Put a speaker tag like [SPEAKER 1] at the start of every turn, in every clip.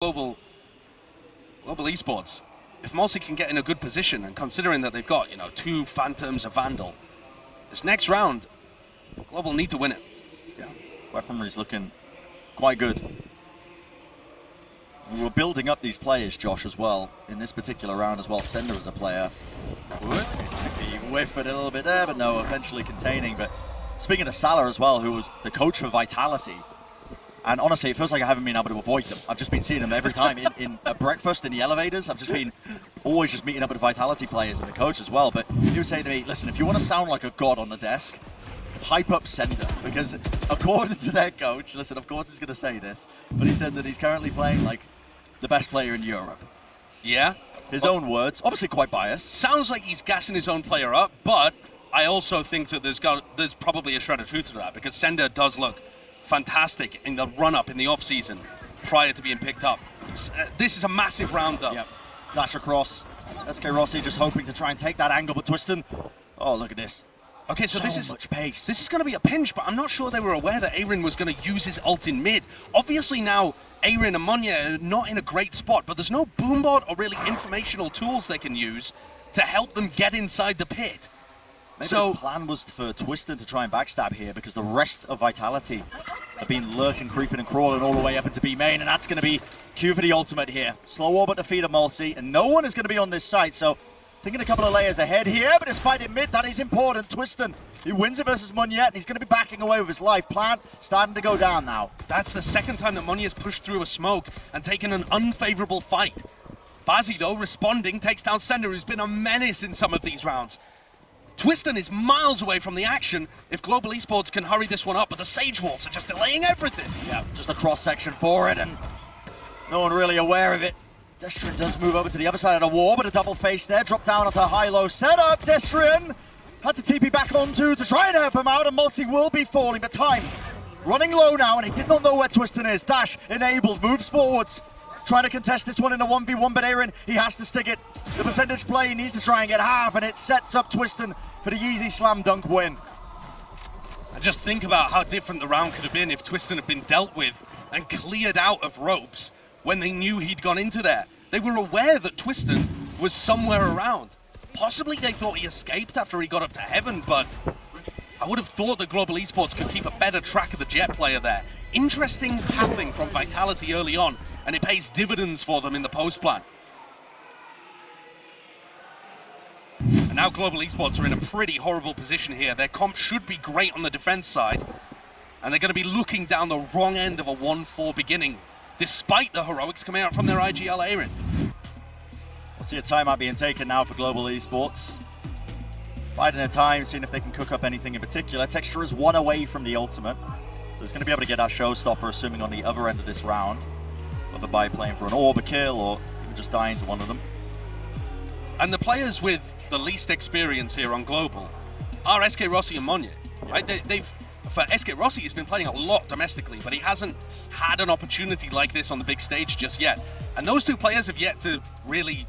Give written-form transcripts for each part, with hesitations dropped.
[SPEAKER 1] global esports, if Mulsi can get in a good position, and considering that they've got, 2 Phantoms, a Vandal, this next round, Global need to win it.
[SPEAKER 2] Yeah, weaponry's looking quite good. We were building up these players, Josh, as well, in this particular round as well. Sender as a player. He whiffed it a little bit there, but no, eventually containing. But speaking of Salah as well, who was the coach for Vitality, and honestly, it feels like I haven't been able to avoid them. I've just been seeing them every time in at breakfast, in the elevators. I've just been always just meeting up with the Vitality players and the coach as well. But he was saying to me, listen, if you want to sound like a god on the desk, hype up Sender, because according to their coach, listen, of course he's going to say this, but he said that he's currently playing like the best player in Europe.
[SPEAKER 1] Yeah?
[SPEAKER 2] His own words, obviously quite biased.
[SPEAKER 1] Sounds like he's gassing his own player up, but I also think that there's probably a shred of truth to that, because Sender does look fantastic in the run-up in the off-season prior to being picked up. This is a massive round, though.
[SPEAKER 2] Yep. Dash across. SK Rossi just hoping to try and take that angle, but Twiston, oh, look at this.
[SPEAKER 1] Okay, so this is
[SPEAKER 2] much pace.
[SPEAKER 1] This is going to be a pinch, but I'm not sure they were aware that Aaron was going to use his ult in mid. Obviously now, Aaron and Moniter are not in a great spot, but there's no boomboard or really informational tools they can use to help them get inside the pit.
[SPEAKER 2] Maybe
[SPEAKER 1] so
[SPEAKER 2] the plan was for Twiston to try and backstab here, because the rest of Vitality have been lurking, creeping, and crawling all the way up into B main, and that's going to be Q for the ultimate here. Slow orb at the feet of Mulsi, and no one is going to be on this site, so thinking a couple of layers ahead here, but despite it mid, that is important. Twiston, he wins it versus Moniter, and he's going to be backing away with his life. Plan starting to go down now.
[SPEAKER 1] That's the second time that Moniter's pushed through a smoke and taken an unfavorable fight. Bazzi, though, responding, takes down Sender, who's been a menace in some of these rounds. Twiston is miles away from the action if Global Esports can hurry this one up, but the Sage Walls are just delaying everything.
[SPEAKER 2] Yeah, just a cross-section for it, and no one really aware of it. Destrian does move over to the other side of the wall, but a double face there, drop down onto a high-low setup. Destrian had to TP back onto to try and help him out, and Mulsi will be falling, but time running low now, and he did not know where Twiston is. Dash enabled, moves forwards, trying to contest this one in a 1v1, but Aaron, he has to stick it. The percentage play, he needs to try and get half, and it sets up Twiston for the easy slam dunk win.
[SPEAKER 1] And just think about how different the round could have been if Twiston had been dealt with and cleared out of ropes when they knew he'd gone into there. They were aware that Twiston was somewhere around. Possibly they thought he escaped after he got up to heaven, but I would have thought that Global Esports could keep a better track of the Jet player there. Interesting pathing from Vitality early on, and it pays dividends for them in the post plan. And now Global Esports are in a pretty horrible position here. Their comp should be great on the defense side, and they're going to be looking down the wrong end of a 1-4 beginning, despite the heroics coming out from their IGL Aaron.
[SPEAKER 2] We'll see a timeout being taken now for Global Esports. Biding their time, seeing if they can cook up anything in particular. Texture is 1 away from the ultimate, so he's going to be able to get that showstopper, assuming on the other end of this round, whether by playing for an orb, a kill, or even just dying to one of them.
[SPEAKER 1] And the players with the least experience here on Global are SK Rossi and Moniter, right? For SK Rossi, he's been playing a lot domestically, but he hasn't had an opportunity like this on the big stage just yet. And those two players have yet to really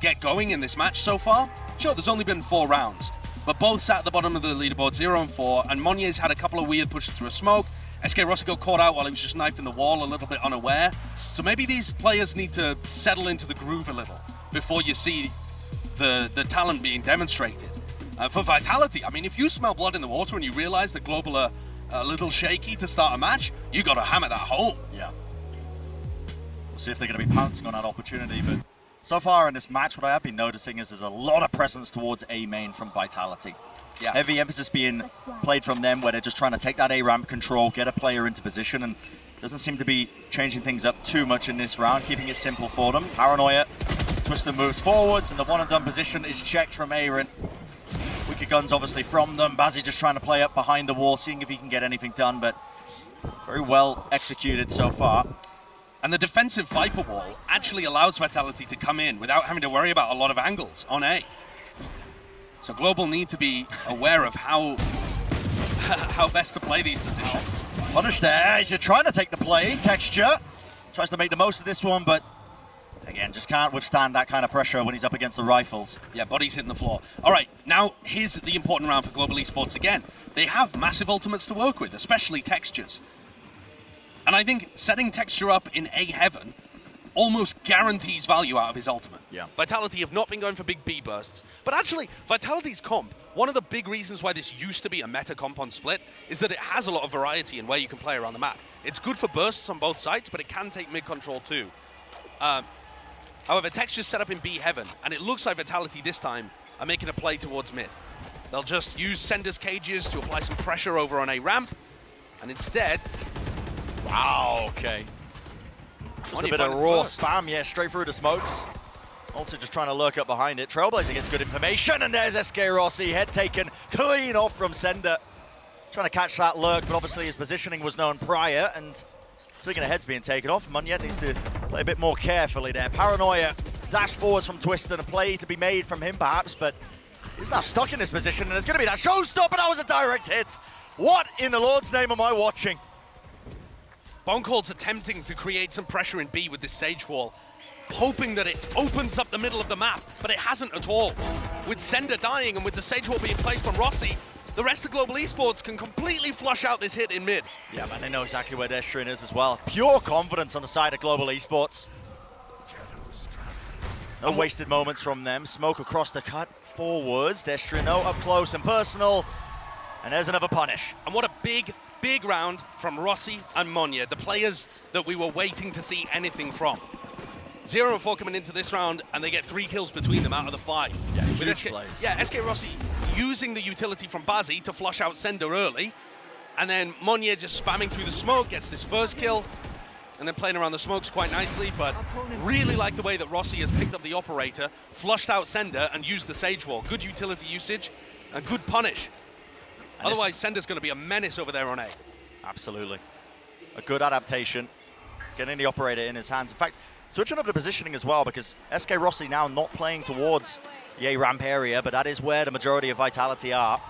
[SPEAKER 1] get going in this match so far. Sure, there's only been 4 rounds, but both sat at the bottom of the leaderboard, 0-4, and Monier's had a couple of weird pushes through a smoke. SK Rossi got caught out while he was just knifing the wall, a little bit unaware. So maybe these players need to settle into the groove a little before you see the talent being demonstrated. For Vitality, I mean, if you smell blood in the water and you realize that Global are a little shaky to start a match, you got to hammer that home.
[SPEAKER 2] Yeah. We'll see if they're going to be pouncing on that opportunity, but so far in this match, what I have been noticing is there's a lot of presence towards A main from Vitality.
[SPEAKER 1] Yeah.
[SPEAKER 2] Heavy emphasis being played from them, where they're just trying to take that A ramp control, get a player into position, and doesn't seem to be changing things up too much in this round, keeping it simple for them. Paranoia, Twiston moves forwards, and the one and done position is checked from Aaron. Wicked guns obviously from them. Bazzi just trying to play up behind the wall, seeing if he can get anything done, but very well executed so far.
[SPEAKER 1] And the defensive Viper wall actually allows Vitality to come in without having to worry about a lot of angles on A. So Global need to be aware of how best to play these positions.
[SPEAKER 2] Punish there, he's trying to take the play. Texture tries to make the most of this one, but again, just can't withstand that kind of pressure when he's up against the rifles.
[SPEAKER 1] Yeah, body's hitting the floor. All right, now here's the important round for Global Esports again. They have massive ultimates to work with, especially Textures. And I think setting Texture up in A heaven almost guarantees value out of his ultimate.
[SPEAKER 2] Yeah.
[SPEAKER 1] Vitality have not been going for big B bursts, but actually, Vitality's comp, one of the big reasons why this used to be a meta comp on Split is that it has a lot of variety in where you can play around the map. It's good for bursts on both sides, but it can take mid control too. However, Texture's set up in B heaven, and it looks like Vitality this time are making a play towards mid. They'll just use Sender's cages to apply some pressure over on A ramp, and instead...
[SPEAKER 2] Wow, okay. Just a bit of raw spam, yeah, straight through the smokes. Also just trying to lurk up behind it. Trailblazer gets good information, and there's SK Rossi, head taken clean off from Sender. Trying to catch that lurk, but obviously his positioning was known prior, and speaking of heads being taken off, Moniter needs to play a bit more carefully there. Paranoia, dash forwards from Twisted, a play to be made from him perhaps, but he's now stuck in this position, and there's going to be that showstopper. That was a direct hit. What in the Lord's name am I watching?
[SPEAKER 1] Boncold's attempting to create some pressure in B with this Sage Wall, hoping that it opens up the middle of the map, but it hasn't at all. With Sender dying and with the Sage Wall being placed from Rossi, the rest of Global Esports can completely flush out this hit in mid.
[SPEAKER 2] Yeah, man, they know exactly where Destrian is as well. Pure confidence on the side of Global Esports. No wasted moments from them. Smoke across the cut forwards. Destrian, though, up close and personal. And there's another punish.
[SPEAKER 1] And what a big round from Rossi and Monyer, the players that we were waiting to see anything from. 0 and 4 coming into this round, and they get 3 kills between them out of the 5.
[SPEAKER 2] Yeah,
[SPEAKER 1] with
[SPEAKER 2] huge plays.
[SPEAKER 1] Yeah, SK Rossi using the utility from Bazzi to flush out Sender early, and then Monyer just spamming through the smoke, gets this first kill, and then playing around the smokes quite nicely, but really like the way that Rossi has picked up the operator, flushed out Sender, and used the Sage Wall. Good utility usage, and good punish. And otherwise, Sender's going to be a menace over there on A.
[SPEAKER 2] Absolutely. A good adaptation, getting the operator in his hands. In fact, switching up the positioning as well, because SK Rossi now not playing towards the A ramp area, but that is where the majority of Vitality are.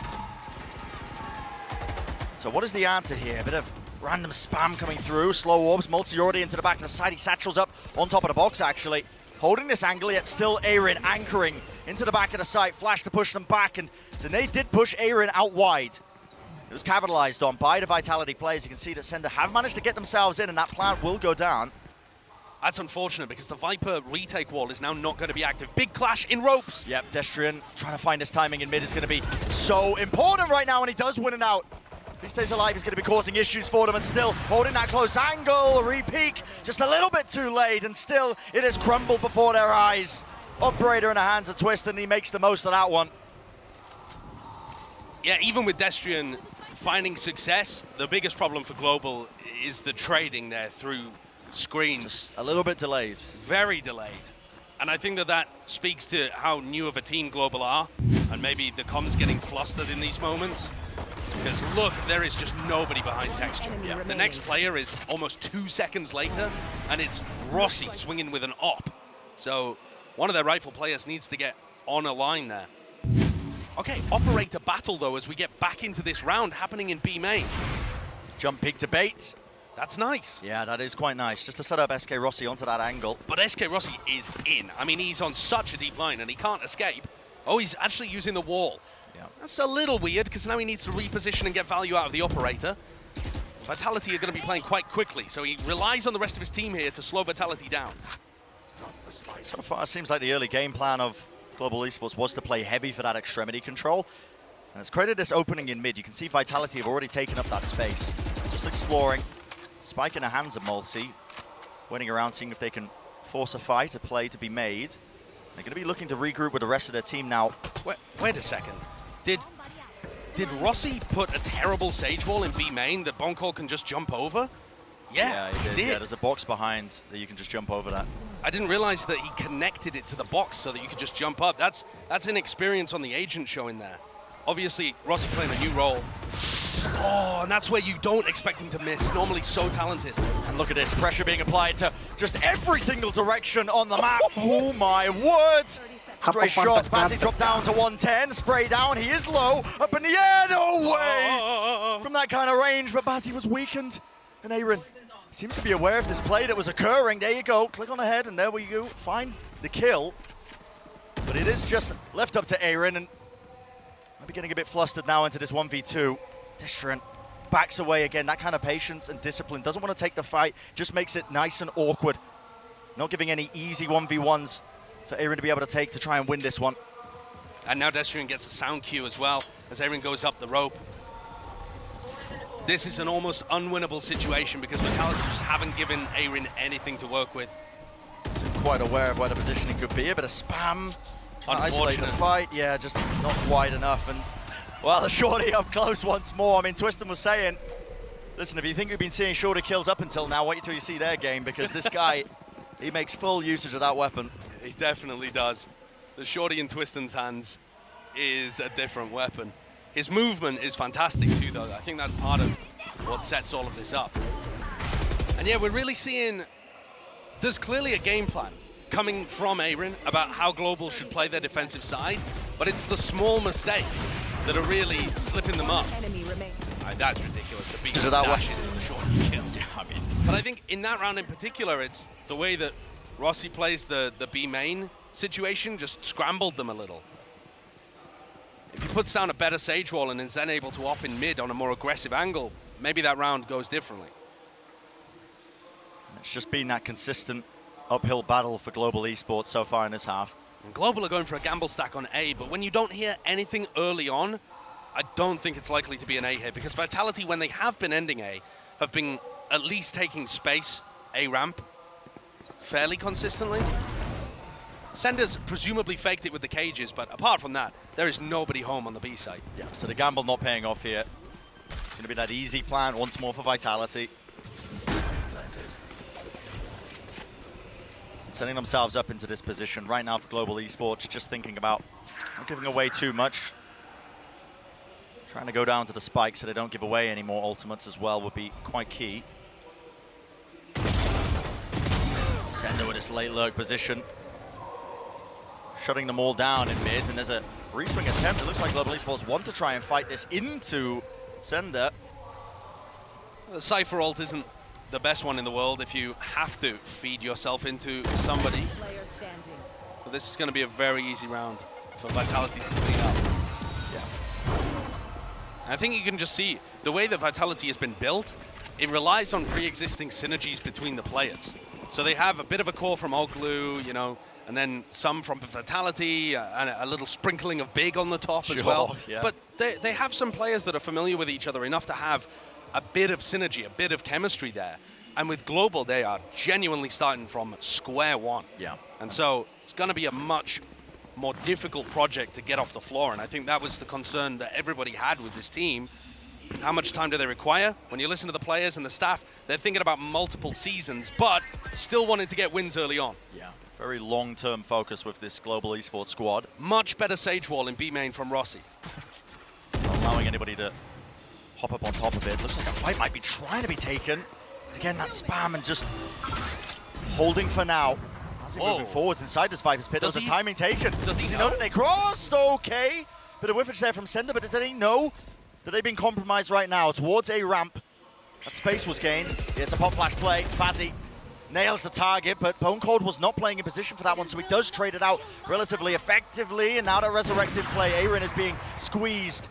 [SPEAKER 2] So what is the answer here? A bit of random spam coming through, slow orbs, multi already into the back of the side. He satchels up on top of the box, actually. Holding this angle, yet still Aaron anchoring into the back of the site. Flash to push them back, and then they did push Aaron out wide. It was capitalized on by the Vitality players. You can see that Sender have managed to get themselves in, and that plant will go down.
[SPEAKER 1] That's unfortunate, because the Viper retake wall is now not going to be active. Big clash in ropes.
[SPEAKER 2] Yep, Destrian trying to find his timing in mid is going to be so important right now, and he does win it out. If he stays alive, he's going to be causing issues for them, and still holding that close angle. Re-peek just a little bit too late, and still it has crumbled before their eyes. Operator in the hands of Twist, and he makes the most of that one.
[SPEAKER 1] Yeah, even with Destrian finding success, the biggest problem for Global is the trading there through screens.
[SPEAKER 2] Just a little bit delayed.
[SPEAKER 1] Very delayed. And I think that that speaks to how new of a team Global are, and maybe the comms getting flustered in these moments. Because look, there is just nobody behind Texture. Yeah. The next player is almost 2 seconds later, and it's Rossi swinging with an op. So one of their rifle players needs to get on a line there. Okay, operator battle though as we get back into this round happening in B main.
[SPEAKER 2] Jump peek to bait.
[SPEAKER 1] That's nice.
[SPEAKER 2] Yeah, that is quite nice. Just to set up SK Rossi onto that angle.
[SPEAKER 1] But SK Rossi is in. I mean, he's on such a deep line and he can't escape. Oh, he's actually using the wall.
[SPEAKER 2] Yeah.
[SPEAKER 1] That's a little weird because now he needs to reposition and get value out of the operator. Vitality are going to be playing quite quickly, so he relies on the rest of his team here to slow Vitality down.
[SPEAKER 2] So far, it seems like the early game plan of Global Esports was to play heavy for that extremity control. And it's created this opening in mid. You can see Vitality have already taken up that space. Just exploring. Spike in the hands of Multi. Waiting around, seeing if they can force a fight, a play to be made. They're going to be looking to regroup with the rest of their team now.
[SPEAKER 1] Wait a second. Did Rossi put a terrible Sage Wall in B main that Boncold can just jump over? Yeah,
[SPEAKER 2] he did. Yeah, there's a box behind that you can just jump over that.
[SPEAKER 1] I didn't realize that he connected it to the box so that you could just jump up. That's inexperience on the agent showing there. Obviously, Rossi playing a new role. Oh, and that's where you don't expect him to miss. Normally so talented.
[SPEAKER 2] And look at this, pressure being applied to just every single direction on the map. Oh my word! Straight shot, Bazzi dropped down to 110, spray down, he is low, up in the air, no way! From that kind of range, but Bazzi was weakened. And Aaron seems to be aware of this play that was occurring. There you go, click on the head, and there we go, find the kill. But it is just left up to Aaron, and might be getting a bit flustered now into this 1v2. Destrian backs away again. That kind of patience and discipline. Doesn't want to take the fight, just makes it nice and awkward. not giving any easy 1v1s for Aaron to be able to take to try and win this one.
[SPEAKER 1] And now Destrian gets a sound cue as well as Aaron goes up the rope. This is an almost unwinnable situation because Vitality just haven't given Aaron anything to work with.
[SPEAKER 2] Quite aware of where the positioning could be. A bit of spam. Isolate the fight. Yeah, just not quite enough. And well, the Shorty up close once more. I mean, Twiston was saying, listen, if you think we've been seeing shorter kills up until now, wait till you see their game, because this guy, he makes full usage of that weapon.
[SPEAKER 1] He definitely does. The Shorty in Twiston's hands is a different weapon. His movement is fantastic too, though. I think that's part of what sets all of this up. And yeah, we're really seeing there's clearly a game plan coming from Aaron about how Global should play their defensive side, but it's the small mistakes that are really slipping them up. That's ridiculous. The beat dash into the Shorty kill.
[SPEAKER 2] Yeah, I mean.
[SPEAKER 1] But I think in that round in particular, it's the way that Rossi plays the B main situation just scrambled them a little. If he puts down a better Sage Wall and is then able to op in mid on a more aggressive angle, maybe that round goes differently.
[SPEAKER 2] It's just been that consistent uphill battle for Global Esports so far in this half.
[SPEAKER 1] And Global are going for a gamble stack on A, but when you don't hear anything early on, I don't think it's likely to be an A here, because Vitality, when they have been ending A, have been at least taking space, A ramp, fairly consistently. Sender's presumably faked it with the cages, but apart from that, there is nobody home on the B side.
[SPEAKER 2] Yeah, so the gamble not paying off here. It's going to be that easy plan once more for Vitality. Setting themselves up into this position right now for Global Esports, just thinking about not giving away too much. Trying to go down to the spike so they don't give away any more ultimates as well would be quite key. Sender with this late lurk position. Shutting them all down in mid, and there's a re-swing attempt. It looks like Global Esports want to try and fight this into Sender.
[SPEAKER 1] The Cypher ult isn't the best one in the world if you have to feed yourself into somebody. But this is going to be a very easy round for Vitality to clean up.
[SPEAKER 2] Yeah.
[SPEAKER 1] I think you can just see the way that Vitality has been built, it relies on pre-existing synergies between the players. So they have a bit of a core from Oglu, you know, and then some from Vitality, and a little sprinkling of Big on the top as well.
[SPEAKER 2] Yeah.
[SPEAKER 1] But they have some players that are familiar with each other enough to have a bit of synergy, a bit of chemistry there. And with Global, they are genuinely starting from square one.
[SPEAKER 2] Yeah.
[SPEAKER 1] And so it's going to be a much more difficult project to get off the floor. And I think that was the concern that everybody had with this team. How much time do they require? When you listen to the players and the staff, they're thinking about multiple seasons, but still wanting to get wins early on.
[SPEAKER 2] Yeah, very long-term focus with this Global Esports squad.
[SPEAKER 1] Much better Sage Wall in B main from Rossi.
[SPEAKER 2] Not allowing anybody to hop up on top of it. Looks like a fight might be trying to be taken. Again, that spam and just holding for now. As he moving forwards inside this Viper's pit. There's a timing taken.
[SPEAKER 1] Does he
[SPEAKER 2] know that they crossed? Okay. Bit of whiffage there from Sender, but did he know that they've been compromised right now towards a ramp? That space was gained. It's a pop flash play. Fazzy nails the target, but Bone Cold was not playing in position for that one, so he does trade it out relatively effectively. And now that resurrected play, Aaron is being squeezed.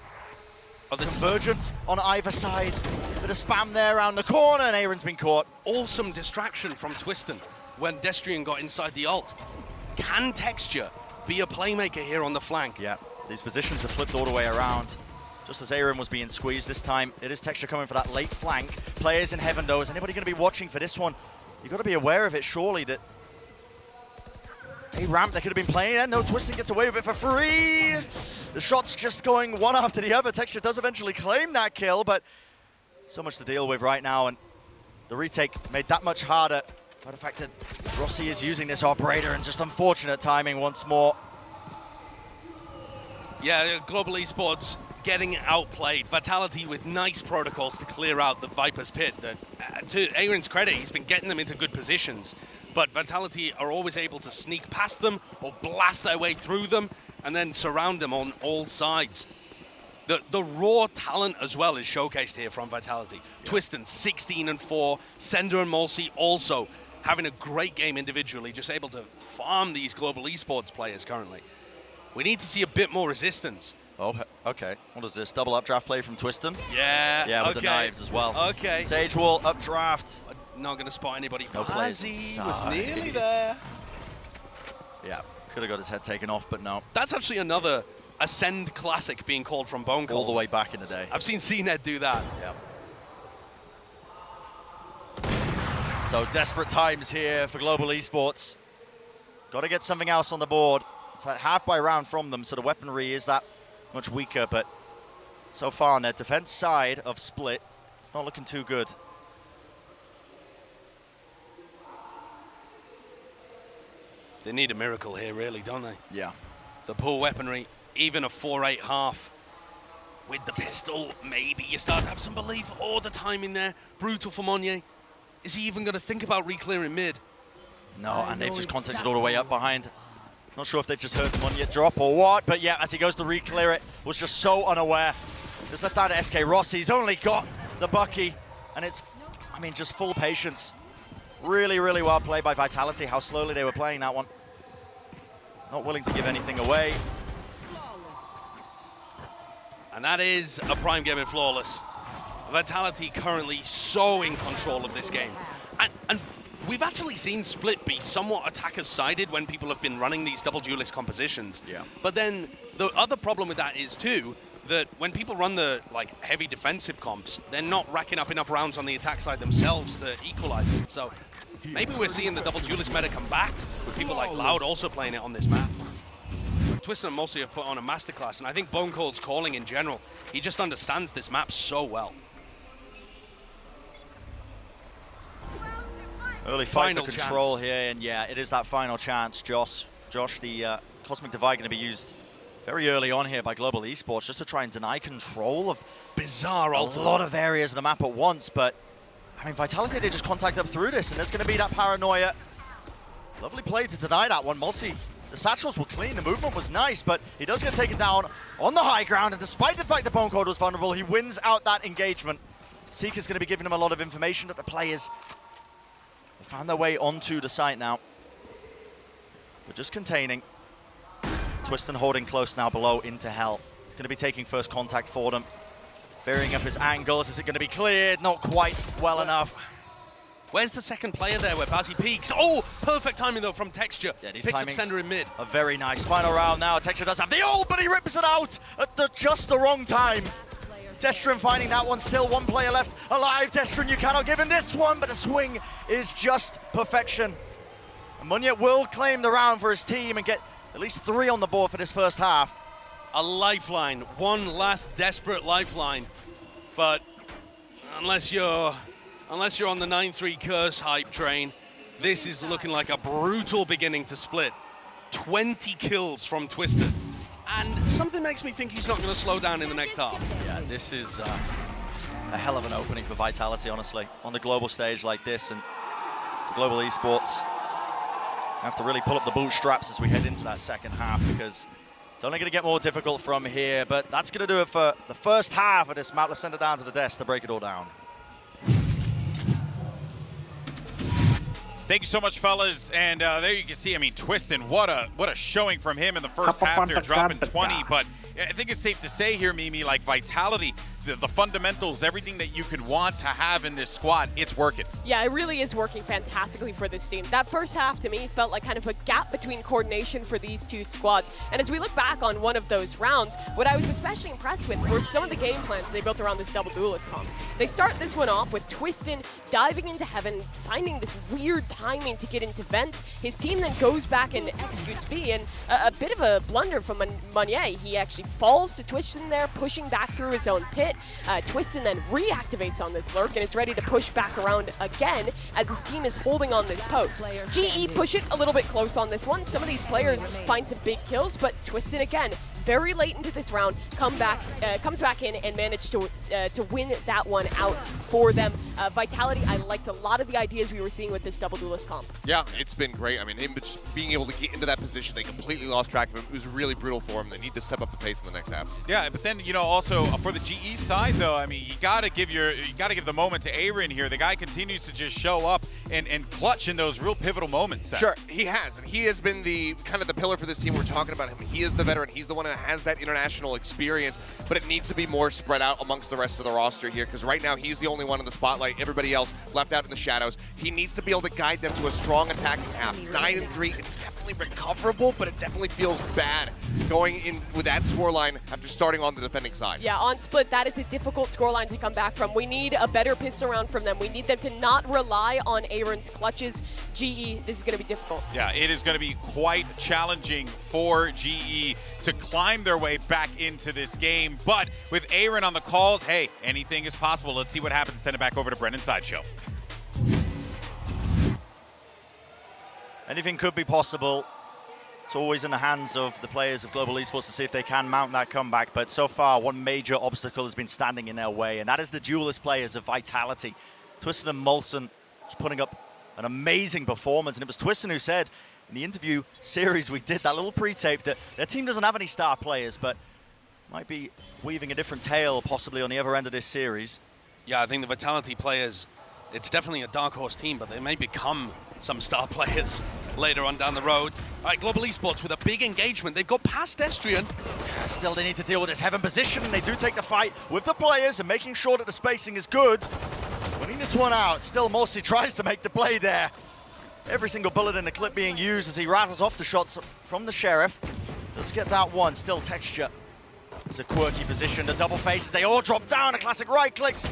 [SPEAKER 2] Convergence on either side. Bit of spam there around the corner, and Aaron's been caught.
[SPEAKER 1] Awesome distraction from Twiston when Destrian got inside the ult. Can Texture be a playmaker here on the flank?
[SPEAKER 2] Yeah, these positions are flipped all the way around. Just as Aaron was being squeezed this time, it is Texture coming for that late flank. Players in heaven, though. Is anybody going to be watching for this one? You've got to be aware of it, surely, that a ramp that could have been playing it. No, Twiston gets away with it for free. The shots just going one after the other. Texture does eventually claim that kill, but so much to deal with right now, and the retake made that much harder by the fact that Rossi is using this operator, and just unfortunate timing once more.
[SPEAKER 1] Yeah, Global Esports getting outplayed. Vitality with nice protocols to clear out the Viper's pit. To Aaron's credit, he's been getting them into good positions, but Vitality are always able to sneak past them or blast their way through them and then surround them on all sides. The raw talent as well is showcased here from Vitality. Yeah. Twiston 16-4, Sender and Malsey also having a great game individually, just able to farm these Global Esports players currently. We need to see a bit more resistance.
[SPEAKER 2] Oh, okay. What is this? Double updraft play from Twiston?
[SPEAKER 1] Yeah,
[SPEAKER 2] yeah, with the knives as well.
[SPEAKER 1] Okay.
[SPEAKER 2] Sage Wall, updraft.
[SPEAKER 1] not going to spot anybody.
[SPEAKER 2] No players
[SPEAKER 1] Bazzi
[SPEAKER 2] inside.
[SPEAKER 1] was nearly there.
[SPEAKER 2] Yeah, could have got his head taken off, but no.
[SPEAKER 1] That's actually another Ascend classic being called from Bone Cold.
[SPEAKER 2] All the way back in the day.
[SPEAKER 1] I've seen CNED do that.
[SPEAKER 2] Yeah. So desperate times here for Global Esports. Got to get something else on the board. It's a half by round from them, so the weaponry is that much weaker, but so far on their defense side of Split, it's not looking too good.
[SPEAKER 1] They need a miracle here, really, don't they?
[SPEAKER 2] Yeah.
[SPEAKER 1] The poor weaponry, even a 4-8 half. With the pistol, maybe you start to have some belief. Oh, the timing there, brutal for Monnier. Is he even going to think about re-clearing mid?
[SPEAKER 2] No, and they've just contacted all the way up behind. Not sure if they've just heard Monnier drop or what, but yeah, as he goes to re-clear it, was just so unaware. Just left out of SK Rossi. He's only got the Bucky, and it's, I mean, just full patience. Really, really well played by Vitality, how slowly they were playing that one. Not willing to give anything away.
[SPEAKER 1] And that is a Prime Gaming Flawless. Vitality currently so in control of this game. And we've actually seen Split be somewhat attacker-sided when people have been running these double duelist compositions.
[SPEAKER 2] Yeah.
[SPEAKER 1] But then the other problem with that is, too, that when people run the heavy defensive comps, they're not racking up enough rounds on the attack side themselves to equalize it. So maybe we're seeing the double duelist meta come back with people like Loud also playing it on this map. Twisted and Mossy have put on a masterclass, and I think Bone Cold's calling in general, he just understands this map so well.
[SPEAKER 2] Early fight
[SPEAKER 1] Final
[SPEAKER 2] for control
[SPEAKER 1] chance.
[SPEAKER 2] here, and yeah, it is that final chance. Josh, the Cosmic Divide going to be used very early on here by Global Esports just to try and deny control of
[SPEAKER 1] Bizarre
[SPEAKER 2] a lot of areas of the map at once, but I mean, Vitality, they just contact up through this, and there's going to be that paranoia. Lovely play to deny that one. Multi, the satchels were clean, the movement was nice, but he does get taken down on the high ground, and despite the fact that Bone Cold was vulnerable, he wins out that engagement. Seeker's going to be giving him a lot of information that the players have found their way onto the site now. But just containing. Twiston holding close now below into Hell. He's going to be taking first contact for them. Varying up his angles. Is it going to be cleared? Not quite well enough.
[SPEAKER 1] Where's the second player there where Bazzi peeks? Oh, perfect timing though from Texture.
[SPEAKER 2] Yeah, these
[SPEAKER 1] picks up
[SPEAKER 2] timings
[SPEAKER 1] Sender in mid.
[SPEAKER 2] A very nice final round now. Texture does have the ult, but he rips it out at just the wrong time. Destrin finding that one, still one player left alive. Destrin, you cannot give him this one, but the swing is just perfection. And Monyer will claim the round for his team and get at least 3 on the board for this first half.
[SPEAKER 1] A lifeline, one last desperate lifeline. But unless you're on the 9-3 curse hype train, this is looking like a brutal beginning to Split. 20 kills from Twisted. And something makes me think he's not going to slow down in the next half.
[SPEAKER 2] Yeah, this is a hell of an opening for Vitality, honestly, on the global stage like this. And for Global Esports, have to really pull up the bootstraps as we head into that second half, because it's only going to get more difficult from here. But that's going to do it for the first half of this map. Let's send it down to the desk to break it all down.
[SPEAKER 3] Thank you so much, fellas. And there you can see, I mean, Twiston, what a showing from him in the first half there, dropping 20. But I think it's safe to say here, Mimi, like Vitality, the fundamentals, everything that you could want to have in this squad, it's working.
[SPEAKER 4] Yeah, it really is working fantastically for this team. That first half, to me, felt like kind of a gap between coordination for these two squads. And as we look back on one of those rounds, what I was especially impressed with were some of the game plans they built around this double duelist comp. They start this one off with Twiston diving into heaven, finding this weird timing to get into vent. His team then goes back and executes B, and a bit of a blunder from Monnier. He actually falls to Twiston there, pushing back through his own pit. Twiston then reactivates on this lurk and is ready to push back around again as his team is holding on this post. GE push it a little bit close on this one. Some of these players find some big kills, but Twiston again, very late into this round, comes back in and managed to win that one out for them. Vitality, I liked a lot of the ideas we were seeing with this double duelist comp.
[SPEAKER 5] Yeah, it's been great. I mean, him just being able to get into that position, they completely lost track of him. It was really brutal for him. They need to step up the pace in the next half.
[SPEAKER 3] Yeah, but then, you know, also for the GE side, though, I mean, you gotta give the moment to Aaron here. The guy continues to just show up and clutch in those real pivotal moments. Seth.
[SPEAKER 5] Sure, he has, and he has been the kind of the pillar for this team. We're talking about him. He is the veteran. He's the one that has that international experience. but it needs to be more spread out amongst the rest of the roster here, because right now he's the only one in the spotlight, everybody else left out in the shadows. He needs to be able to guide them to a strong attacking half. It's 9-3, it's definitely recoverable, but it definitely feels bad going in with that scoreline after starting on the defending side.
[SPEAKER 4] Yeah, on split, that is a difficult scoreline to come back from. We need a better pistol round from them. We need them to not rely on Aaron's clutches. GE, this is going to be difficult.
[SPEAKER 3] Yeah, it is going to be quite challenging for GE to climb their way back into this game. But with Aaron on the calls, hey, anything is possible. Let's see what happens. Send it back over to Brendan Sideshow.
[SPEAKER 6] Anything could be possible. It's always in the hands of the players of Global Esports to see if they can mount that comeback. But so far, one major obstacle has been standing in their way, and that is the duelist players of Vitality. Twiston and Molson just putting up an amazing performance. And it was Twiston who said in the interview series we did, that little pre-tape, that their team doesn't have any star players, but might be weaving a different tale possibly on the other end of this series.
[SPEAKER 1] Yeah, I think the Vitality players, it's definitely a dark horse team, but they may become some star players later on down the road. All right, Global Esports with a big engagement. They've got past Estrian.
[SPEAKER 6] Still, they need to deal with this heaven position, and they do take the fight with the players and making sure that the spacing is good. Winning this one out, still Morsi tries to make the play there. Every single bullet in the clip being used as he rattles off the shots from the Sheriff. Does get that one, still Texture. It's a quirky position, the double faces, they all drop down, a classic right clicks.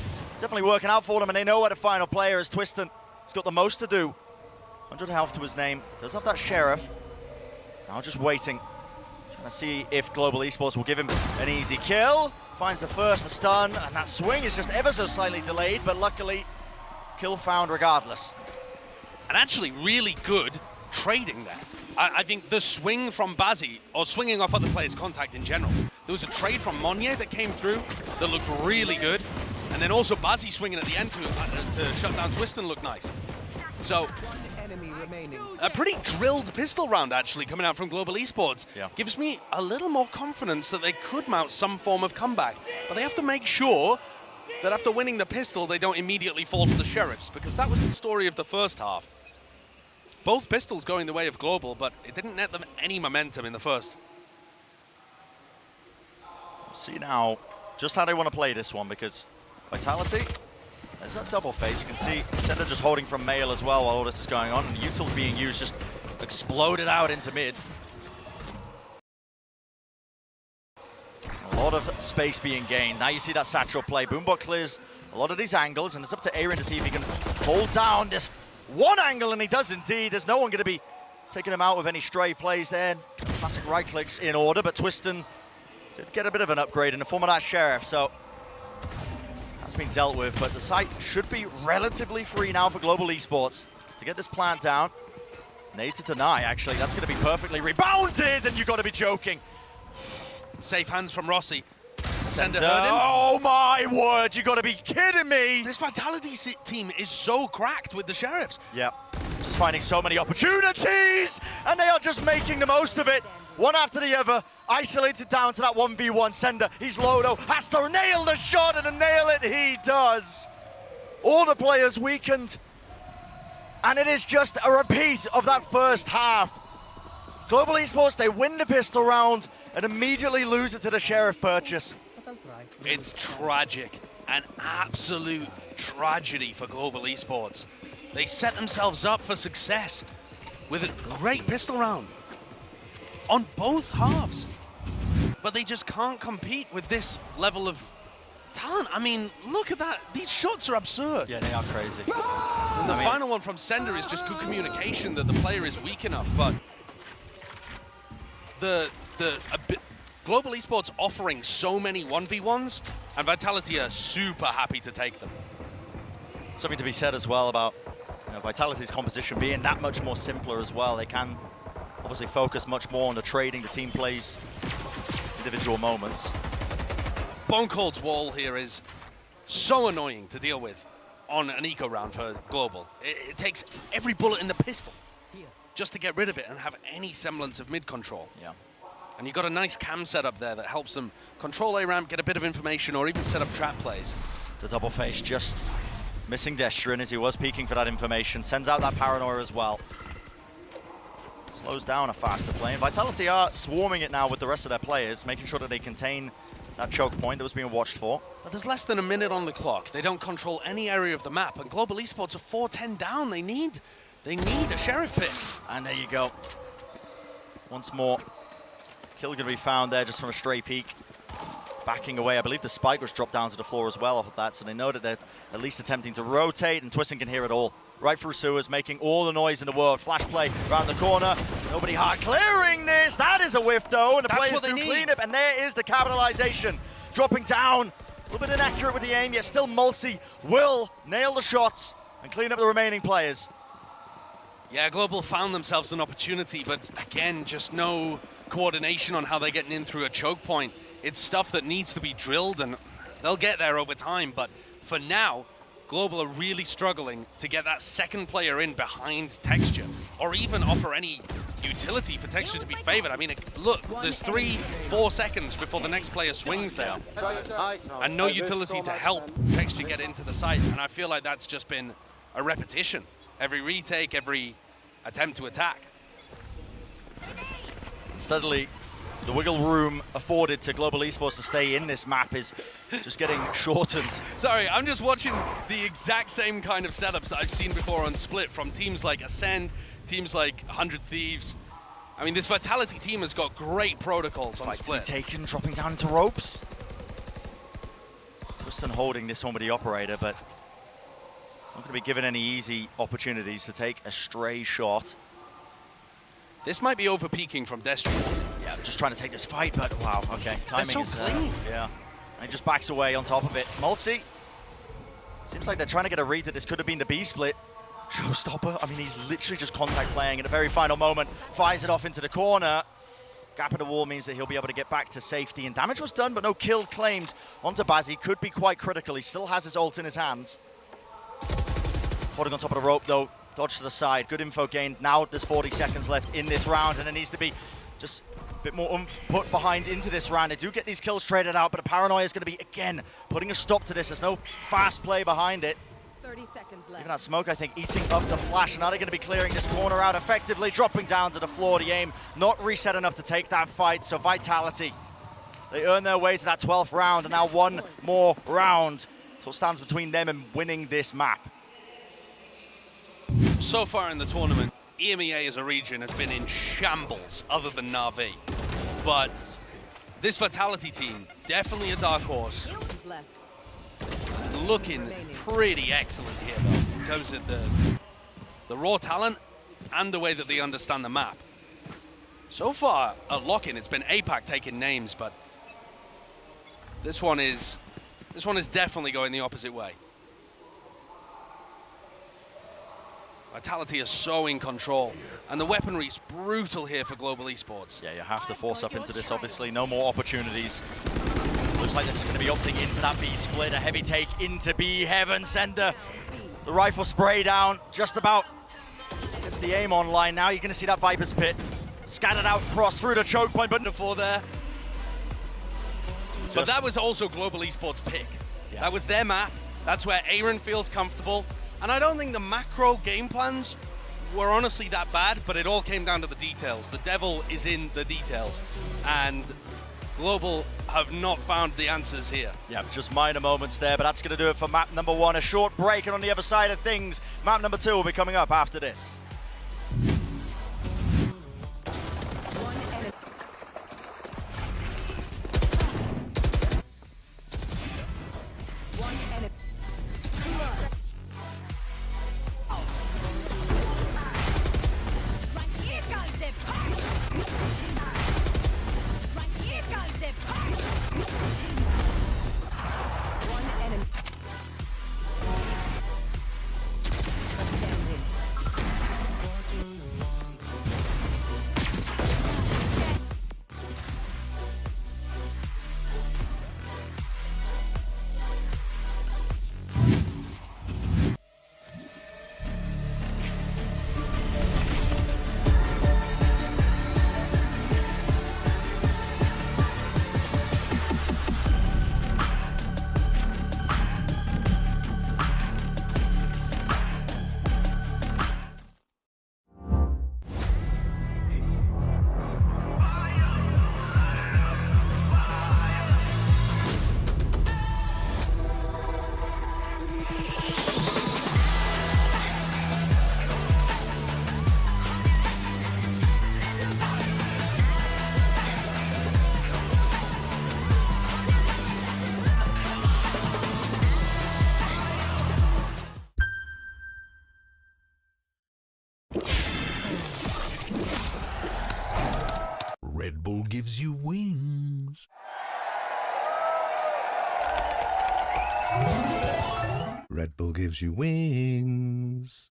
[SPEAKER 6] Definitely working out for them, and they know where the final player is. Twiston, he's got the most to do. 100 health to his name, does have that Sheriff. Now just waiting, trying to see if Global Esports will give him an easy kill. Finds the first, the stun, and that swing is just ever so slightly delayed, but luckily, kill found regardless.
[SPEAKER 1] And actually really good trading there. I think the swing from Bazzi, or swinging off other players' contact in general, there was a trade from Moniter that came through that looked really good. And then also Bazzi swinging at the end to shut down Twiston looked nice. So, a pretty drilled pistol round actually coming out from Global Esports.
[SPEAKER 6] Yeah.
[SPEAKER 1] Gives me a little more confidence that they could mount some form of comeback. But they have to make sure that after winning the pistol, they don't immediately fall to the Sheriffs, because that was the story of the first half. Both pistols going the way of Global, but it didn't net them any momentum in the first.
[SPEAKER 6] See now just how they want to play this one, because Vitality, there's that double phase. You can see Sender just holding from Mail as well while all this is going on. And Util being used just exploded out into mid. A lot of space being gained. Now you see that Satchel play. Boombot clears a lot of these angles, and it's up to Aaron to see if he can hold down this one angle, and he does indeed. There's no one going to be taking him out with any stray plays there. Classic right clicks in order, but Twiston did get a bit of an upgrade in the form of that Sheriff, so that's been dealt with. But the site should be relatively free now for Global Esports to get this plant down. Need to deny, actually. That's going to be perfectly rebounded, and you've got to be joking.
[SPEAKER 1] Safe hands from Rossi. Sender heard him.
[SPEAKER 6] Oh my word, you got to be kidding me.
[SPEAKER 1] This Vitality team is so cracked with the Sheriffs.
[SPEAKER 6] Yep, just finding so many opportunities, and they are just making the most of it. One after the other, isolated down to that 1v1. Sender, he's low though, has to nail the shot, and to nail it, he does. All the players weakened, and it is just a repeat of that first half. Global Esports, they win the pistol round and immediately lose it to the Sheriff purchase.
[SPEAKER 1] It's tragic, an absolute tragedy for Global Esports. They set themselves up for success with a great pistol round on both halves, but they just can't compete with this level of talent. I mean, look at that. These shots are absurd.
[SPEAKER 6] Yeah, they are crazy.
[SPEAKER 1] And the final one from Sender is just good communication that the player is weak enough, but Global Esports offering so many 1v1s, and Vitality are super happy to take them.
[SPEAKER 6] Something to be said as well about Vitality's composition being that much more simpler as well. They can obviously focus much more on the trading, the team plays, individual moments.
[SPEAKER 1] Bone Cold's wall here is so annoying to deal with on an eco round for Global. It takes every bullet in the pistol just to get rid of it and have any semblance of mid control.
[SPEAKER 6] Yeah.
[SPEAKER 1] And you've got a nice cam setup there that helps them control A-ramp, get a bit of information, or even set up trap plays.
[SPEAKER 6] The double face just missing Destrin as he was peeking for that information. Sends out that paranoia as well. Slows down a faster play. And Vitality are swarming it now with the rest of their players, making sure that they contain that choke point that was being watched for.
[SPEAKER 1] But there's less than a minute on the clock. They don't control any area of the map, and Global Esports are 4-10 down. They need a sheriff pick.
[SPEAKER 6] And there you go. Once more, kill gonna be found there just from a stray peek. Backing away, I believe the spike was dropped down to the floor as well off of that, so they know that they're at least attempting to rotate, and Twistin can hear it all. Right through sewers, making all the noise in the world. Flash play around the corner. Nobody hard clearing this. That is a whiff though, and the players do clean up, and there is the capitalization. Dropping down, a little bit inaccurate with the aim, yet still Mulsi will nail the shots and clean up the remaining players.
[SPEAKER 1] Yeah, Global found themselves an opportunity, but again, just no coordination on how they're getting in through a choke point. It's stuff that needs to be drilled, and they'll get there over time, but for now, Global are really struggling to get that second player in behind Texture, or even offer any utility for Texture to be favored. I mean, look, there's 3-4 seconds before the next player swings there, and no utility to help Texture get into the site, and I feel like that's just been a repetition. Every retake, every attempt to attack.
[SPEAKER 6] Steadily, the wiggle room afforded to Global Esports to stay in this map is just getting shortened.
[SPEAKER 1] Sorry, I'm just watching the exact same kind of setups that I've seen before on Split from teams like Ascend, teams like 100 Thieves. I mean, this Vitality team has got great protocols on
[SPEAKER 6] Fight
[SPEAKER 1] Split.
[SPEAKER 6] to be taken, dropping down into ropes. Twistin holding this one with the operator, but not going to be given any easy opportunities to take a stray shot.
[SPEAKER 1] This might be over-peaking from Destry.
[SPEAKER 6] Yeah, just trying to take this fight, but wow, okay. Timing
[SPEAKER 1] so
[SPEAKER 6] is,
[SPEAKER 1] clean.
[SPEAKER 6] Yeah, and he just backs away on top of it. Mulsi, seems like they're trying to get a read that this could have been the B split. Showstopper, I mean, he's literally just contact playing at the very final moment, fires it off into the corner. Gap in the wall means that he'll be able to get back to safety, and damage was done, but no kill claimed onto Bazzi. Could be quite critical. He still has his ult in his hands. Holding on top of the rope, though. Dodge to the side. Good info gained. Now there's 40 seconds left in this round, and there needs to be just a bit more oomph put behind into this round. They do get these kills traded out, but the paranoia is going to be, again, putting a stop to this. There's no fast play behind it.
[SPEAKER 7] 30 seconds left.
[SPEAKER 6] Even that smoke, I think, eating up the flash. Now they're going to be clearing this corner out effectively, dropping down to the floor. The aim not reset enough to take that fight, so Vitality, they earn their way to that 12th round, and now one more round. So it stands between them and winning this map.
[SPEAKER 1] So far in the tournament, EMEA as a region has been in shambles other than Na'Vi. But this Vitality team, definitely a dark horse.
[SPEAKER 7] Left.
[SPEAKER 1] Looking pretty excellent here, though, in terms of the raw talent and the way that they understand the map. So far, at lock-in, it's been APAC taking names, but this one is definitely going the opposite way. Vitality is so in control, and the weaponry's brutal here for Global Esports.
[SPEAKER 6] Yeah, you have to force up into this, obviously. No more opportunities. Looks like they're just going to be opting into that B split. A heavy take into B heaven. Sender, the rifle spray down, just about gets the aim online. Now you're going to see that Viper's Pit scattered out, cross through the choke point, but
[SPEAKER 1] Before there. But that was also Global Esports' pick.
[SPEAKER 6] Yeah.
[SPEAKER 1] That was their map. That's where Aaron feels comfortable. And I don't think the macro game plans were honestly that bad, but it all came down to the details. The devil is in the details. And Global have not found the answers here.
[SPEAKER 6] Yeah, just minor moments there, but that's going to do it for map number 1. A short break, and on the other side of things, map number 2 will be coming up after this.
[SPEAKER 7] Red Bull gives you wings. Red Bull gives you wings.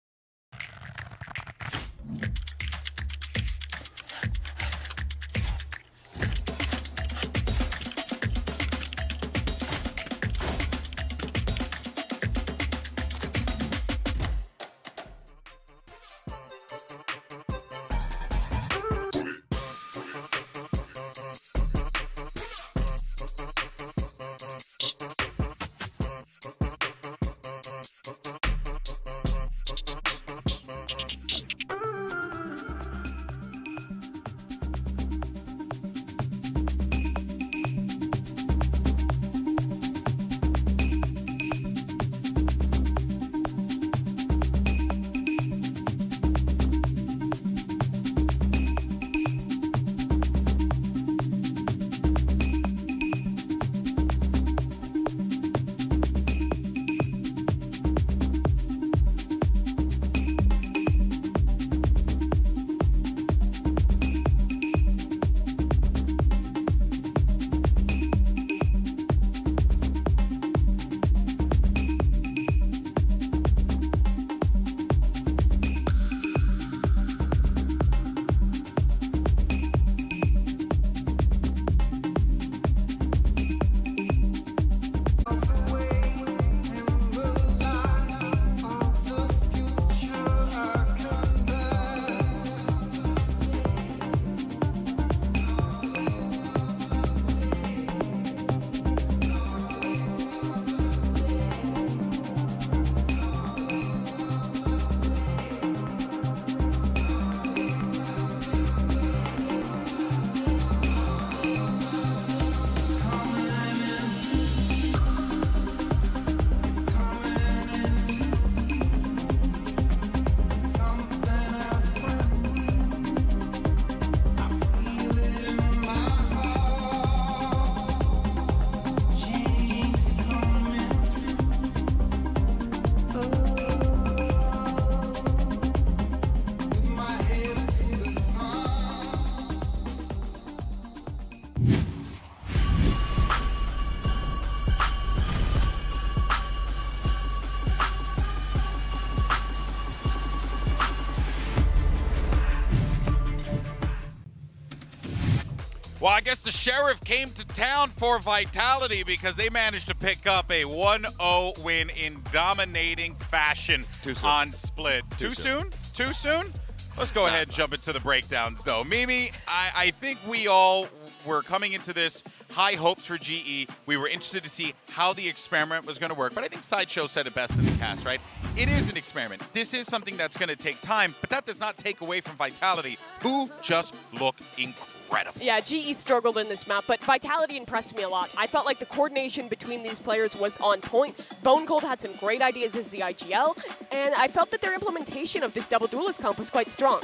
[SPEAKER 3] Well, I guess the sheriff came to town for Vitality because they managed to pick up a 1-0 win in dominating fashion on Split. Too soon? Too soon? Let's go ahead and jump into the breakdowns, though. Mimi, I think we all were coming into this high hopes for GE. We were interested to see how the experiment was going to work, but I think Sideshow said it best in the cast, right? It is an experiment. This is something that's going to take time, but that does not take away from Vitality, who just look incredible.
[SPEAKER 4] Yeah, GE struggled in this map, but Vitality impressed me a lot. I felt like the coordination between these players was on point. Bone Cold had some great ideas as the IGL, and I felt that their implementation of this double duelist comp was quite strong.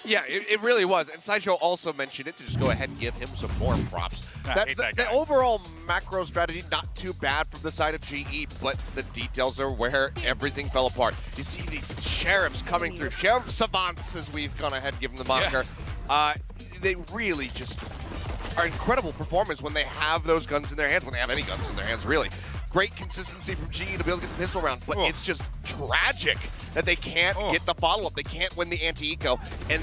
[SPEAKER 5] Yeah, it really was. And Sideshow also mentioned it to just go ahead and give him some more props. The overall macro strategy, not too bad from the side of GE, but the details are where everything fell apart. You see these sheriffs coming through, sheriff savants, as we've gone ahead and given the moniker. Yeah. They really just are incredible performance when they have those guns in their hands, when they have any guns in their hands, really. Great consistency from GE to be able to get the pistol round, but it's just tragic that they can't get the follow-up. They can't win the anti-eco, and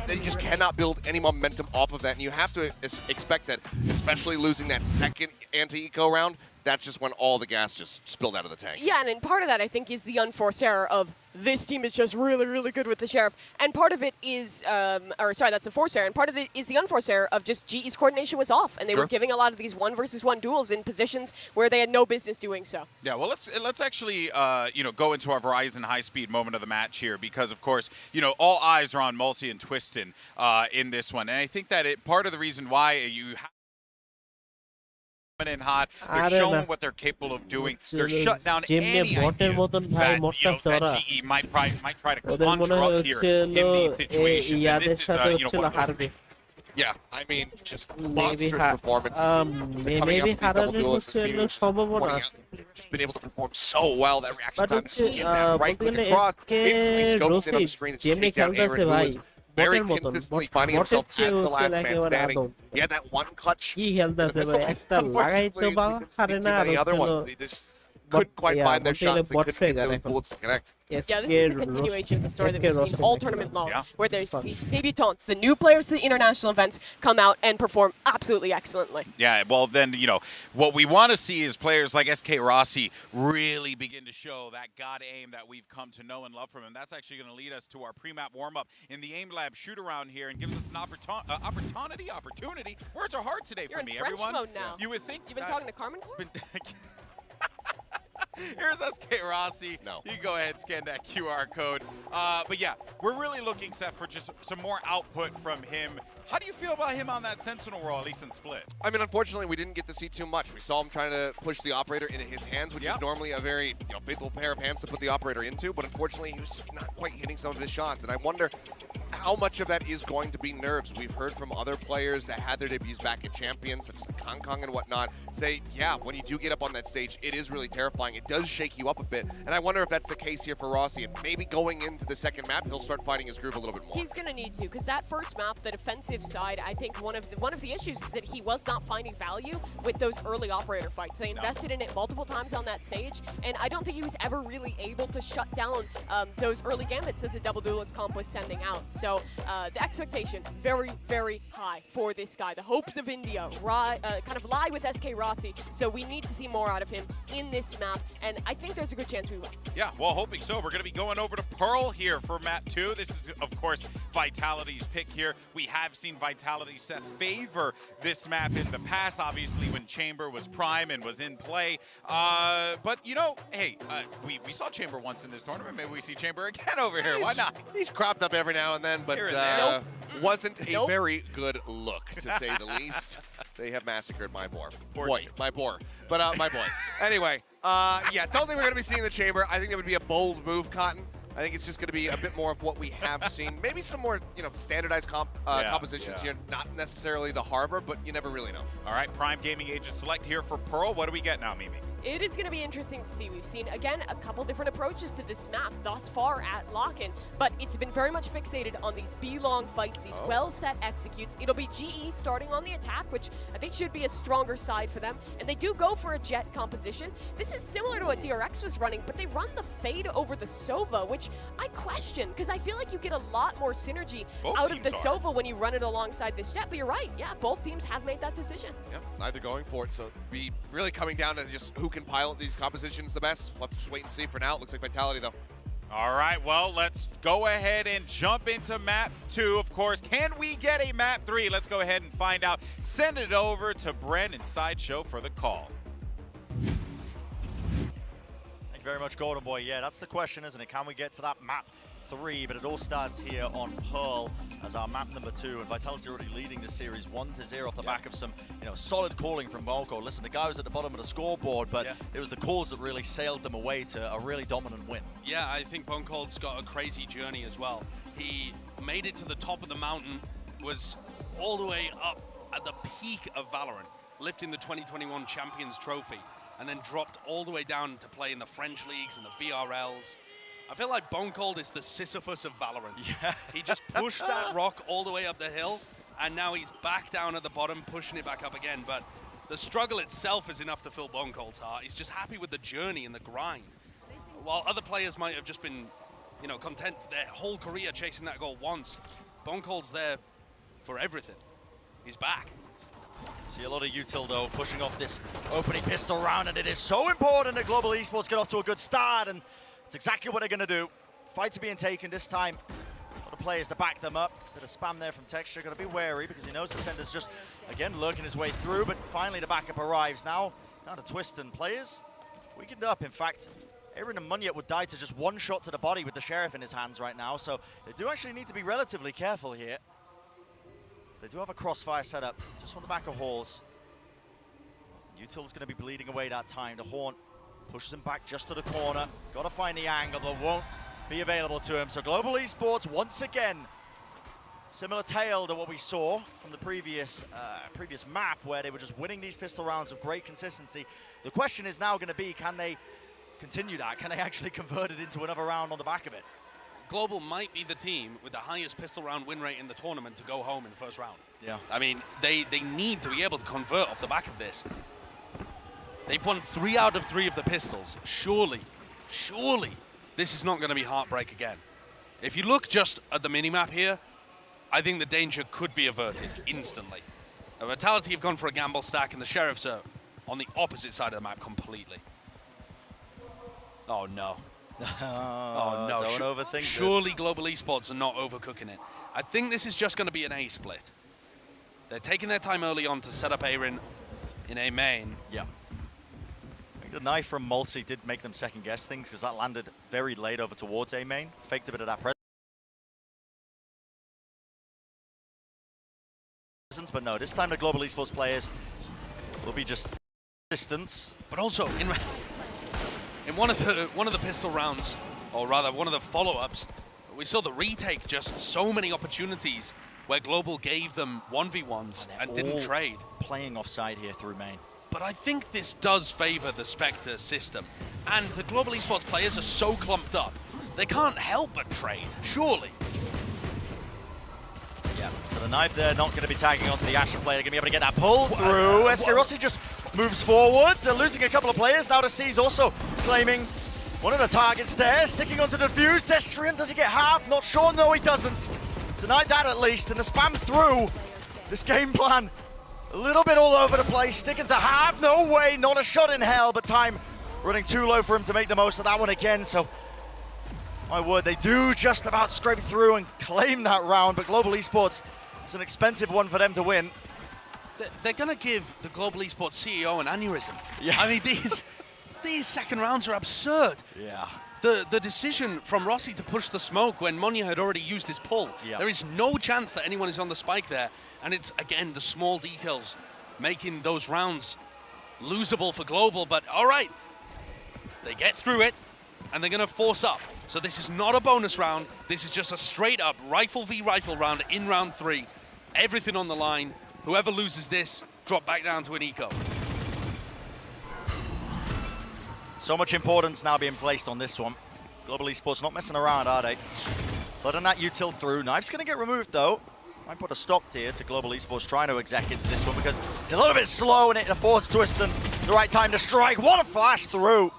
[SPEAKER 5] they just cannot build any momentum off of that. And you have to expect that, especially losing that second anti-eco round, that's just when all the gas just spilled out of the tank.
[SPEAKER 4] Yeah, and part of that, I think, is the unforced error of this team is just really, really good with the Sheriff. And part of it is, that's a forced error, and part of it is the unforced error of just GE's coordination was off, and they were giving a lot of these 1-versus-1 duels in positions where they had no business doing so.
[SPEAKER 3] Yeah, well, let's actually, go into our Verizon high-speed moment of the match here because, of course, all eyes are on Mulsi and Twistin in this one. And I think that part of the reason why you have in hot, they're showing what they're capable of doing. They're shut down any ideas that GE might try to conjure up here in these situations. And this is, yeah, I mean, just monstrous performance.
[SPEAKER 8] Maybe just
[SPEAKER 5] been able to perform so well. That reaction time, right click across, instantly scopes in on the screen, and just take down Aaron, who is very
[SPEAKER 8] বটের মতন
[SPEAKER 5] consistently finding himself as the last man standing. He had that one clutch.
[SPEAKER 8] কি health আছে ভাই একটা লাগাই তো বা হারে না আর
[SPEAKER 5] Many other
[SPEAKER 8] হলো
[SPEAKER 5] ones. They just couldn't quite find their shots. They couldn't get those bullets to connect.
[SPEAKER 4] Yeah, this is the continuation of the story that we've seen all tournament long,
[SPEAKER 3] Yeah.
[SPEAKER 4] where there's these debutants, the new players to the international events, come out and perform absolutely excellently.
[SPEAKER 3] Yeah, well then, what we want to see is players like SK Rossi really begin to show that God aim that we've come to know and love from him. That's actually going to lead us to our pre-map warm-up in the AIM Lab shoot-around here and gives us an opportunity. Words are hard today
[SPEAKER 4] You're
[SPEAKER 3] for
[SPEAKER 4] in
[SPEAKER 3] me,
[SPEAKER 4] French
[SPEAKER 3] everyone.
[SPEAKER 4] mode now.
[SPEAKER 3] You would think
[SPEAKER 4] You've been talking to Carmen Corp?
[SPEAKER 3] Here's SK Rossi.
[SPEAKER 5] No.
[SPEAKER 3] You can go ahead and scan that QR code. But yeah, we're really looking, Seth, for just some more output from him. How do you feel about him on that Sentinel role, at least in Split?
[SPEAKER 5] I mean, unfortunately, we didn't get to see too much. We saw him trying to push the operator into his hands, which is normally a very faithful pair of hands to put the operator into. But unfortunately, he was just not quite hitting some of his shots. And I wonder how much of that is going to be nerves. We've heard from other players that had their debuts back at Champions, such as Kong Kong and whatnot, say, yeah, when you do get up on that stage, it is really terrifying. It does shake you up a bit. And I wonder if that's the case here for Rossi. And maybe going into the second map, he'll start finding his groove a little bit more.
[SPEAKER 4] He's going to need to, because that first map, the defensive side, I think one of the issues is that he was not finding value with those early operator fights. They invested in it multiple times on that stage, and I don't think he was ever really able to shut down those early gambits that the double duelist comp was sending out. So the expectation very, very high for this guy. The hopes of India kind of lie with SK Rossi, so we need to see more out of him in this map, and I think there's a good chance we will.
[SPEAKER 3] Yeah, well, hoping so. We're going to be going over to Pearl here for map 2. This is, of course, Vitality's pick here. We have seen Vitality set favor this map in the past, obviously, when Chamber was prime and was in play. But, hey, we saw Chamber once in this tournament. Maybe we see Chamber again over here. Why not?
[SPEAKER 5] He's cropped up every now and then, but wasn't a very good look, to say the least. They have massacred my boar. My boar. But my boy. Anyway, yeah, don't think we're going to be seeing the Chamber. I think that would be a bold move, Cotton. I think it's just going to be a bit more of what we have seen. Maybe some more, standardized compositions here. Not necessarily the Harbor, but you never really know.
[SPEAKER 3] All right, Prime Gaming Agent Select here for Pearl. What do we get now, Mimi?
[SPEAKER 4] It is going to be interesting to see. We've seen, again, a couple different approaches to this map thus far at Lock-In, but it's been very much fixated on these B-long fights, these well-set executes. It'll be GE starting on the attack, which I think should be a stronger side for them, and they do go for a jet composition. This is similar to what DRX was running, but they run the fade over the Sova, which I question, because I feel like you get a lot more synergy out of the Sova when you run it alongside this jet, but you're right, yeah, both teams have made that decision.
[SPEAKER 5] Yeah, neither going for it, so be really coming down to just who can pilot these compositions the best. We'll have to just wait and see for now. It looks like Vitality, though.
[SPEAKER 3] All right, well, let's go ahead and jump into map 2, of course. Can we get a map 3? Let's go ahead and find out. Send it over to Brandon Sideshow for the call.
[SPEAKER 6] Thank you very much, Golden Boy. Yeah, that's the question, isn't it? Can we get to that map 3? But it all starts here on Pearl as our map number 2, and Vitality already leading the series 1-0 off the back of some solid calling from Bonko. Listen, the guy was at the bottom of the scoreboard, but it was the calls that really sailed them away to a really dominant win.
[SPEAKER 1] Yeah, I think Bonkold's got a crazy journey as well. He made it to the top of the mountain, was all the way up at the peak of Valorant, lifting the 2021 Champions Trophy, and then dropped all the way down to play in the French leagues and the VRLs. I feel like Bonkold is the Sisyphus of Valorant. Yeah. He just pushed that rock all the way up the hill, and now he's back down at the bottom, pushing it back up again. But the struggle itself is enough to fill Bonkold's heart. He's just happy with the journey and the grind. While other players might have just been, content for their whole career chasing that goal once, Bonkold's there for everything. He's back.
[SPEAKER 6] See a lot of util though, pushing off this opening pistol round, and it is so important that Global Esports get off to a good start, and it's exactly what they're going to do. Fights are being taken this time. A lot of players to back them up. Bit of spam there from Texture. Got to be wary because he knows the Sender's just, again, lurking his way through, but finally the backup arrives. Now, down to Twist and players. Weakened up, in fact. Aaron and Munyet would die to just one shot to the body with the Sheriff in his hands right now, so they do actually need to be relatively careful here. They do have a crossfire set up just on the back of Halls. Util's going to be bleeding away that time. The Haunt pushes him back just to the corner. Got to find the angle, but won't be available to him. So Global Esports, once again, similar tale to what we saw from the previous map, where they were just winning these pistol rounds with great consistency. The question is now going to be, can they continue that? Can they actually convert it into another round on the back of it?
[SPEAKER 1] Global might be the team with the highest pistol round win rate in the tournament to go home in the first round.
[SPEAKER 2] Yeah.
[SPEAKER 1] I mean, they need to be able to convert off the back of this. They've won 3 out of 3 of the pistols. Surely, this is not going to be heartbreak again. If you look just at the minimap here, I think the danger could be averted instantly. A Vitality have gone for a gamble stack, and the Sheriffs are on the opposite side of the map completely. Oh no. Oh no.
[SPEAKER 6] Don't overthink
[SPEAKER 1] Surely Global Esports are not overcooking it. I think this is just going to be an A split. They're taking their time early on to set up A-Rin in A main.
[SPEAKER 6] Yeah. The knife from Mulsi did make them second guess things because that landed very late over towards A main. Faked a bit of that presence, but no, this time the Global Esports players will be just distance.
[SPEAKER 1] But also in one of the pistol rounds, or rather one of the follow-ups, we saw the retake just so many opportunities where Global gave them 1v1s and didn't trade.
[SPEAKER 6] Playing offside here through main.
[SPEAKER 1] But I think this does favor the Spectre system. And the Global Esports players are so clumped up, they can't help but trade, surely.
[SPEAKER 6] Yeah, so the knife there not going to be tagging onto the Asher player. Going to be able to get that pull through. SK Rossi just moves forward. They're losing a couple of players. Now the C's also claiming one of the targets there. Sticking onto the defuse. Destrian, does he get half? Not sure. No, he doesn't. Denied that at least. And the spam through. This game plan a little bit all over the place. Sticking to half. No way. Not a shot in hell. But time running too low for him to make the most of that one again. So my word, they do just about scrape through and claim that round, but Global Esports, it's an expensive one for them to win.
[SPEAKER 1] They're going to give the Global Esports CEO an aneurysm.
[SPEAKER 6] Yeah.
[SPEAKER 1] I mean, these second rounds are absurd.
[SPEAKER 6] Yeah.
[SPEAKER 1] The decision from Rossi to push the smoke when Moniter had already used his pull.
[SPEAKER 6] Yeah.
[SPEAKER 1] There is no chance that anyone is on the spike there, and it's, again, the small details making those rounds losable for Global, but all right, they get through it, and they're going to force up. So this is not a bonus round. This is just a straight-up rifle v rifle round in round 3. Everything on the line. Whoever loses this, drop back down to an eco.
[SPEAKER 6] So much importance now being placed on this one. Global Esports not messing around, are they? Letting that util through. Knife's going to get removed, though. Might put a stop here to Global Esports trying to exec into this one because it's a little bit slow and it affords Twiston the right time to strike. What a flash through.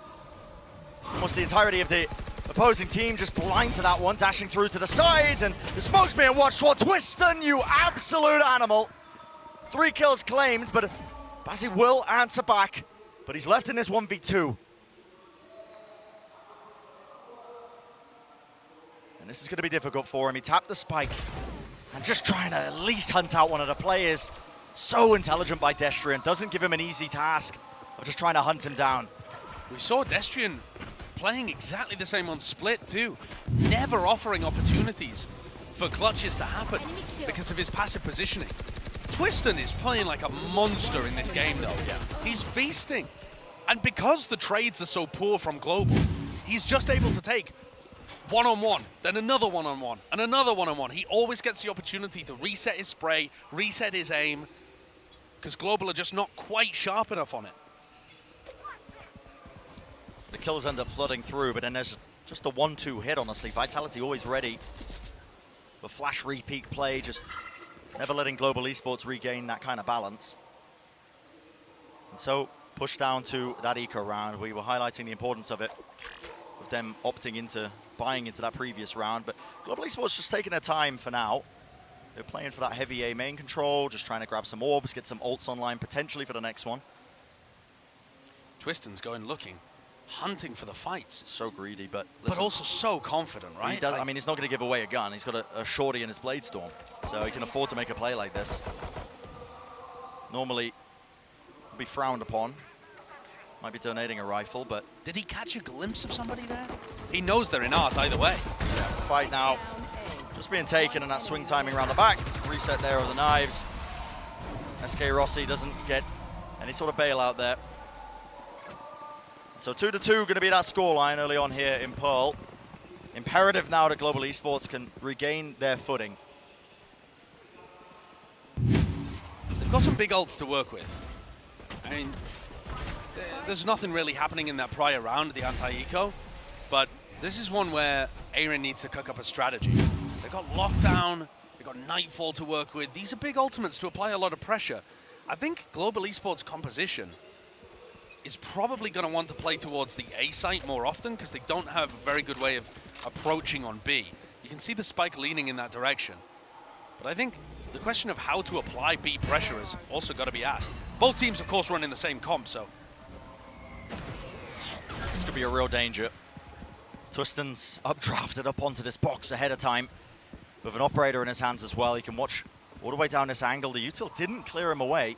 [SPEAKER 6] Almost the entirety of the opposing team just blind to that one, dashing through to the side, and the smoke's being watched for. Twiston, you absolute animal. 3 kills claimed, but Bazzi will answer back, but he's left in this 1v2. And this is going to be difficult for him. He tapped the spike and just trying to at least hunt out one of the players. So intelligent by Destrian, doesn't give him an easy task of just trying to hunt him down.
[SPEAKER 1] We saw Destrian playing exactly the same on Split too, never offering opportunities for clutches to happen because of his passive positioning. Twiston is playing like a monster in this game though.
[SPEAKER 6] Yeah.
[SPEAKER 1] He's feasting. And because the trades are so poor from Global, he's just able to take one-on-one, then another one-on-one, and another one-on-one. He always gets the opportunity to reset his spray, reset his aim, because Global are just not quite sharp enough on it.
[SPEAKER 6] The kills end up flooding through, but then there's just a 1-2 hit, honestly. Vitality always ready. The flash repeat play, just never letting Global Esports regain that kind of balance. And so, push down to that eco round. We were highlighting the importance of it, with them opting into, buying into that previous round. But Global Esports just taking their time for now. They're playing for that heavy A main control, just trying to grab some orbs, get some ults online, potentially for the next one.
[SPEAKER 1] Twiston's going looking, hunting for the fights.
[SPEAKER 6] So greedy, but listen,
[SPEAKER 1] But also so confident, right?
[SPEAKER 6] he does, I mean, he's not going to give away a gun. He's got a shorty in his Blade Storm, so he can afford to make a play like this. Normally, would be frowned upon. Might be donating a rifle, but...
[SPEAKER 1] Did he catch a glimpse of somebody there? He knows they're in art either way.
[SPEAKER 6] Yeah, fight now. Just being taken, and that swing timing around the back. Reset there of the knives. SK Rossi doesn't get any sort of bailout there. So 2-2 going to be that scoreline early on here in Pearl. Imperative now that Global Esports can regain their footing.
[SPEAKER 1] They've got some big ults to work with. I mean, there's nothing really happening in that prior round, the anti-eco, but This is one where Aaron needs to cook up a strategy. They've got Lockdown, they've got Nightfall to work with. These are big ultimates to apply a lot of pressure. I think Global Esports composition is probably going to want to play towards the A site more often because they don't have a very good way of approaching on B. You can see the spike leaning in that direction. But I think the question of how to apply B pressure has also got to be asked. Both teams, of course, run in the same comp, so.
[SPEAKER 6] This could be a real danger. Twisten's updrafted up onto this box ahead of time with an operator in his hands as well. He can watch all the way down this angle. The util didn't clear him away.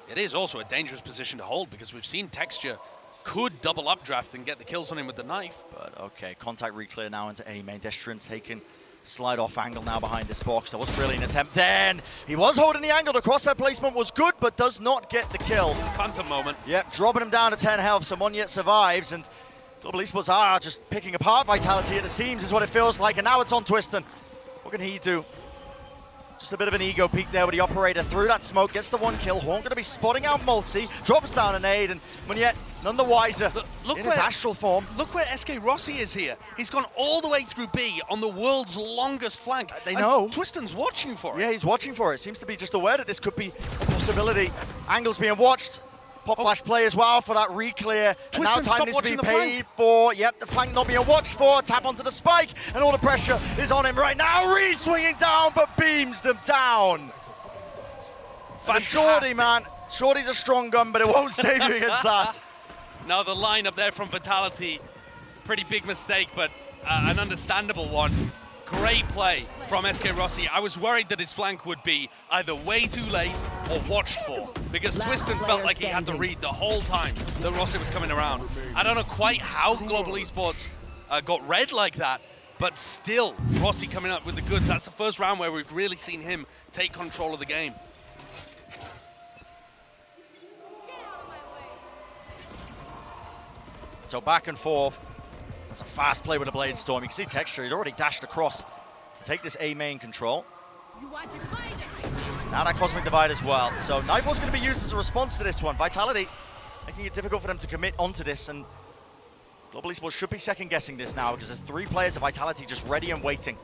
[SPEAKER 1] It is also a dangerous position to hold because we've seen Texture could double updraft and get the kills on him with the knife.
[SPEAKER 6] But okay, contact reclear now into A main. Destrin's taken slide off angle now behind this box. There wasn't really an attempt then. He was holding the angle. The crosshair placement was good, but does not get the kill.
[SPEAKER 1] Phantom moment.
[SPEAKER 6] Yep, dropping him down to 10 health. So Moniter survives, and Global Esports are just picking apart Vitality at the seams is what it feels like. And now it's on Twisten. What can he do? Just a bit of an ego peek there with the operator through that smoke, gets the one kill. Horn going to be spotting out Multi, drops down an aid, and Moniter none the wiser
[SPEAKER 1] Look
[SPEAKER 6] in
[SPEAKER 1] where,
[SPEAKER 6] his astral form.
[SPEAKER 1] Look where SK Rossi is here. He's gone all the way through B on the world's longest flank.
[SPEAKER 6] They know.
[SPEAKER 1] Twisten's watching for it.
[SPEAKER 6] Yeah, he's watching for it. Seems to be just aware that this could be a possibility. Angle's being watched. Pop flash play as well for that re-clear. And now
[SPEAKER 1] Twisten,
[SPEAKER 6] time
[SPEAKER 1] stop
[SPEAKER 6] needs to be
[SPEAKER 1] watching the
[SPEAKER 6] paid
[SPEAKER 1] flank.
[SPEAKER 6] for. Yep, the flank not being watched for. Tap onto the spike, and all the pressure is on him right now. Re-swinging down, but beams them down. And Shorty, man. Shorty's a strong gun, but it won't save you against that.
[SPEAKER 1] Now the lineup there from Vitality, pretty big mistake, but an understandable one. Great play from SK Rossi. I was worried that his flank would be either way too late or watched for, because Twisten felt like he had to read the whole time that Rossi was coming around. I don't know quite how Global Esports got read like that, but still, Rossi coming up with the goods. That's the first round where we've really seen him take control of the game.
[SPEAKER 6] So back and forth. That's a fast play with a Blade Storm. You can see Texture, he'd already dashed across to take this A main control. Now that Cosmic Divide as well. So Nightfall's going to be used as a response to this one. Vitality making it difficult for them to commit onto this, and Global Esports should be second guessing this now because there's 3 players of Vitality just ready and waiting.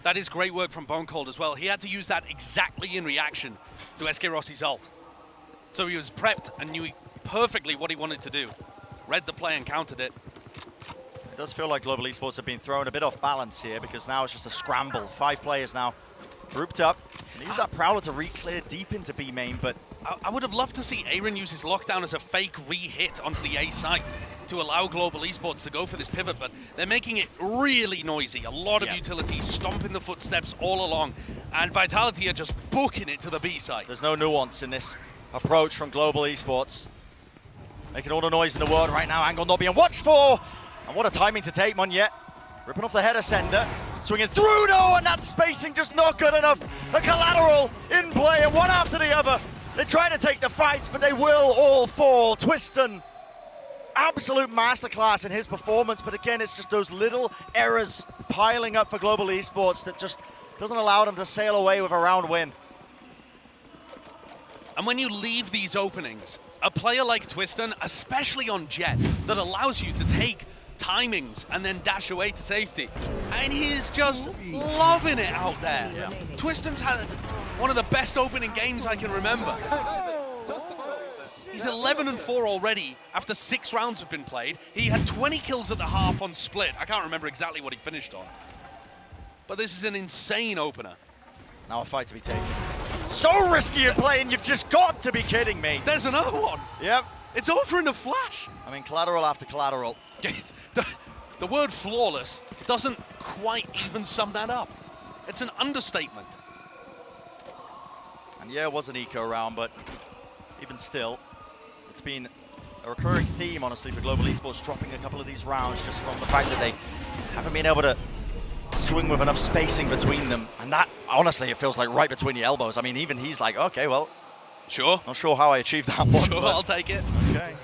[SPEAKER 1] That is great work from Bone Cold as well. He had to use that exactly in reaction to SK Rossi's ult. So he was prepped and knew perfectly what he wanted to do. Read the play and countered it.
[SPEAKER 6] It does feel like Global Esports have been thrown a bit off balance here because now it's just a scramble. 5 players now grouped up. And use that Prowler to re-clear deep into B main, but
[SPEAKER 1] I would have loved to see Aaron use his lockdown as a fake re-hit onto the A site to allow Global Esports to go for this pivot, but they're making it really noisy. A lot of utilities stomping the footsteps all along, and Vitality are just booking it to the B site.
[SPEAKER 6] There's no nuance in this approach from Global Esports. Making all the noise in the world right now. Angle not being watched for. And what a timing to take, Moniter. Ripping off the header sender. Swinging through, no, and that spacing just not good enough. A collateral in play, and one after the other. They're trying to take the fights, but they will all fall. Twisten, absolute masterclass in his performance, but again, it's just those little errors piling up for Global Esports that just doesn't allow them to sail away with a round win.
[SPEAKER 1] And when you leave these openings, a player like Twisten, especially on Jet, that allows you to take timings and then dash away to safety. And he's just loving it out there. Yeah. Twisten's had one of the best opening games I can remember. He's 11-4 already after 6 rounds have been played. He had 20 kills at the half on split. I can't remember exactly what he finished on. But this is an insane opener.
[SPEAKER 6] Now a fight to be taken. So risky at playing, you've just got to be kidding me.
[SPEAKER 1] There's another one.
[SPEAKER 6] Yep.
[SPEAKER 1] It's over in a flash.
[SPEAKER 6] I mean, collateral after collateral.
[SPEAKER 1] The word flawless doesn't quite even sum that up. It's an understatement.
[SPEAKER 6] And yeah, it was an eco round, but even still, it's been a recurring theme, honestly, for Global Esports, dropping a couple of these rounds just from the fact that they haven't been able to swing with enough spacing between them. And that, honestly, it feels like right between the elbows. I mean, even he's like, okay, well,
[SPEAKER 1] sure.
[SPEAKER 6] Not sure how I achieved that one.
[SPEAKER 1] Sure, I'll take it.
[SPEAKER 6] Okay.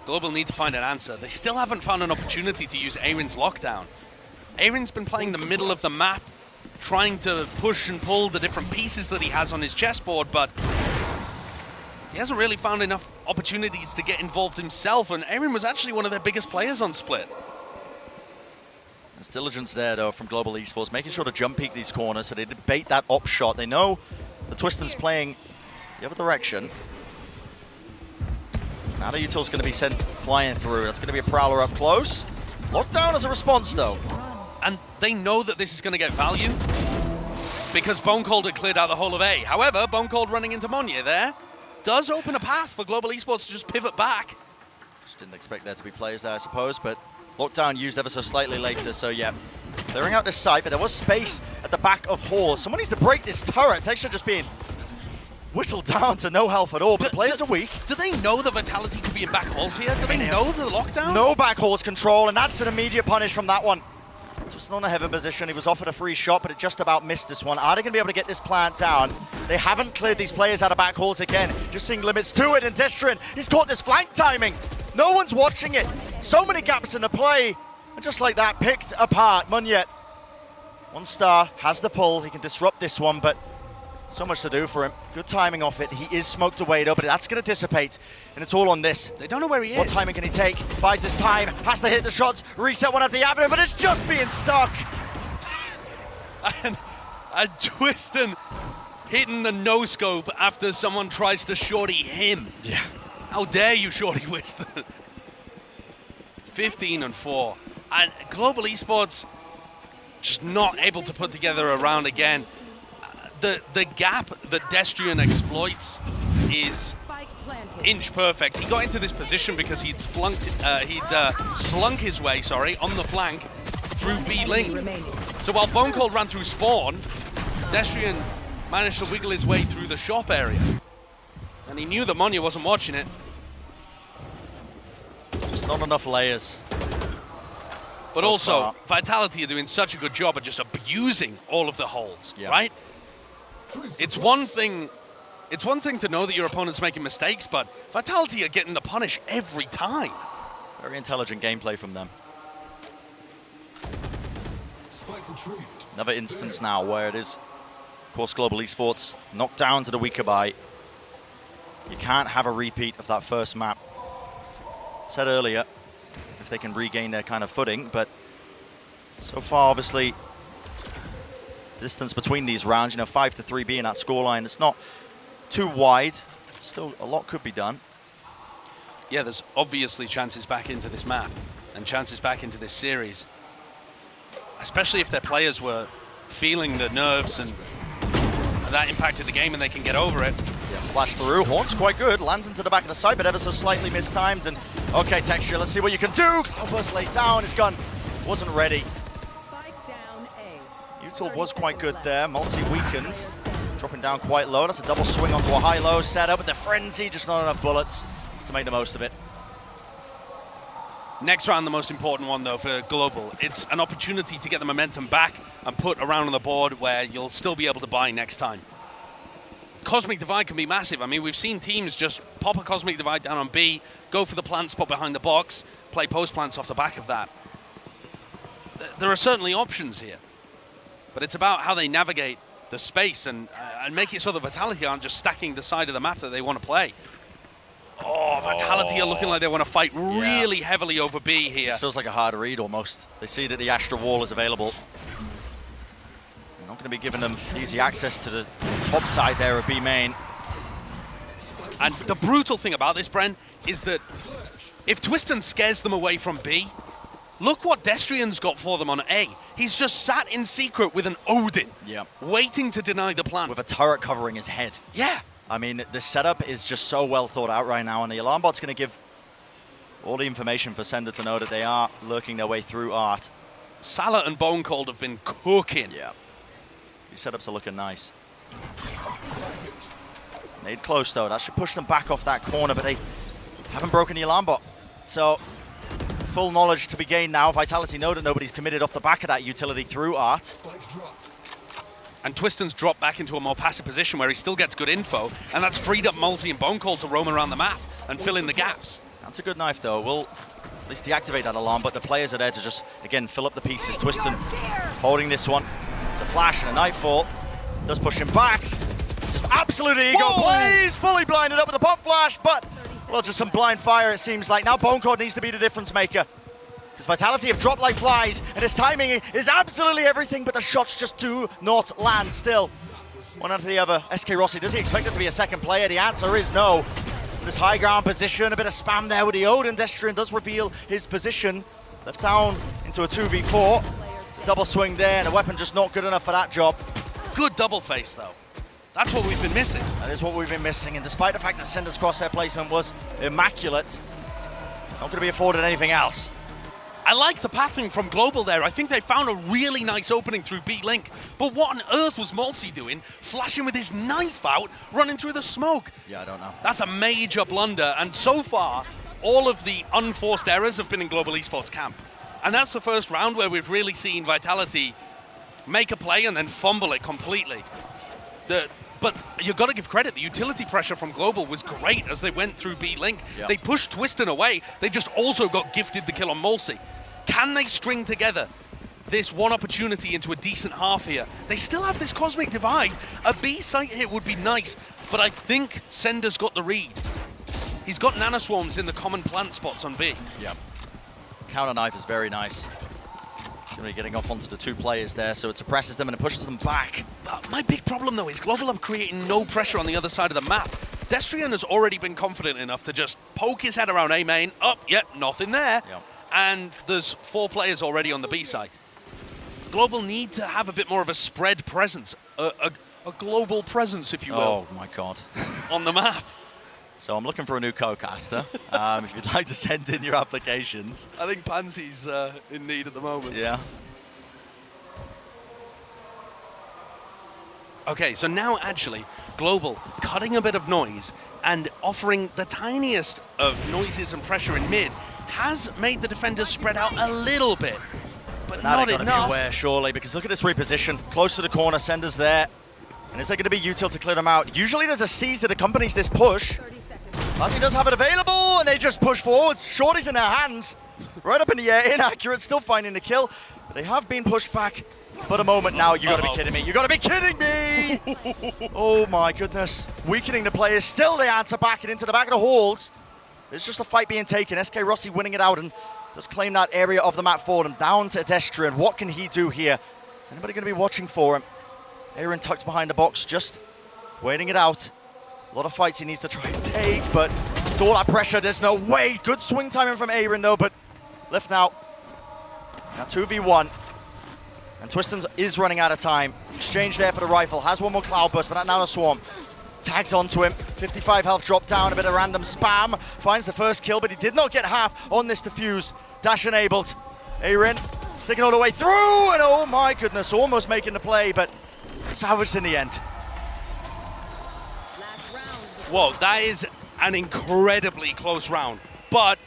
[SPEAKER 1] Global need to find an answer. They still haven't found an opportunity to use Aaron's lockdown. Aaron's been playing the middle of the map, trying to push and pull the different pieces that he has on his chessboard, but he hasn't really found enough opportunities to get involved himself, and Aaron was actually one of their biggest players on Split.
[SPEAKER 6] There's diligence there, though, from Global Esports, making sure to jump peek these corners so they debate that op shot. They know the Twistan's playing the other direction. Now the util's going to be sent flying through. That's going to be a Prowler up close. Lockdown as a response, though.
[SPEAKER 1] And they know that this is going to get value because Bone Cold had cleared out the whole of A. However, Bone Cold running into Moniter there does open a path for Global Esports to just pivot back.
[SPEAKER 6] Just didn't expect there to be players there, I suppose, but Lockdown used ever so slightly later, so yeah. Clearing out this site, but there was space at the back of Hall. Someone needs to break this turret. Texture just being whistled down to no health at all, but players are weak.
[SPEAKER 1] Do they know the Vitality could be in back halls here? Do they know the lockdown?
[SPEAKER 6] No back halls control, and that's an immediate punish from that one. Just on a heaven position, he was offered a free shot, but it just about missed this one. Are they going to be able to get this plant down? They haven't cleared these players out of back halls again. Just seeing limits to it, and Destrian, he's caught this flank timing. No one's watching it. So many gaps in the play, and just like that, picked apart. Moniter, 1 star, has the pull. He can disrupt this one, but so much to do for him. Good timing off it. He is smoked away though, but that's going to dissipate, and it's all on this.
[SPEAKER 1] They don't know where he is.
[SPEAKER 6] What timing can he take? Buys his time, has to hit the shots, reset one at the avenue, but it's just being stuck.
[SPEAKER 1] and Twiston hitting the no-scope after someone tries to shorty him.
[SPEAKER 6] Yeah.
[SPEAKER 1] How dare you, shorty Twiston? 15-4. And Global Esports just not able to put together a round again. The gap that Destrian exploits is inch perfect. He got into this position because he'd slunk his way, on the flank through B link. So while Bone Cold ran through spawn, Destrian managed to wiggle his way through the shop area. And he knew that Moniter wasn't watching it.
[SPEAKER 6] Just not enough layers.
[SPEAKER 1] But also, Vitality are doing such a good job of just abusing all of the holds, right? It's one thing to know that your opponent's making mistakes, but Vitality are getting the punish every time.
[SPEAKER 6] Very intelligent gameplay from them. Another instance now where it is, of course, Global Esports knocked down to the GIGABYTE. You can't have a repeat of that first map. Said earlier, if they can regain their kind of footing, but so far, obviously, distance between these rounds, 5-3 being that scoreline, it's not too wide. Still, a lot could be done.
[SPEAKER 1] Yeah, there's obviously chances back into this map and chances back into this series, especially if their players were feeling the nerves and that impacted the game and they can get over it.
[SPEAKER 6] Yeah, flash through, Haunt's quite good, lands into the back of the side, but ever so slightly mistimed, and okay, Texture, let's see what you can do. Cloudburst laid down, his gun wasn't ready. Util was quite good there, Multi weakened, dropping down quite low. That's a double swing onto a high-low setup with the frenzy, just not enough bullets to make the most of it.
[SPEAKER 1] Next round, the most important one though for Global. It's an opportunity to get the momentum back and put a round on the board where you'll still be able to buy next time. Cosmic Divide can be massive. I mean, we've seen teams just pop a Cosmic Divide down on B, go for the plant spot behind the box, play post plants off the back of that. There are certainly options here, but it's about how they navigate the space and make it so the Vitality aren't just stacking the side of the map that they want to play. Oh, Vitality are looking like they want to fight really heavily over B here.
[SPEAKER 6] This feels like a hard read almost. They see that the Astra Wall is available. They're not going to be giving them easy access to the top side there of B main.
[SPEAKER 1] And the brutal thing about this, Bren, is that if Twiston scares them away from B, look what Destrian's got for them on A. He's just sat in secret with an Odin, waiting to deny the plan.
[SPEAKER 6] With a turret covering his head.
[SPEAKER 1] Yeah.
[SPEAKER 6] I mean, the setup is just so well thought out right now, and the alarm bot's going to give all the information for Sender to know that they are lurking their way through Art.
[SPEAKER 1] Salah and Bone Cold have been cooking.
[SPEAKER 6] Yeah. These setups are looking nice. Nade close, though. That should push them back off that corner, but they haven't broken the alarm bot. So, full knowledge to be gained now. Vitality know that nobody's committed off the back of that utility through Art.
[SPEAKER 1] And Twiston's dropped back into a more passive position where he still gets good info, and that's freed up Multi and Bone Cold to roam around the map and fill in the gaps.
[SPEAKER 6] That's a good knife, though. We'll at least deactivate that alarm, but the players are there to just, again, fill up the pieces. Twiston holding this one. It's a flash and a nightfall. Does push him back. Just Absolute ego
[SPEAKER 1] Whoa!
[SPEAKER 6] plays, fully blinded up with a pop flash, but, well, just some blind fire, it seems like. Now Bonecord needs to be the difference maker. Because Vitality have dropped like flies, and his timing is absolutely everything, but the shots just do not land still. One after the other. SK Rossi, does he expect it to be a second player? The answer is no. This high ground position, a bit of spam there with the Odin. Destrian does reveal his position. Left down into a 2v4. Double swing there, and a weapon just not good enough for that job.
[SPEAKER 1] Good double face, though. That's what we've been missing.
[SPEAKER 6] That is what we've been missing, and despite the fact that Sender's crosshair placement was immaculate, not going to be afforded anything else.
[SPEAKER 1] I like the pathing from Global there. I think they found a really nice opening through B-Link. But what on earth was Malsey doing? Flashing with his knife out, running through the smoke.
[SPEAKER 6] Yeah, I don't know.
[SPEAKER 1] That's a major blunder. And so far, all of the unforced errors have been in Global Esports camp. And that's the first round where we've really seen Vitality make a play and then fumble it completely. But you've got to give credit. The utility pressure from Global was great as they went through B-Link.
[SPEAKER 6] Yep.
[SPEAKER 1] They pushed Twiston away. They just also got gifted the kill on Malsey. Can they string together this one opportunity into a decent half here? They still have this Cosmic Divide. A B site hit would be nice, but I think Sender's got the read. He's got nanoswarms in the common plant spots on B.
[SPEAKER 6] Yep. Counter knife is very nice. Going to be getting off onto the two players there, so it suppresses them and it pushes them back.
[SPEAKER 1] But my big problem, though, is Global are creating no pressure on the other side of the map. Destrian has already been confident enough to just poke his head around A main. Oh, yep, nothing there.
[SPEAKER 6] Yep.
[SPEAKER 1] And there's 4 players already on the B side. Global need to have a bit more of a spread presence, a global presence, if you will.
[SPEAKER 6] Oh my God.
[SPEAKER 1] On the map.
[SPEAKER 6] So I'm looking for a new co-caster. If you'd like to send in your applications.
[SPEAKER 1] I think Pansy's in need at the moment.
[SPEAKER 6] Yeah.
[SPEAKER 1] Okay, so now actually, Global cutting a bit of noise and offering the tiniest of noises and pressure in mid has made the defenders spread out a little bit, but
[SPEAKER 6] Now
[SPEAKER 1] not
[SPEAKER 6] they've got to
[SPEAKER 1] enough.
[SPEAKER 6] be aware, surely, because look at this reposition. Close to the corner, Sender's there. And is there going to be util to clear them out? Usually there's a seize that accompanies this push. Fuzzy does have it available, and they just push forwards. Shorty's in their hands. Right up in the air, inaccurate, still finding the kill. But they have been pushed back. But a moment now, you gotta be kidding me. You gotta be kidding me! Oh my goodness. Weakening the players, still they answer back and into the back of the halls. There's just a fight being taken. SK Rossi winning it out and does claim that area of the map for them. Down to Destrian. What can he do here? Is anybody gonna be watching for him? Aaron tucked behind the box, just waiting it out. A lot of fights he needs to try and take, but it's all that pressure, there's no way. Good swing timing from Aaron though, but left now. Now 2v1. And Twiston is running out of time. Exchange there for the rifle. Has one more cloud burst, but that now a swarm. Tags onto him. 55 health drop down, a bit of random spam. Finds the first kill, but he did not get half on this defuse. Dash enabled. Aaron sticking all the way through, and oh my goodness, almost making the play, but salvaged in the end.
[SPEAKER 1] Whoa, that is an incredibly close round. But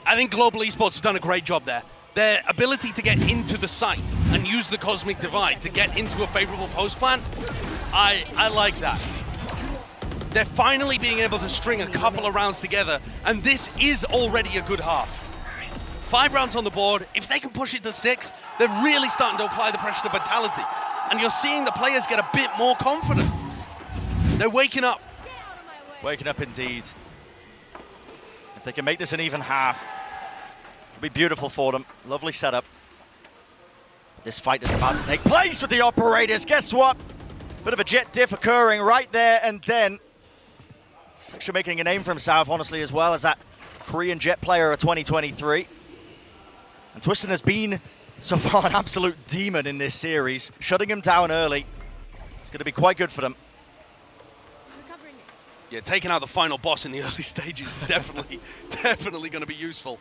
[SPEAKER 1] I think Global Esports has done a great job there. Their ability to get into the site and use the Cosmic Divide to get into a favorable post plant, I like that. They're finally being able to string a couple of rounds together, and this is already a good half. 5 rounds on the board. If they can push it to 6, they're really starting to apply the pressure to Vitality. And you're seeing the players get a bit more confident. They're waking up.
[SPEAKER 6] Waking up indeed. If they can make this an even half, it'll be beautiful for them. Lovely setup. This fight is about to take place with the operators. Guess what? Bit of a jet diff occurring right there and then. Actually making a name for himself, honestly, as well as that Korean jet player of 2023. And Twiston has been, so far, an absolute demon in this series. Shutting him down early. It's going to be quite good for them.
[SPEAKER 1] Yeah, taking out the final boss in the early stages is definitely going to be useful.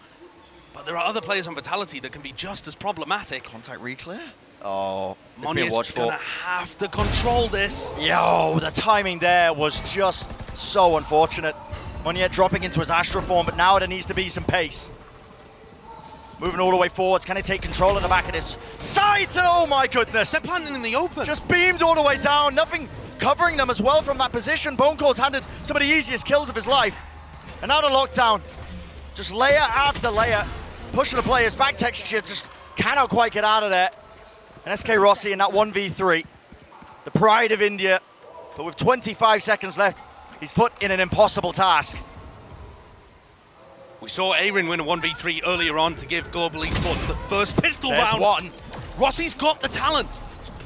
[SPEAKER 1] But there are other players on Vitality that can be just as problematic.
[SPEAKER 6] Contact reclear? Oh,
[SPEAKER 1] Monier's going to have to control this.
[SPEAKER 6] Yo, the timing there was just so unfortunate. Moniter dropping into his Astra form, but now there needs to be some pace. Moving all the way forwards. Can he take control at the back of this site? And oh my goodness.
[SPEAKER 1] They're planting in the open.
[SPEAKER 6] Just beamed all the way down. Nothing covering them as well from that position. Bonecold's handed some of the easiest kills of his life. And now the lockdown. Just layer after layer. Pushing the players back. Texture just cannot quite get out of there. And SK Rossi in that 1v3. The pride of India But with 25 seconds left, he's put in an impossible task.
[SPEAKER 1] We saw Aaron win a 1v3 earlier on to give Global Esports the first pistol
[SPEAKER 6] There's
[SPEAKER 1] round.
[SPEAKER 6] one.
[SPEAKER 1] Rossi's got the talent.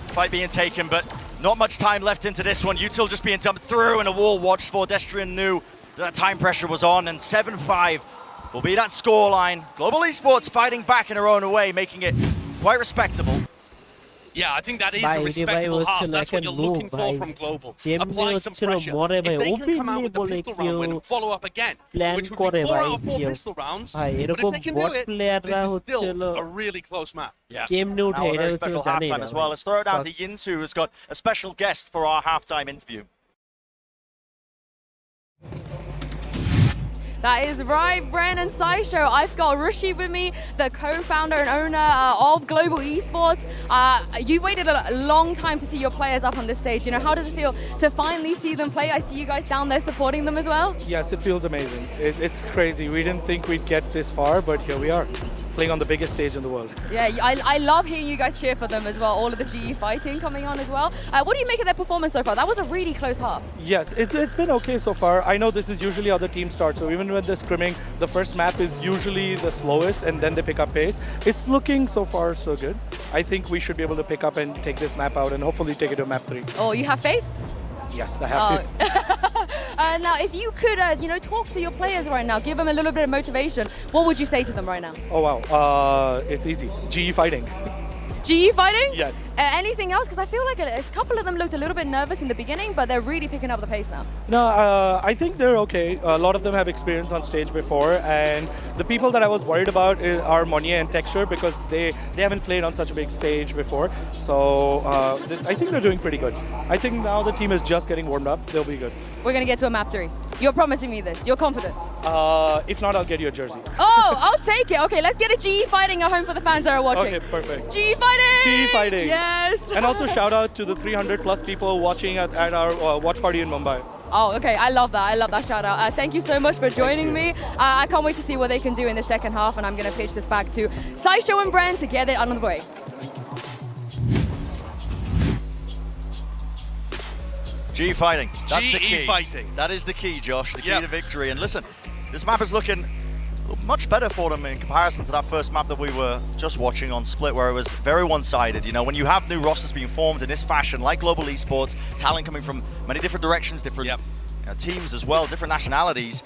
[SPEAKER 6] Fight being taken, but not much time left into this one. Util just being dumped through and a wall watched for. Destrian knew that time pressure was on, and 7-5 will be that scoreline. Global Esports fighting back in their own way, making it quite respectable.
[SPEAKER 1] Yeah, I think that is a respectable half. That's what you're looking for from Global. Applying some pressure. If they can come out with the pistol round win and follow up again, which would be 4 out of 4 pistol rounds, but if they can do it, this is still a really close map.
[SPEAKER 6] Yeah. Now a very special halftime as well. Let's throw it down to Yinsu, who's got a special guest for our halftime interview.
[SPEAKER 9] That is right, Bren and Saisho. I've got Rushi with me, the co-founder and owner of Global Esports. You waited a long time to see your players up on this stage. You know, how does it feel to finally see them play? I see you guys down there supporting them as well.
[SPEAKER 10] Yes, it feels amazing. It's crazy. We didn't think we'd get this far, but here we are, playing on the biggest stage in the world.
[SPEAKER 9] Yeah, I love hearing you guys cheer for them as well. All of the GE fighting coming on as well. What do you make of their performance so far? That was a really close half.
[SPEAKER 10] Yes, it's been okay so far. I know this is usually how the team starts, so even when they're scrimming, the first map is usually the slowest and then they pick up pace. It's looking so far so good. I think we should be able to pick up and take this map out and hopefully take it to map 3.
[SPEAKER 9] Oh, you have faith?
[SPEAKER 10] Yes, I have to.
[SPEAKER 9] Now, if you could, talk to your players right now, give them a little bit of motivation, what would you say to them right now?
[SPEAKER 10] Oh, wow. It's easy. GE fighting.
[SPEAKER 9] GE fighting?
[SPEAKER 10] Yes.
[SPEAKER 9] Anything else? Because I feel like a couple of them looked a little bit nervous in the beginning, but they're really picking up the pace now.
[SPEAKER 10] No, I think they're okay. A lot of them have experience on stage before, and the people that I was worried about are Moniter and Texture because they haven't played on such a big stage before. So I think they're doing pretty good. I think now the team is just getting warmed up. They'll be good.
[SPEAKER 9] We're going to get to a map 3. You're promising me this. You're confident?
[SPEAKER 10] If not, I'll get you a jersey.
[SPEAKER 9] Oh, I'll take it. Okay, let's get a GE fighting at home for the fans that are watching.
[SPEAKER 10] Okay, perfect.
[SPEAKER 9] GE fighting!
[SPEAKER 10] GE fighting!
[SPEAKER 9] Yes!
[SPEAKER 10] And also shout out to the 300 plus people watching at our watch party in Mumbai.
[SPEAKER 9] Oh, okay. I love that. I love that shout out. Thank you so much for joining me. I can't wait to see what they can do in the second half, and I'm going to pitch this back to Saisho and Bren to get it on the way.
[SPEAKER 6] GE fighting. That's the key.
[SPEAKER 1] GE fighting.
[SPEAKER 6] That is the key, Josh. The key to victory. And listen, this map is looking much better for them in comparison to that first map that we were just watching on Split, where it was very one-sided. You know, when you have new rosters being formed in this fashion, like Global Esports, talent coming from many different directions, different teams as well, different nationalities,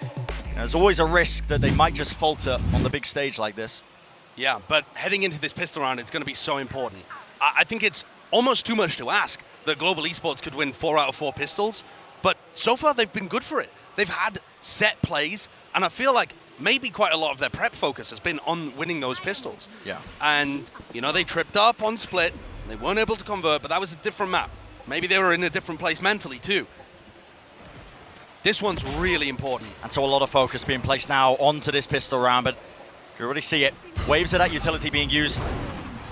[SPEAKER 6] there's always a risk that they might just falter on the big stage like this.
[SPEAKER 1] Yeah, but heading into this pistol round, it's going to be so important. I think it's almost too much to ask that Global Esports could win 4 out of 4 pistols, but so far they've been good for it. They've had set plays, and I feel like maybe quite a lot of their prep focus has been on winning those pistols.
[SPEAKER 6] Yeah.
[SPEAKER 1] And, they tripped up on Split. They weren't able to convert, but that was a different map. Maybe they were in a different place mentally, too. This one's really important.
[SPEAKER 6] And so a lot of focus being placed now onto this pistol round, but you already see it. Waves of that utility being used.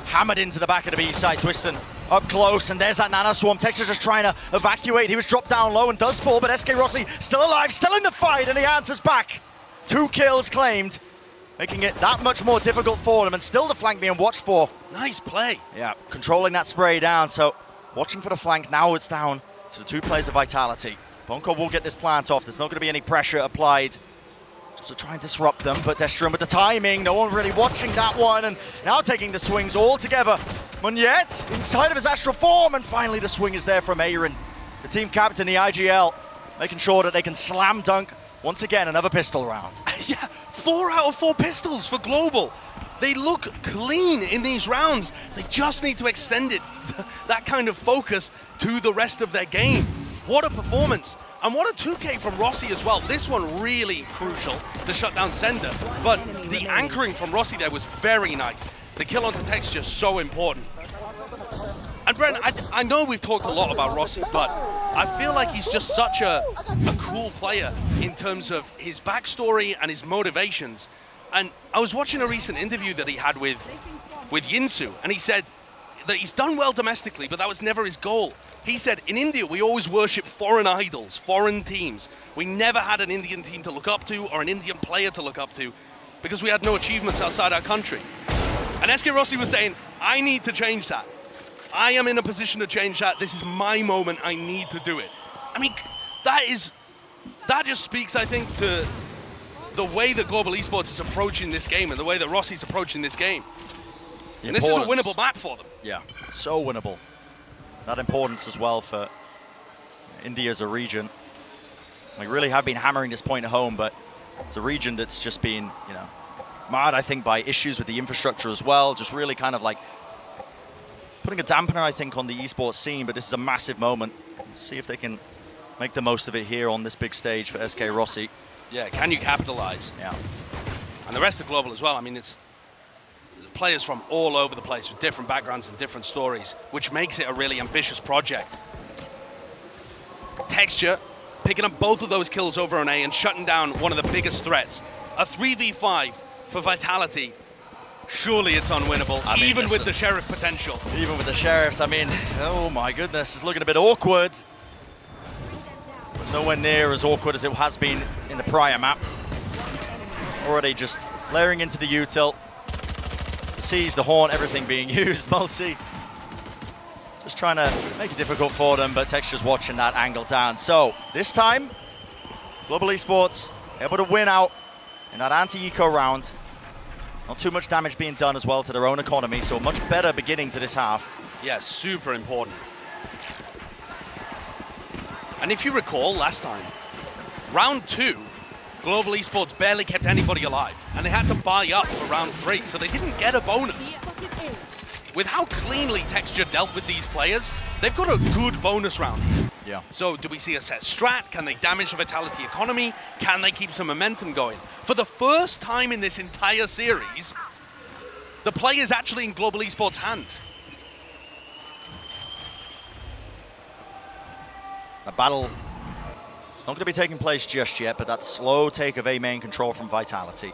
[SPEAKER 6] Hammered into the back of the B side. Twiston up close, and there's that Nano Swarm. Texas just trying to evacuate. He was dropped down low and does fall, but SK Rossi still alive, still in the fight, and he answers back. 2 kills claimed, making it that much more difficult for them, and still the flank being watched for.
[SPEAKER 1] Nice play.
[SPEAKER 6] Yeah, controlling that spray down, so watching for the flank. Now it's down to the 2 players of Vitality. Bonko will get this plant off. There's not going to be any pressure applied just to try and disrupt them, but Destrum with the timing. No one really watching that one, and now taking the swings all together. Moniter inside of his astral form, and finally the swing is there from Aaron, the team captain, the IGL, making sure that they can slam dunk once again another pistol round.
[SPEAKER 1] Yeah, 4 out of 4 pistols for Global. They look clean in these rounds. They just need to extend it, that kind of focus, to the rest of their game. What a performance. And what a 2K from Rossi as well. This one really crucial to shut down Sender. But the anchoring from Rossi there was very nice. The kill onto Texture, so important. And Brent, I know we've talked a lot about Rossi, but I feel like he's just such a cool player in terms of his backstory and his motivations. And I was watching a recent interview that he had with Yinsu, and he said that he's done well domestically, but that was never his goal. He said, in India, we always worship foreign idols, foreign teams. We never had an Indian team to look up to or an Indian player to look up to because we had no achievements outside our country. And SK Rossi was saying, I need to change that. I am in a position to change that. This is my moment. I need to do it. I mean, that just speaks, I think, to the way that Global Esports is approaching this game and the way that Rossi's approaching this game. And this is a winnable map for them.
[SPEAKER 6] Yeah, so winnable. That importance as well for India as a region. We really have been hammering this point home, but it's a region that's just been, you know, marred, I think, by issues with the infrastructure as well. Just really kind of like putting a dampener, I think, on the esports scene. But this is a massive moment. See if they can make the most of it here on this big stage for SK Rossi.
[SPEAKER 1] Yeah, can you capitalize?
[SPEAKER 6] Yeah.
[SPEAKER 1] And the rest of Global as well. I mean, it's players from all over the place with different backgrounds and different stories, which makes it a really ambitious project. Texture picking up both of those kills over on A and shutting down one of the biggest threats. A 3v5 for Vitality. Surely it's unwinnable, I mean, even with the Sheriff potential.
[SPEAKER 6] Even with the Sheriffs, I mean, oh my goodness, it's looking a bit awkward. But nowhere near as awkward as it has been in the prior map. Already just layering into the util. The Siege, the Horn, everything being used. Multi just trying to make it difficult for them, but Texture's watching that angle down. So this time, Global Esports able to win out in that anti-eco round. Not too much damage being done as well to their own economy, so a much better beginning to this half.
[SPEAKER 1] Yeah, super important. And if you recall last time, round 2, Global Esports barely kept anybody alive, and they had to buy up for round 3, so they didn't get a bonus. With how cleanly Texture dealt with these players, they've got a good bonus round here.
[SPEAKER 6] Yeah.
[SPEAKER 1] So do we see a set strat? Can they damage the Vitality economy? Can they keep some momentum going? For the first time in this entire series, the play is actually in Global Esports' hands.
[SPEAKER 6] A battle, it's not going to be taking place just yet, but that slow take of A main control from Vitality.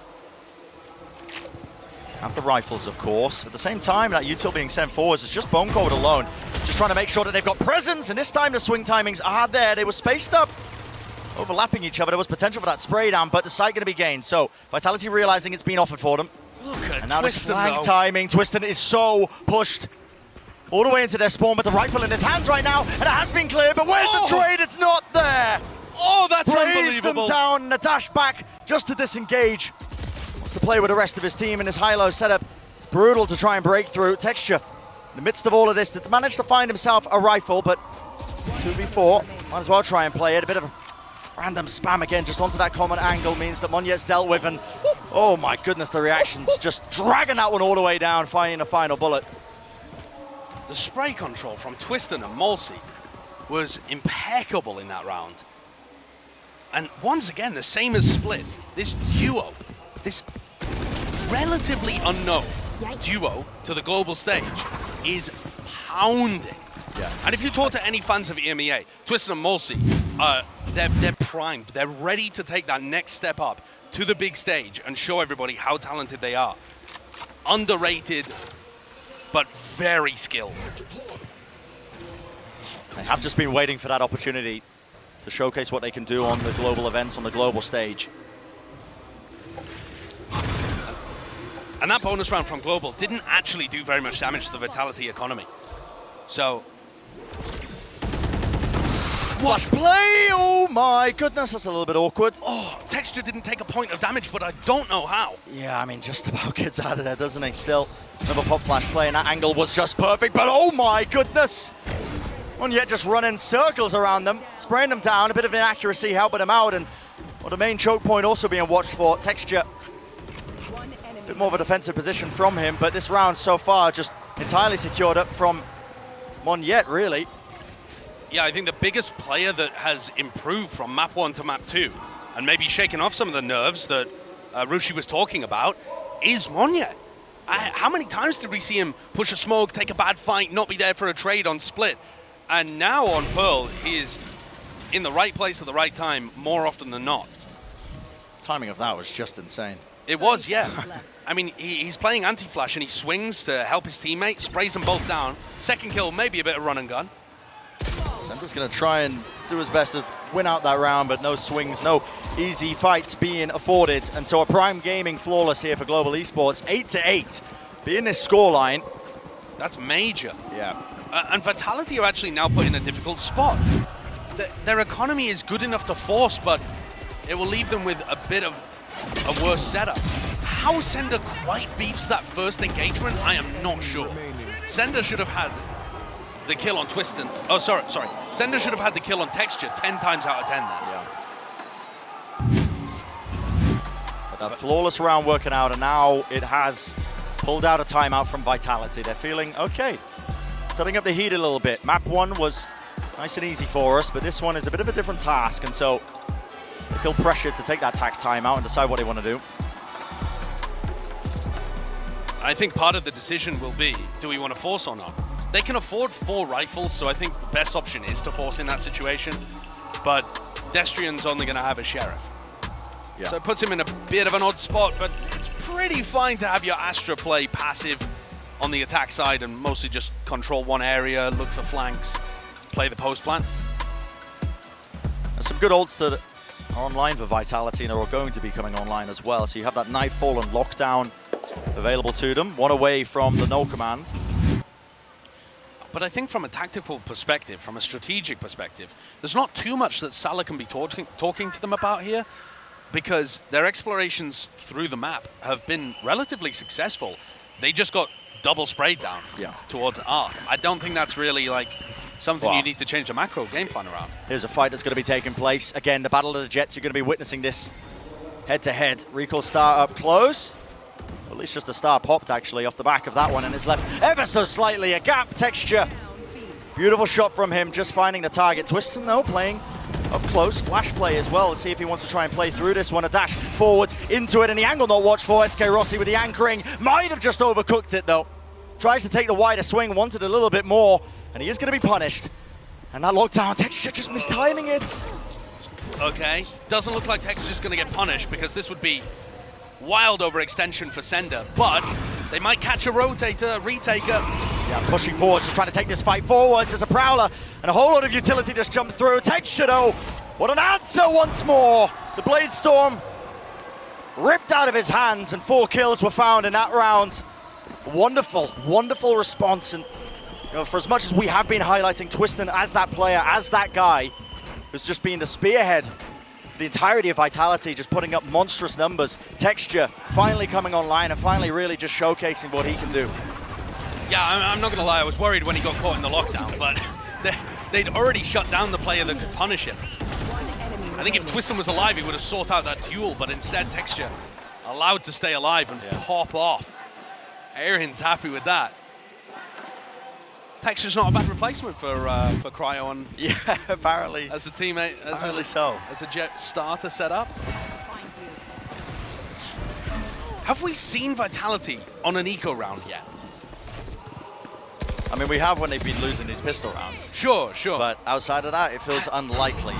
[SPEAKER 6] Have the rifles, of course. At the same time, that util being sent forwards is just Bone Cold alone. Just trying to make sure that they've got presence, and this time the swing timings are there. They were spaced up, overlapping each other. There was potential for that spray down, but the site going to be gained. So Vitality realizing it's been offered for them.
[SPEAKER 1] Look at
[SPEAKER 6] and now the
[SPEAKER 1] Twiston,
[SPEAKER 6] slang
[SPEAKER 1] though.
[SPEAKER 6] timing. Twiston is so pushed all the way into their spawn with the rifle in his hands right now, and it has been cleared, but where's the trade? It's not there.
[SPEAKER 1] Oh, that's
[SPEAKER 6] Sprays
[SPEAKER 1] unbelievable.
[SPEAKER 6] them down, and a dash back just to disengage. Wants to play with the rest of his team in his high-low setup. Brutal to try and break through. Texture, in the midst of all of this, that's managed to find himself a rifle, but 2v4, might as well try and play it. A bit of a random spam again, just onto that common angle, means that Monier's dealt with, and oh my goodness, the reactions just dragging that one all the way down, finding a final bullet.
[SPEAKER 1] The spray control from Twiston and Malsey was impeccable in that round. And once again, the same as Split, this duo, this relatively unknown duo to the global stage is pounding.
[SPEAKER 6] Yeah.
[SPEAKER 1] And if you talk to any fans of EMEA, Twiston and Malsey, they're primed. They're ready to take that next step up to the big stage and show everybody how talented they are. Underrated, but very skilled.
[SPEAKER 6] They have just been waiting for that opportunity to showcase what they can do on the global events, on the global stage.
[SPEAKER 1] And that bonus round from Global didn't actually do very much damage to the Vitality economy. So...
[SPEAKER 6] Flash play! Oh my goodness, that's a little bit awkward.
[SPEAKER 1] Oh, Texture didn't take a point of damage, but I don't know how.
[SPEAKER 6] Yeah, I mean, just about gets out of there, doesn't he? Still, another pop flash play, and that angle was just perfect, but oh my goodness! And yet just running circles around them, spraying them down, a bit of inaccuracy helping them out, and well, the main choke point also being watched for. Texture, a bit more of a defensive position from him, but this round so far just entirely secured up from Moniter, really.
[SPEAKER 1] Yeah, I think the biggest player that has improved from map 1 to map 2, and maybe shaken off some of the nerves that Rushi was talking about, is Moniter. How many times did we see him push a smoke, take a bad fight, not be there for a trade on Split? And now on Pearl, he is in the right place at the right time more often than not.
[SPEAKER 6] Timing of that was just insane.
[SPEAKER 1] It was, yeah. I mean, he's playing anti-flash and he swings to help his teammate, sprays them both down. Second kill, maybe a bit of run and gun.
[SPEAKER 6] Sender's going to try and do his best to win out that round, but no swings, no easy fights being afforded. And so a Prime Gaming flawless here for Global Esports. 8-8, being this scoreline.
[SPEAKER 1] That's major.
[SPEAKER 6] Yeah.
[SPEAKER 1] And Vitality are actually now put in a difficult spot. their economy is good enough to force, but it will leave them with a bit of a worse setup. How Sender quite beats that first engagement, I am not sure. Sender should have had the kill on Twistin. Oh, sorry. Sender should have had the kill on Texture 10 times out of 10 there.
[SPEAKER 6] Yeah. But a flawless round working out, and now it has pulled out a timeout from Vitality. They're feeling okay. Setting up the heat a little bit. Map 1 was nice and easy for us, but this one is a bit of a different task, and so they feel pressured to take that tax timeout and decide what they want to do.
[SPEAKER 1] I think part of the decision will be, do we want to force or not? They can afford 4 rifles, so I think the best option is to force in that situation, but Destrian's only going to have a Sheriff. Yeah. So it puts him in a bit of an odd spot, but it's pretty fine to have your Astra play passive on the attack side and mostly just control one area, look for flanks, play the post plan.
[SPEAKER 6] There's some good ults that are online for Vitality and are going to be coming online as well. So you have that Nightfall and Lockdown available to them, one away from the no command.
[SPEAKER 1] But I think from a tactical perspective, from a strategic perspective, there's not too much that Salah can be talking to them about here, because their explorations through the map have been relatively successful. They just got double sprayed down towards Art. I don't think that's really like something you need to change the macro game plan around.
[SPEAKER 6] Here's a fight that's going to be taking place. Again, the Battle of the Jets, you're going to be witnessing this head-to-head. Recall star up close. At least just a star popped, actually, off the back of that one, and it's left ever so slightly a gap. Texture. Beautiful shot from him, just finding the target. Twistin, though, playing up close. Flash play as well. Let's see if he wants to try and play through this one. A dash forwards into it, and the angle not watched for. SK Rossi with the anchoring. Might have just overcooked it, though. Tries to take the wider swing, wanted a little bit more, and he is going to be punished. And that lockdown, Texture just mistiming it.
[SPEAKER 1] Okay, doesn't look like Texture's going to get punished, because this would be wild overextension for Sender, but they might catch a rotator, retaker.
[SPEAKER 6] Yeah, pushing forward, just trying to take this fight forwards. There's a Prowler, and a whole lot of utility just jumped through. Texture, though, what an answer once more. The Blade Storm ripped out of his hands, and 4 kills were found in that round. Wonderful, wonderful response. And you know, for as much as we have been highlighting Twistin as that player, as that guy who's just been the spearhead for the entirety of Vitality, just putting up monstrous numbers, Texture finally coming online and finally really just showcasing what he can do.
[SPEAKER 1] Yeah, I'm not going to lie, I was worried when he got caught in the lockdown, but they'd already shut down the player that could punish him. I think if Twistin was alive, he would have sought out that duel, but instead Texture allowed to stay alive and pop off. Aaron's happy with that. Texture's not a bad replacement for Cryo on.
[SPEAKER 6] Yeah, apparently.
[SPEAKER 1] As a teammate, as a Jet starter setup. Have we seen Vitality on an eco round yet?
[SPEAKER 6] I mean, we have when they've been losing these pistol rounds.
[SPEAKER 1] Sure.
[SPEAKER 6] But outside of that, it feels unlikely.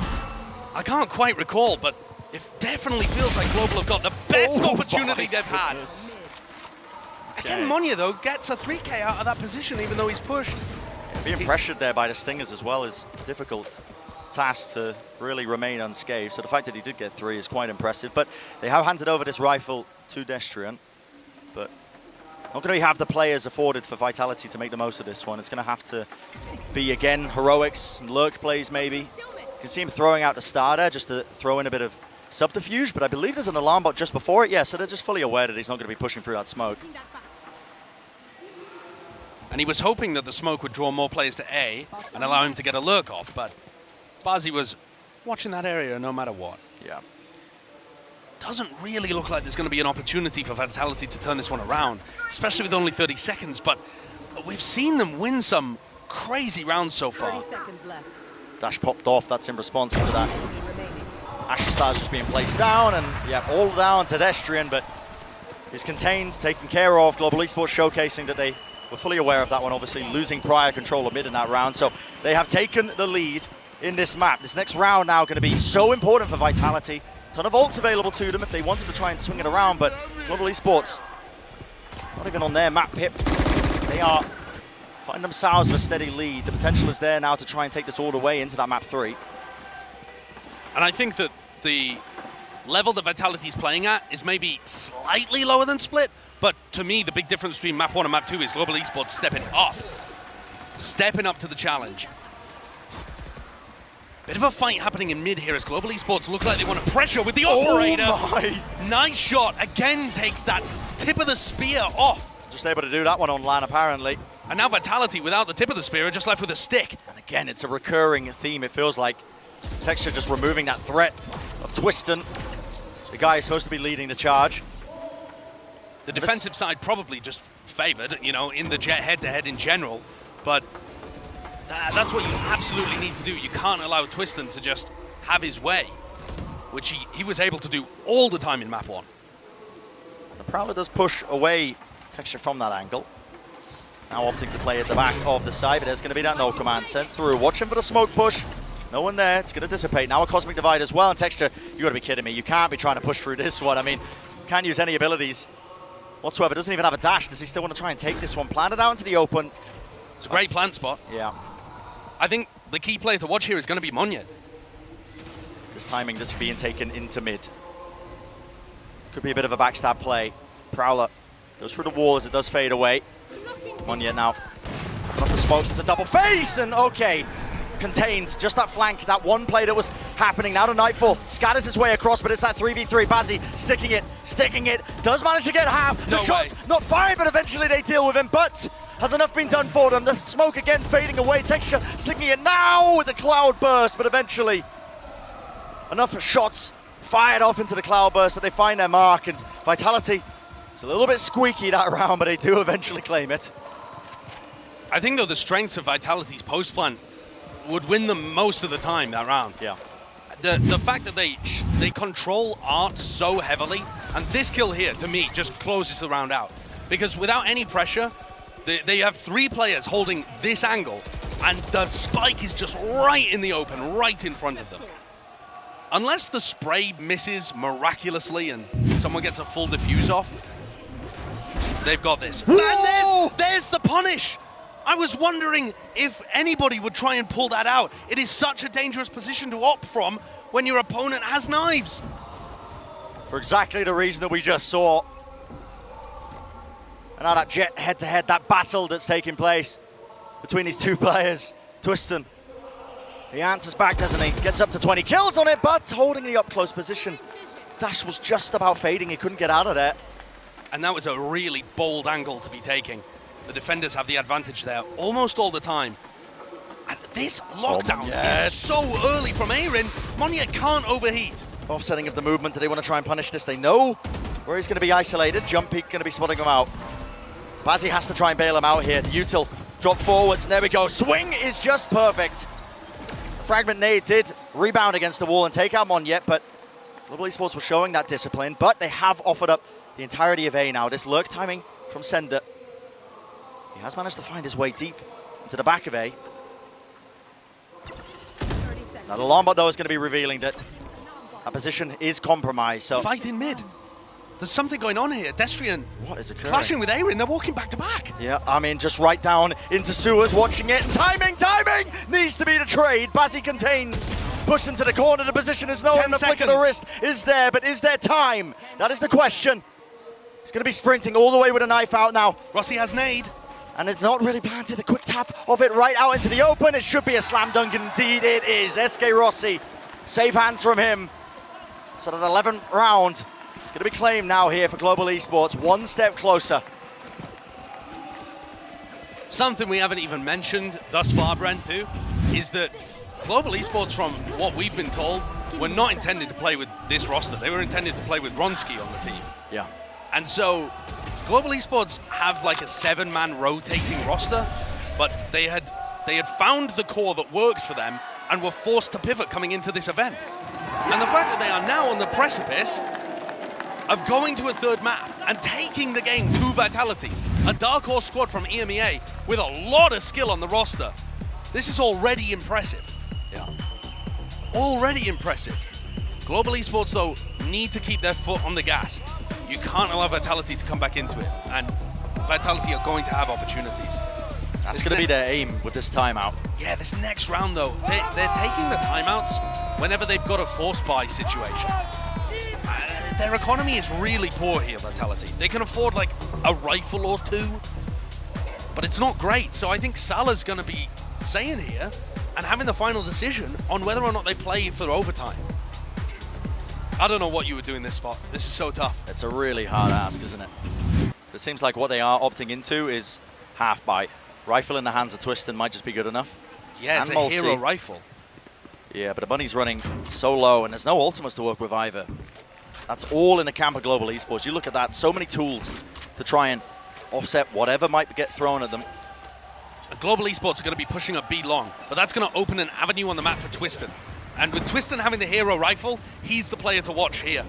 [SPEAKER 1] I can't quite recall, but it definitely feels like Global have got the best opportunity they've had. Again, Moniter, though, gets a 3K out of that position, even though he's pushed.
[SPEAKER 6] Being pressured there by the Stingers as well is a difficult task to really remain unscathed. So the fact that he did get 3 is quite impressive. But they have handed over this rifle to Destrian. But not going to have the players afforded for Vitality to make the most of this one. It's going to have to be, again, heroics and lurk plays, maybe. You can see him throwing out the starter just to throw in a bit of subterfuge. But I believe there's an alarm bot just before it. Yeah, so they're just fully aware that he's not going to be pushing through that smoke.
[SPEAKER 1] And he was hoping that the smoke would draw more players to A and allow him to get a lurk off, but Bazi was watching that area no matter what.
[SPEAKER 6] Yeah.
[SPEAKER 1] Doesn't really look like there's going to be an opportunity for Vitality to turn this one around, especially with only 30 seconds, but we've seen them win some crazy rounds so far.
[SPEAKER 11] 30 seconds left.
[SPEAKER 6] Dash popped off, that's in response to that. Asher Star's just being placed down, and yeah, all down to Destrian, but he's contained, taken care of. Global Esports showcasing that they were fully aware of that one, obviously losing prior control of mid in that round. So they have taken the lead in this map. This next round now going to be so important for Vitality. Ton of ults available to them if they wanted to try and swing it around, but Global Esports not even on their map pip. They are finding themselves with a steady lead. The potential is there now to try and take this all the way into that map 3.
[SPEAKER 1] And I think that the level that Vitality is playing at is maybe slightly lower than Split, but to me, the big difference between map 1 and map 2 is Global Esports stepping up to the challenge. Bit of a fight happening in mid here as Global Esports look like they want to pressure with the operator.
[SPEAKER 6] Oh my.
[SPEAKER 1] Nice shot. Again takes that tip of the spear off.
[SPEAKER 6] Just able to do that one on LAN, apparently.
[SPEAKER 1] And now Vitality, without the tip of the spear, are just left with a stick.
[SPEAKER 6] And again, it's a recurring theme, it feels like. Texture just removing that threat of Twiston. The guy is supposed to be leading the charge.
[SPEAKER 1] The defensive side probably just favored, you know, in the Jet head-to-head in general. But that's what you absolutely need to do. You can't allow Twiston to just have his way, which he was able to do all the time in map 1.
[SPEAKER 6] The Prowler does push away Texture from that angle. Now opting to play at the back of the side, but there's going to be that no command sent through. Watching for the smoke push. No one there. It's going to dissipate. Now a Cosmic Divide as well. And Texture, you got to be kidding me. You can't be trying to push through this one. I mean, can't use any abilities whatsoever. Doesn't even have a dash. Does he still want to try and take this one? Plant it out into the open.
[SPEAKER 1] It's a great plant spot.
[SPEAKER 6] Yeah.
[SPEAKER 1] I think the key player to watch here is going to be Moniter.
[SPEAKER 6] This timing just being taken into mid. Could be a bit of a backstab play. Prowler goes through the wall as it does fade away. Moniter now. Not the smokes, it's a double face, and okay. Contained, just that flank, that one play that was happening. Now to Nightfall, scatters his way across, but it's that 3v3. Bazzi sticking it, does manage to get half. The shot's not fired, but eventually they deal with him. But has enough been done for them? The smoke again fading away. Texture sticking it now with the cloud burst, but eventually enough shots fired off into the cloud burst that they find their mark. And Vitality, it's a little bit squeaky that round, but they do eventually claim it.
[SPEAKER 1] I think, though, the strengths of Vitality's post plant would win them most of the time that round.
[SPEAKER 6] Yeah.
[SPEAKER 1] The fact that they control art so heavily, and this kill here, to me, just closes the round out. Because without any pressure, they have 3 players holding this angle, and the spike is just right in the open, right in front of them. Unless the spray misses miraculously and someone gets a full diffuse off, they've got this. And there's the punish! I was wondering if anybody would try and pull that out. It is such a dangerous position to opt from when your opponent has knives.
[SPEAKER 6] For exactly the reason that we just saw. And now that Jet head-to-head, that battle that's taking place between these 2 players. Twiston, he answers back, doesn't he? Gets up to 20 kills on it, but holding the up-close position. Dash was just about fading, he couldn't get out of there.
[SPEAKER 1] And that was a really bold angle to be taking. The defenders have the advantage there almost all the time. And this lockdown is so early from Aaron. Moniter can't overheat.
[SPEAKER 6] Offsetting of the movement. Do they want to try and punish this? They know where he's going to be isolated. Jump Peak going to be spotting him out. Bazzi has to try and bail him out here. Util drop forwards. And there we go. Swing is just perfect. The fragment nade did rebound against the wall and take out Moniter, but Global Esports were showing that discipline. But they have offered up the entirety of A now. This lurk timing from Sender. He has managed to find his way deep into the back of A. Now the alarm bot though is going to be revealing that that position is compromised. So
[SPEAKER 1] fight in mid. There's something going on here. Destrian
[SPEAKER 6] what is occurring?
[SPEAKER 1] Clashing with Aaron. They're walking back to back.
[SPEAKER 6] Yeah, I mean just right down into sewers, watching it. And timing needs to be the trade. Bazzi contains. Pushed into the corner. The position is known. The flick of the wrist is there, but is there time? That is the question. He's going to be sprinting all the way with a knife out now.
[SPEAKER 1] Rossi has nade.
[SPEAKER 6] And it's not really planted. A quick tap of it right out into the open. It should be a slam dunk. Indeed it is. SK Rossi. Safe hands from him. So that 11th round is going to be claimed now here for Global Esports. One step closer.
[SPEAKER 1] Something we haven't even mentioned thus far, Brent, too, is that Global Esports, from what we've been told, were not intended to play with this roster. They were intended to play with Ronski on the team.
[SPEAKER 6] Yeah.
[SPEAKER 1] And so Global Esports have like a 7-man rotating roster, but they had found the core that worked for them and were forced to pivot coming into this event. And the fact that they are now on the precipice of going to a 3rd map and taking the game to Vitality, a dark horse squad from EMEA with a lot of skill on the roster, this is already impressive.
[SPEAKER 6] Yeah.
[SPEAKER 1] Already impressive. Global Esports, though, need to keep their foot on the gas. You can't allow Vitality to come back into it, and Vitality are going to have opportunities.
[SPEAKER 6] That's going to be their aim with this timeout.
[SPEAKER 1] Yeah, this next round, though, they're taking the timeouts whenever they've got a force buy situation. Their economy is really poor here, Vitality. They can afford like a rifle or 2, but it's not great. So I think Salah's going to be saying here, and having the final decision on whether or not they play for overtime. I don't know what you would do in this spot. This is so tough.
[SPEAKER 6] It's a really hard ask, isn't it? It seems like what they are opting into is half bite. Rifle in the hands of Twistin might just be good enough.
[SPEAKER 1] Yeah, it's a hero rifle.
[SPEAKER 6] Yeah, but the bunny's running so low, and there's no ultimates to work with either. That's all in the camp of Global Esports. You look at that, so many tools to try and offset whatever might get thrown at them.
[SPEAKER 1] And Global Esports are going to be pushing up B long, but that's going to open an avenue on the map for Twistin. And with Twistin having the hero rifle, he's the player to watch here.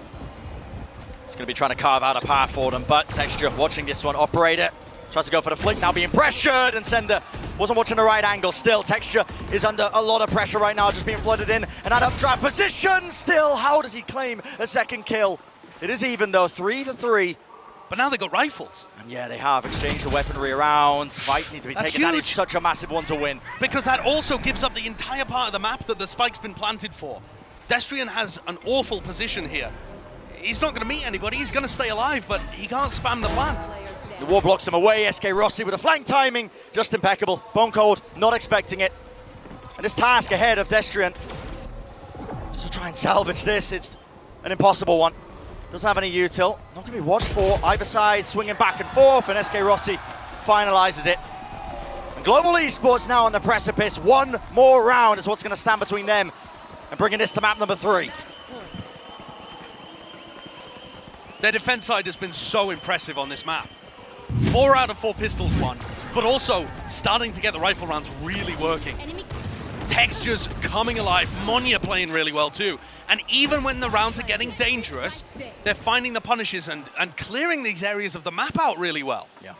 [SPEAKER 6] He's going to be trying to carve out a path for them, but Texture watching this one. Operator tries to go for the flick, now being pressured, and Sender wasn't watching the right angle. Still, Texture is under a lot of pressure right now, just being flooded in, and out of trap position. Still, how does he claim a second kill? It is even though, 3-3.
[SPEAKER 1] But now they've got rifles.
[SPEAKER 6] And yeah, they have exchanged the weaponry around. Fight need to be taken. That is such a massive one to win.
[SPEAKER 1] Because that also gives up the entire part of the map that the spike's been planted for. Destrian has an awful position here. He's not going to meet anybody, he's going to stay alive, but he can't spam the plant.
[SPEAKER 6] The wall blocks him away. SK Rossi with a flank timing, just impeccable. Bone Cold, not expecting it. And this task ahead of Destrian, just to try and salvage this, it's an impossible one. Doesn't have any util, not going to be watched for. Either side swinging back and forth, and SK Rossi finalizes it. And Global Esports now on the precipice. One more round is what's going to stand between them and bringing this to map number 3.
[SPEAKER 1] Their defense side has been so impressive on this map. 4 out of 4 pistols won, but also starting to get the rifle rounds really working. Textures coming alive, Moniter playing really well too. And even when the rounds are getting dangerous, they're finding the punishes and clearing these areas of the map out really well.
[SPEAKER 6] Yeah.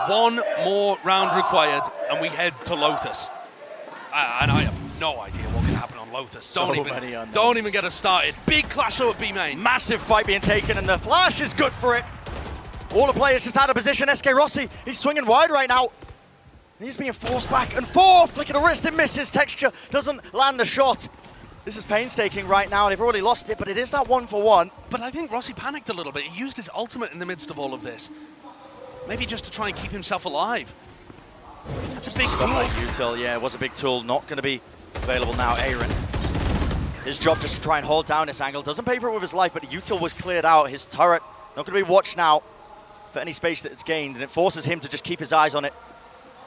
[SPEAKER 1] 1 more round required, and we head to Lotus. And I have no idea what can happen on Lotus. Don't even get us started. Big clash over B main.
[SPEAKER 6] Massive fight being taken, and the flash is good for it. All the players just out of position. SK Rossi, he's swinging wide right now. He's being forced back and forth. Flick of the wrist, it misses. Texture doesn't land the shot. This is painstaking right now. They've already lost it, but it is that 1-for-1.
[SPEAKER 1] But I think Rossi panicked a little bit. He used his ultimate in the midst of all of this. Maybe just to try and keep himself alive. That's a big tool.
[SPEAKER 6] Util, yeah, it was a big tool. Not going to be available now. Aaron, his job just to try and hold down this angle. Doesn't pay for it with his life, but the util was cleared out. His turret not going to be watched now for any space that it's gained, and it forces him to just keep his eyes on it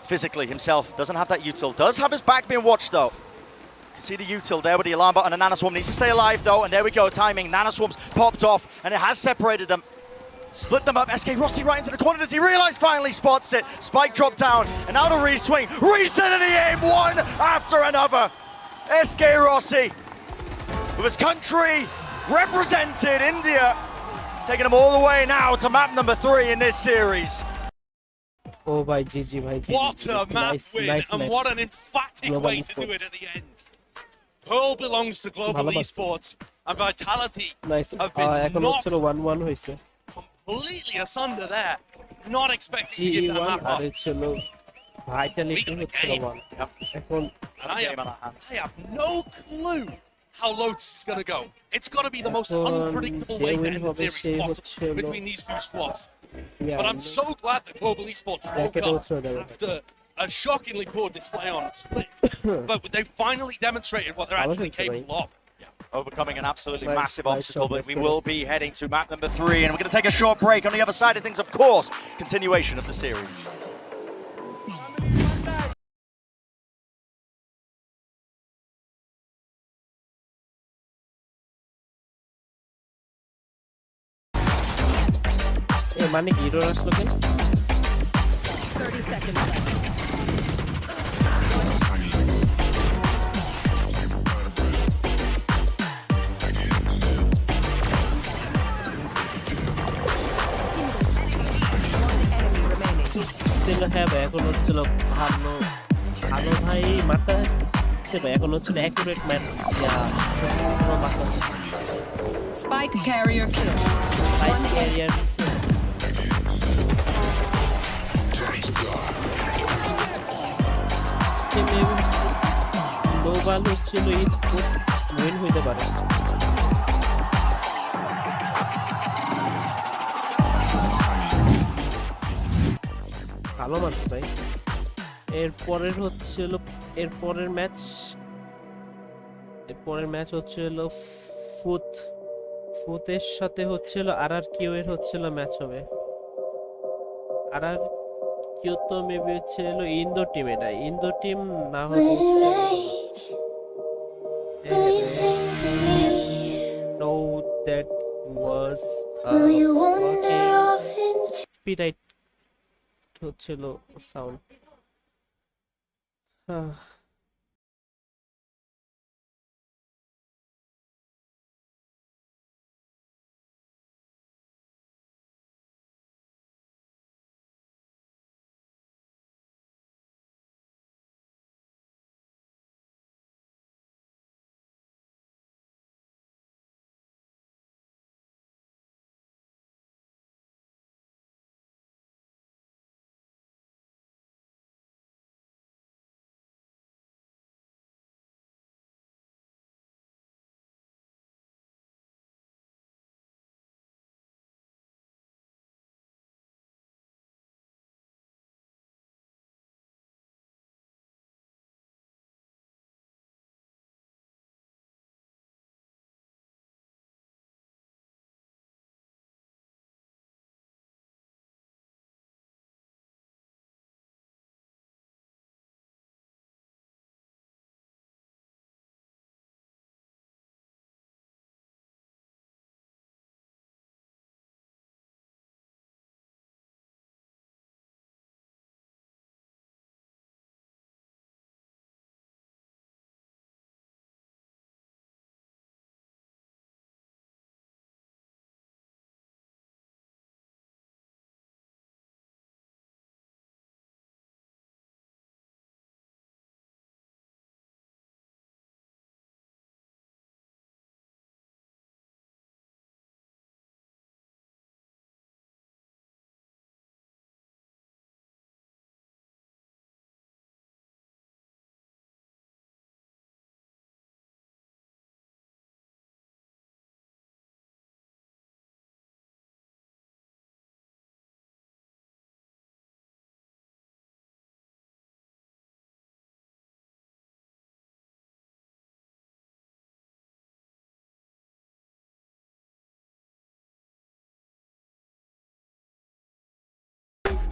[SPEAKER 6] physically himself. Doesn't have that util. Does have his back being watched though. You can see the util there with the alarm button, and Nanoswarm needs to stay alive though, and there we go, timing. Nanoswarm's popped off, and it has separated them. Split them up. SK Rossi right into the corner. Does he realize? Finally spots it. Spike dropped down, and now the re-swing. Reset in the aim, one after another. SK Rossi with his country represented, India, taking them all the way now to map number 3 in this series.
[SPEAKER 8] Oh, bhai, GG, bhai, GG.
[SPEAKER 1] What a map win, and
[SPEAKER 8] match.
[SPEAKER 1] what an emphatic
[SPEAKER 8] Global
[SPEAKER 1] way to do it
[SPEAKER 8] Esports.
[SPEAKER 1] at the end. Pearl belongs to Global Esports, and Vitality
[SPEAKER 8] Nice.
[SPEAKER 1] have been
[SPEAKER 8] এখন
[SPEAKER 1] knocked
[SPEAKER 8] হচ্ছিল 1-1 হইছে
[SPEAKER 1] completely asunder there. Not expecting to give that
[SPEAKER 8] GE1
[SPEAKER 1] map
[SPEAKER 8] R
[SPEAKER 1] up.
[SPEAKER 8] ছিল Vitality হচ্ছিল 1 এখন
[SPEAKER 1] And I have no clue how Lotus is going to go. It's got to be the most
[SPEAKER 8] এখন
[SPEAKER 1] unpredictable
[SPEAKER 8] যে
[SPEAKER 1] way to
[SPEAKER 8] win
[SPEAKER 1] end the
[SPEAKER 8] হবে
[SPEAKER 1] series
[SPEAKER 8] সে
[SPEAKER 1] possible
[SPEAKER 8] হচ্ছিল
[SPEAKER 1] between these two squads.
[SPEAKER 8] Yeah,
[SPEAKER 1] But I'm so glad that Global Esports woke
[SPEAKER 8] Bracket
[SPEAKER 1] up
[SPEAKER 8] also there.
[SPEAKER 1] after a shockingly poor display on Split. But they finally demonstrated what they're actually capable of.
[SPEAKER 6] Overcoming an absolutely
[SPEAKER 8] Nice,
[SPEAKER 6] massive
[SPEAKER 8] nice
[SPEAKER 6] obstacle,
[SPEAKER 8] shot,
[SPEAKER 6] but we
[SPEAKER 8] Mr.
[SPEAKER 6] will be heading to map number 3, and we're going to take a short break. On the other side of things, of course, continuation of the series.
[SPEAKER 8] মানে hero আসলো কেন
[SPEAKER 11] 30 seconds left.
[SPEAKER 8] ছিল হ্যাঁ ভাই এখন হচ্ছিল ভালো ভালো ভাই মারতে হচ্ছে ভাই এখন হচ্ছিল accurate match
[SPEAKER 11] Spike carrier kill.
[SPEAKER 8] Fight career global হচ্ছিল স্পোর্টস উইন হইতে পারে ভালো মারছে ভাই এরপরের ম্যাচ হচ্ছে হলো ফুতের সাথে হচ্ছিল RRQ এর হচ্ছিল ম্যাচ হবে। RRQ তো মেবি হচ্ছে হলো ইন্দো টিম, এটা ইন্দো টিম না হলে no that was copyright হচ্ছিল sound.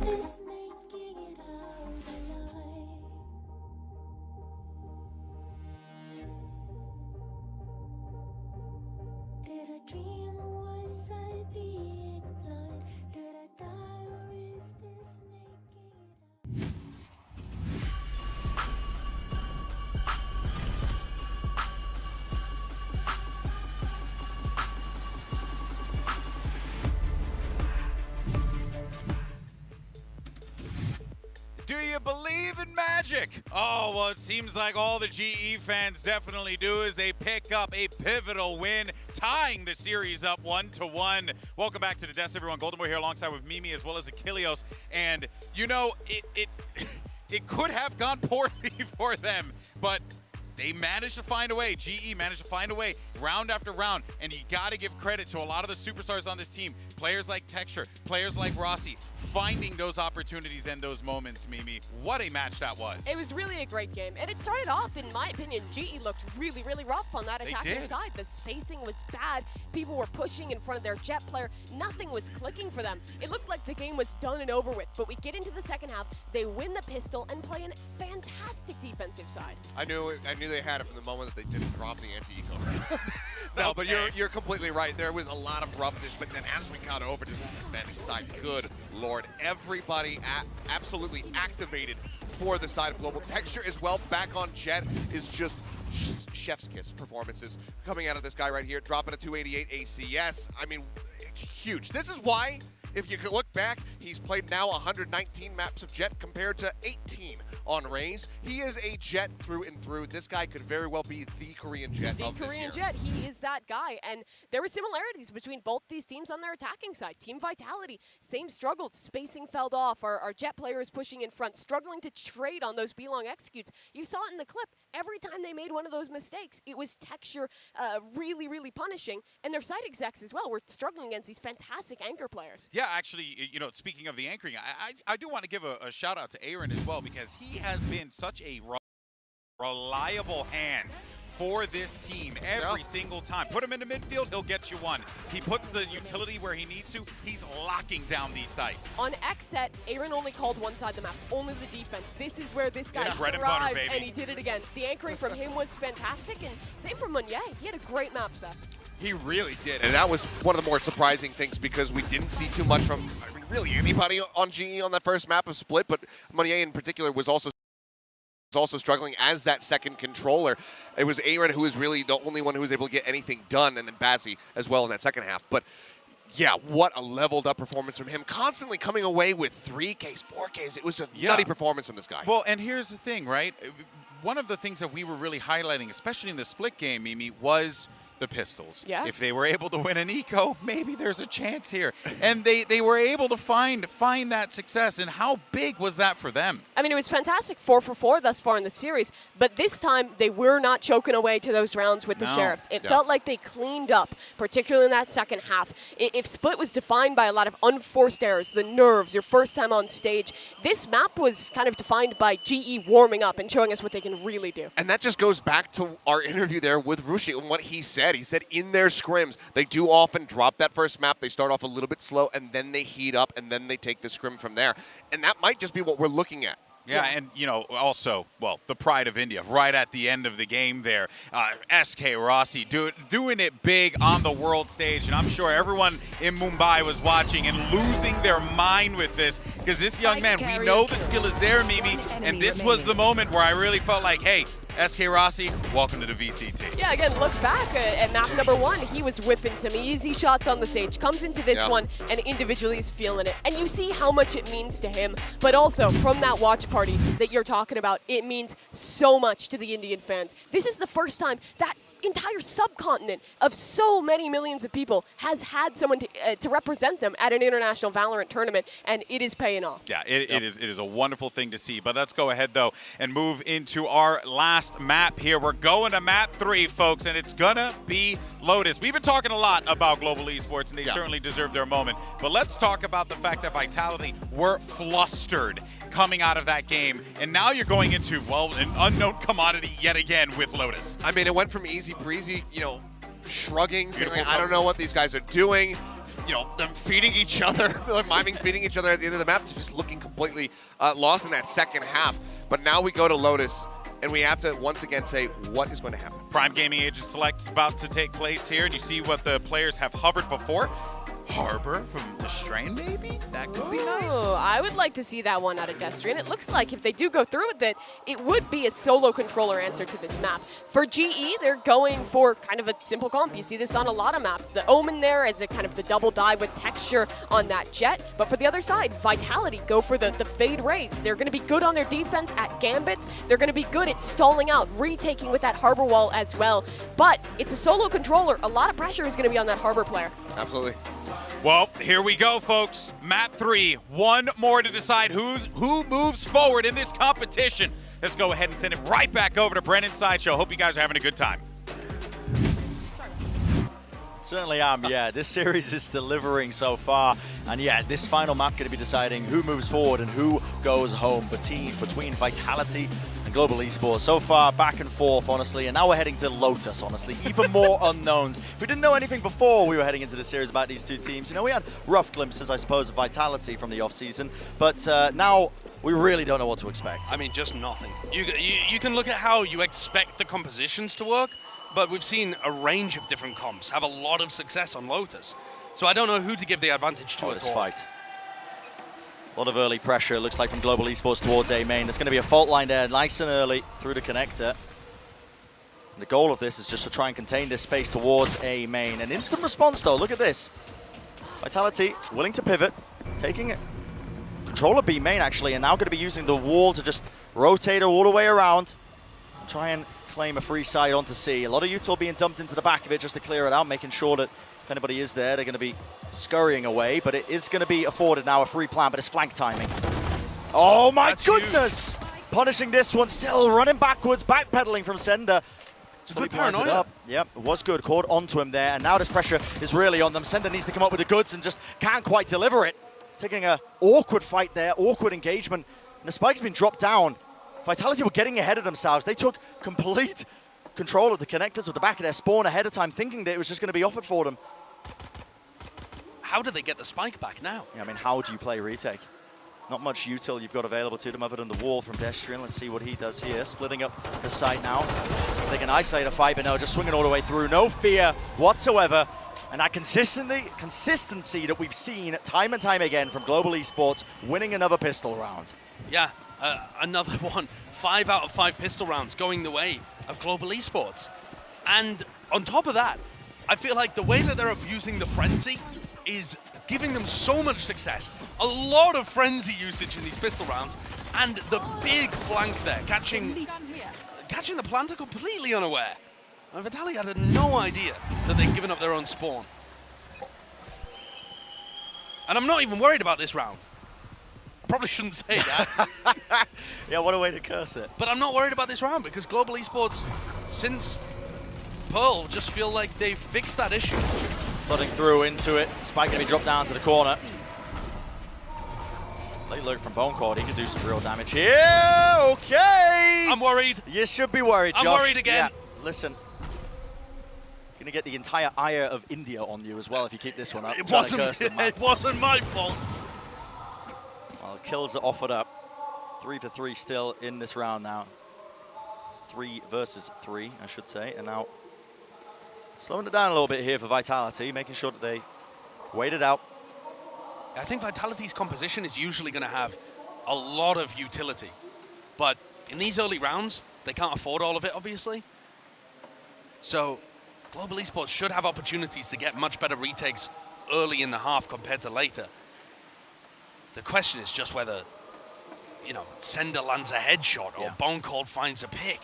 [SPEAKER 12] This making it out alive? Did I dream or was I being blind? Did I die or is this making it out?
[SPEAKER 3] Do you believe in magic? Oh, well, it seems like all the GE fans definitely do as they pick up a pivotal win, tying the series up 1-1. Welcome back to the desk, everyone. Goldenboy here alongside with Mimi as well as Achilleos. And, you know, it could have gone poorly for them, but they managed to find a way. GE managed to find a way round after round, and you got to give credit to a lot of the superstars on this team. Players like Texture, players like Rossi, finding those opportunities and those moments, Mimi. What a match that was.
[SPEAKER 4] It was really a great game, and it started off, in my opinion, GE looked really, really rough on that attacking side. The spacing was bad. People were pushing in front of their Jet player. Nothing was clicking for them. It looked like the game was done and over with, but we get into the second half, they win the pistol and play a fantastic defensive side.
[SPEAKER 5] I knew they had it from the moment that they didn't drop the anti-eco. No, but you're completely right. There was a lot of roughness, but then as we got over to the defending side, good Lord, everybody absolutely activated for the side of Global. Texture as well, back on Jet, is just chef's kiss performances coming out of this guy right here, dropping a 288 ACS. I mean, it's huge. This is why, if you could look back, he's played now 119 maps of Jet compared to 18 on Raze. He is a Jet through and through. This guy could very well be the Korean Jet of this year.
[SPEAKER 4] The Korean Jet, he is that guy. And there were similarities between both these teams on their attacking side. Team Vitality, same struggled. Spacing fell off. Our Jet player is pushing in front, struggling to trade on those B-long executes. You saw it in the clip. Every time they made one of those mistakes, it was Texture really, really punishing. And their side execs as well were struggling against these fantastic anchor players.
[SPEAKER 3] Yeah, actually, you know, speaking of the anchoring, I do want to give a shout out to Aaron as well, because he he has been such a reliable hand for this team every single time. Put him in the midfield, he'll get you one. He puts the utility where he needs to, he's locking down these sites.
[SPEAKER 4] On X set, Aaron only called one side of the map, only the defense. This is where this guy
[SPEAKER 3] Bread and butter,
[SPEAKER 4] thrives,
[SPEAKER 3] baby.
[SPEAKER 4] and he did it again. The anchoring from him was fantastic, and same from Moniter. He had a great map set.
[SPEAKER 5] He really did, and that was one of the more surprising things because we didn't see too much from really anybody on GE on that first map of Split, but Moniter in particular was also struggling as that second controller. It was Aaron who was really the only one who was able to get anything done, and then Bazzi as well in that second half. But yeah, what a leveled up performance from him. Constantly coming away with 3Ks, 4Ks. It was a nutty performance from this guy.
[SPEAKER 3] Well, and here's the thing, right? One of the things that we were really highlighting, especially in the Split game, Mimi, was the pistols.
[SPEAKER 4] Yeah.
[SPEAKER 3] If they were able to win an eco, maybe there's a chance here. And they were able to find that success. And how big was that for them?
[SPEAKER 4] I mean, it was fantastic, 4 for 4 thus far in the series, but this time they were not choking away to those rounds with the Sheriffs. It felt like they cleaned up, particularly in that second half. If Split was defined by a lot of unforced errors, the nerves, your first time on stage, this map was kind of defined by GE warming up and showing us what they can really do.
[SPEAKER 5] And that just goes back to our interview there with Rushi and what he said. He said in their scrims, they do often drop that first map. They start off a little bit slow, and then they heat up, and then they take the scrim from there. And that might just be what we're looking at.
[SPEAKER 3] Yeah, and, you know, also, well, the pride of India, right at the end of the game there. SK Rossi doing it big on the world stage, and I'm sure everyone in Mumbai was watching and losing their mind with this, because this young man, we know the skill is there, Mimi, and this was the moment where I really felt like, hey, SK Rossi, welcome to the VCT.
[SPEAKER 4] Yeah, again, look back at map number 1. He was whipping some easy shots on the stage. Comes into this one and individually is feeling it. And you see how much it means to him. But also, from that watch party that you're talking about, it means so much to the Indian fans. This is the first time that entire subcontinent of so many millions of people has had someone to represent them at an international Valorant tournament, and it is paying off.
[SPEAKER 3] Yeah, it is a wonderful thing to see. But let's go ahead, though, and move into our last map here. We're going to map 3, folks, and it's going to be Lotus. We've been talking a lot about global esports, and they certainly deserve their moment. But let's talk about the fact that Vitality were flustered coming out of that game. And now you're going into, well, an unknown commodity yet again with Lotus.
[SPEAKER 5] I mean, it went from easy breezy, you know, shrugging, saying, like, I don't know what these guys are doing, you know, them feeding each other, miming feeding each other at the end of the map, to just looking completely lost in that second half. But now we go to Lotus, and we have to once again say, what is going to happen?
[SPEAKER 3] Prime Gaming Agent Select is about to take place here, and you see what the players have hovered before. Harbor from Destrain, maybe? That could be nice.
[SPEAKER 4] I would like to see that one out of Destrain. It looks like if they do go through with it, it would be a solo controller answer to this map. For GE, they're going for kind of a simple comp. You see this on a lot of maps. The Omen there is a kind of the double dive with texture on that Jet. But for the other side, Vitality go for the fade raise. They're going to be good on their defense at Gambits. They're going to be good at stalling out, retaking with that Harbor wall as well. But it's a solo controller. A lot of pressure is going to be on that Harbor player.
[SPEAKER 5] Absolutely.
[SPEAKER 3] Well, here we go, folks. Map 3, one more to decide who moves forward in this competition. Let's go ahead and send it right back over to Brennan Sideshow. Hope you guys are having a good time.
[SPEAKER 6] Certainly am, yeah. This series is delivering so far. And yeah, this final map going to be deciding who moves forward and who goes home between Vitality and Global Esports. So far, back and forth, honestly. And now we're heading to Lotus, honestly. Even more unknowns. We didn't know anything before we were heading into the series about these two teams. You know, we had rough glimpses, I suppose, of Vitality from the off-season. But now we really don't know what to expect.
[SPEAKER 1] I mean, just nothing. You can look at how you expect the compositions to work, but we've seen a range of different comps have a lot of success on Lotus. So I don't know who to give the advantage to
[SPEAKER 6] this fight. A lot of early pressure, looks like, from Global Esports towards A main. There's going to be a fault line there, nice and early, through the connector. And the goal of this is just to try and contain this space towards A main. An instant response, though, look at this. Vitality willing to pivot, taking it. Control of B main, actually, and now going to be using the wall to just rotate her all the way around. Try and claim a free side onto C. A lot of util being dumped into the back of it just to clear it out, making sure that if anybody is there, they're going to be scurrying away. But it is going to be afforded now a free plan, but it's flank timing. Oh my goodness! Huge. Punishing this one, still running backwards, backpedaling from Sender.
[SPEAKER 1] It's a good paranoia.
[SPEAKER 6] Up. Yep, it was good. Caught onto him there, and now this pressure is really on them. Sender needs to come up with the goods and just can't quite deliver it. Taking a awkward fight there, awkward engagement. And the spike's been dropped down. Vitality were getting ahead of themselves. They took complete control of the connectors with the back of their spawn ahead of time, thinking that it was just going to be offered for them.
[SPEAKER 1] How do they get the spike back now?
[SPEAKER 6] Yeah, I mean, how do you play retake? Not much util you've got available to them other than the wall from Destrian. Let's see what he does here. Splitting up the site now. They can isolate a fight, but no, just swinging all the way through. No fear whatsoever. And that consistency that we've seen time and time again from Global Esports, winning another pistol round.
[SPEAKER 1] Yeah, another one. 5 out of 5 pistol rounds going the way of Global Esports. And on top of that, I feel like the way that they're abusing the frenzy is giving them so much success. A lot of frenzy usage in these pistol rounds, and the big flank there, catching the planter completely unaware. And Vitality had no idea that they'd given up their own spawn. And I'm not even worried about this round. I probably shouldn't say that.
[SPEAKER 6] Yeah, what a way to curse it.
[SPEAKER 1] But I'm not worried about this round because Global Esports, since Pearl, just feel like they've fixed that issue.
[SPEAKER 6] Flooding through into it. Spike going to be dropped down to the corner. Late lurk from Bone Cord. He can do some real damage here. Okay.
[SPEAKER 1] I'm worried.
[SPEAKER 6] You should be worried, Josh.
[SPEAKER 1] I'm worried again.
[SPEAKER 6] Yeah, listen. Going to get the entire ire of India on you as well if you keep this one up.
[SPEAKER 1] It wasn't my fault.
[SPEAKER 6] Well, kills are offered up. 3 for 3 still in this round now. 3 versus 3, I should say. And now slowing it down a little bit here for Vitality, making sure that they wait it out.
[SPEAKER 1] I think Vitality's composition is usually going to have a lot of utility. But in these early rounds, they can't afford all of it, obviously. So Global Esports should have opportunities to get much better retakes early in the half compared to later. The question is just whether, you know, Sender lands a headshot or Bone Cold finds a pick.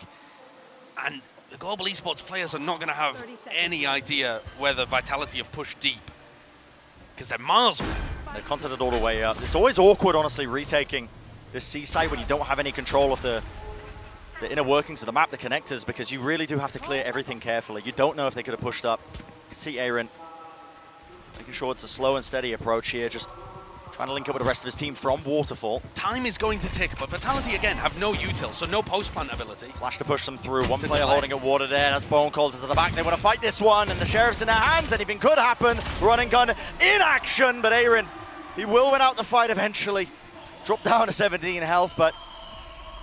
[SPEAKER 1] And the Global Esports players are not going to have any idea whether Vitality have pushed deep, because they're miles away.
[SPEAKER 6] They're contented all the way up. It's always awkward, honestly, retaking this C site when you don't have any control of the inner workings of the map, the connectors, because you really do have to clear everything carefully. You don't know if they could have pushed up. You can see Aaron making sure it's a slow and steady approach here, just trying to link up with the rest of his team from Waterfall.
[SPEAKER 1] Time is going to tick, but Vitality, again, have no util, so no post-plant ability.
[SPEAKER 6] Flash to push them through. One player holding a water there. That's Bone Cold to the back. They want to fight this one, and the Sheriff's in their hands. Anything could happen. Running gun in action, but Aaron, he will win out the fight eventually. Drop down to 17 health, but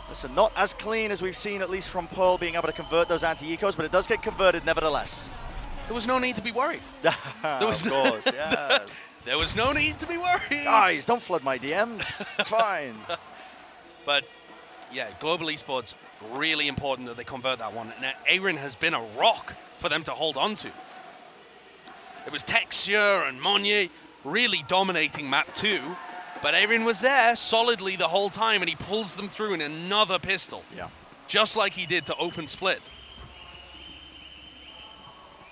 [SPEAKER 6] listen, not as clean as we've seen, at least from Pearl being able to convert those anti-ecos, but it does get converted nevertheless.
[SPEAKER 1] There was no need to be worried.
[SPEAKER 6] Of course, yes.
[SPEAKER 1] There was no need to be worried.
[SPEAKER 6] Guys, don't flood my DMs. It's fine.
[SPEAKER 1] But yeah, Global Esports, really important that they convert that one. Now, Aaron has been a rock for them to hold on to. It was Texture and Monye really dominating map 2, but Aaron was there solidly the whole time, and he pulls them through in another pistol.
[SPEAKER 6] Yeah.
[SPEAKER 1] Just like he did to open split.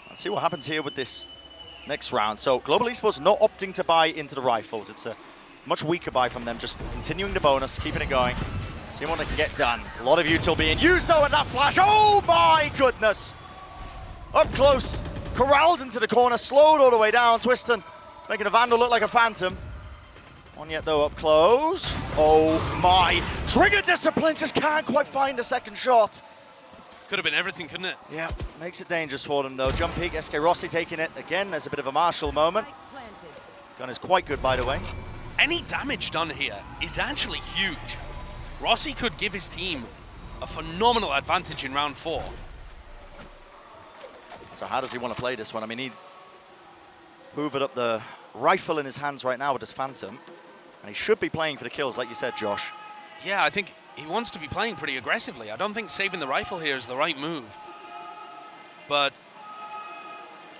[SPEAKER 6] Let's see what happens here with this next round. So Global Esports not opting to buy into the rifles. It's a much weaker buy from them, just continuing the bonus, keeping it going, seeing what they can get done. A lot of util being used though, and that flash, oh my goodness! Up close, corralled into the corner, slowed all the way down. Twiston, it's making a Vandal look like a Phantom. One yet though up close. Oh my, trigger discipline, just can't quite find a second shot.
[SPEAKER 1] Could have been everything, couldn't it?
[SPEAKER 6] Yeah, makes it dangerous for them though. Jump peek, SK Rossi taking it again. There's a bit of a Marshall moment. Gun is quite good, by the way.
[SPEAKER 1] Any damage done here is actually huge. Rossi could give his team a phenomenal advantage in round 4.
[SPEAKER 6] So how does he want to play this one? I mean, he hoovered up the rifle in his hands right now with his Phantom, and he should be playing for the kills, like you said, Josh.
[SPEAKER 1] Yeah, I think he wants to be playing pretty aggressively. I don't think saving the rifle here is the right move. But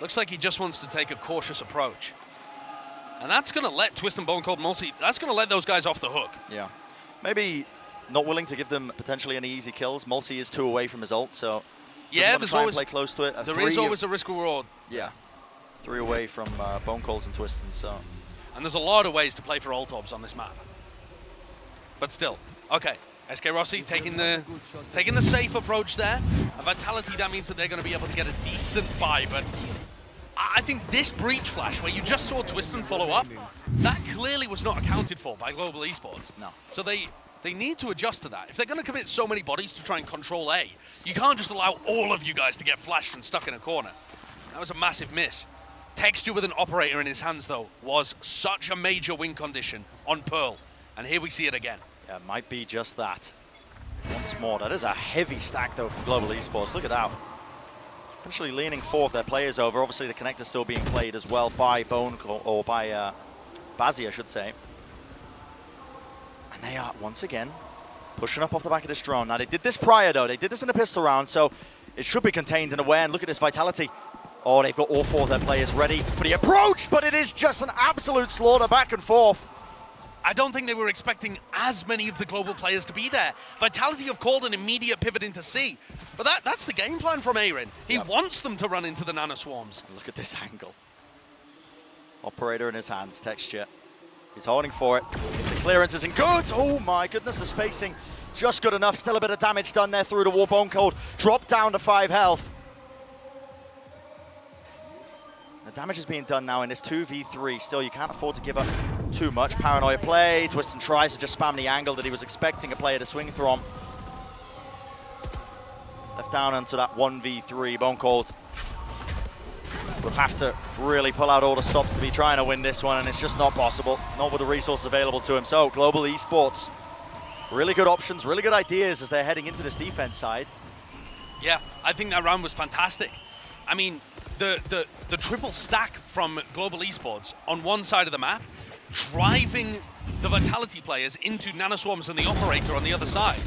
[SPEAKER 1] looks like he just wants to take a cautious approach. And that's going to let Twist and Bone Cold Multi, that's going to let those guys off the hook.
[SPEAKER 6] Yeah. Maybe not willing to give them potentially any easy kills. Multi is 2 away from his ult, so
[SPEAKER 1] yeah, there's always,
[SPEAKER 6] play close to it.
[SPEAKER 1] There is always a risk reward.
[SPEAKER 6] Yeah. 3 away from Bone Colds and Twistons, so.
[SPEAKER 1] And there's a lot of ways to play for ult orbs on this map. But still, okay. SK Rossi taking the safe approach there. A Vitality, that means that they're going to be able to get a decent buy, but I think this breach flash, where you just saw Twiston follow up, that clearly was not accounted for by Global Esports.
[SPEAKER 6] No.
[SPEAKER 1] So they They need to adjust to that. If they're going to commit so many bodies to try and control A, you can't just allow all of you guys to get flashed and stuck in a corner. That was a massive miss. Texture with an operator in his hands, though, was such a major win condition on Pearl. And here we see it again.
[SPEAKER 6] Yeah, it might be just that. Once more, that is a heavy stack, though, from Global Esports. Look at that. Essentially leaning four of their players over. Obviously, the connector's still being played as well by or by Bazzi, I should say. And they are, once again, pushing up off the back of this drone. Now, they did this prior, though. They did this in the pistol round, so it should be contained in a way. And look at this vitality. Oh, they've got all four of their players ready for the approach, but it is just an absolute slaughter back and forth.
[SPEAKER 1] I don't think they were expecting as many of the global players to be there. Vitality have called an immediate pivot into C, but that's the game plan from Aaron. He wants them to run into the nanoswarms.
[SPEAKER 6] Look at this angle. Operator in his hands, Texture. He's holding for it. If the clearance isn't good, oh my goodness, the spacing just good enough. Still a bit of damage done there through the wall. Bone Cold dropped down to 5 health. The damage is being done now in this 2v3. Still, you can't afford to give up too much. Paranoia play. Twistin tries to just spam the angle that he was expecting a player to swing from. Left down into that 1v3. Bone Cold will have to really pull out all the stops to be trying to win this one, and it's just not possible. Not with the resources available to him. So, Global Esports, really good options, really good ideas as they're heading into this defense side.
[SPEAKER 1] Yeah, I think that round was fantastic. I mean, the triple stack from Global Esports on one side of the map, driving the Vitality players into nanoswarms and the operator on the other side.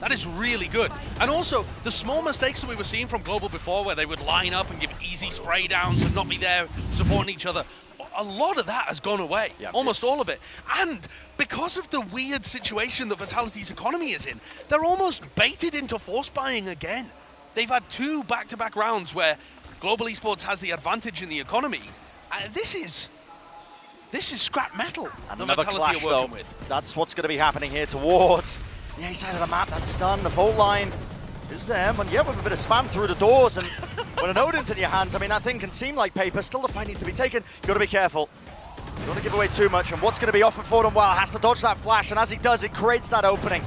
[SPEAKER 1] That is really good. And also, the small mistakes that we were seeing from Global before, where they would line up and give easy spray downs and not be there supporting each other, a lot of that has gone away, almost all of it. And because of the weird situation that Vitality's economy is in, they're almost baited into force buying again. They've had 2 back-to-back rounds where Global Esports has the advantage in the economy. This is scrap metal
[SPEAKER 6] And
[SPEAKER 1] the
[SPEAKER 6] another
[SPEAKER 1] Vitality
[SPEAKER 6] clash,
[SPEAKER 1] are working
[SPEAKER 6] though.
[SPEAKER 1] with.
[SPEAKER 6] That's what's going to be happening here towards the A side of the map. That's done. The fault line is there. And yeah, with a bit of spam through the doors and when an Odin's in your hands, I mean, that thing can seem like paper. Still, the fight needs to be taken. You've got to be careful. You don't want to give away too much. And what's going to be offered for them? Well, has to dodge that flash. And as he does, it creates that opening.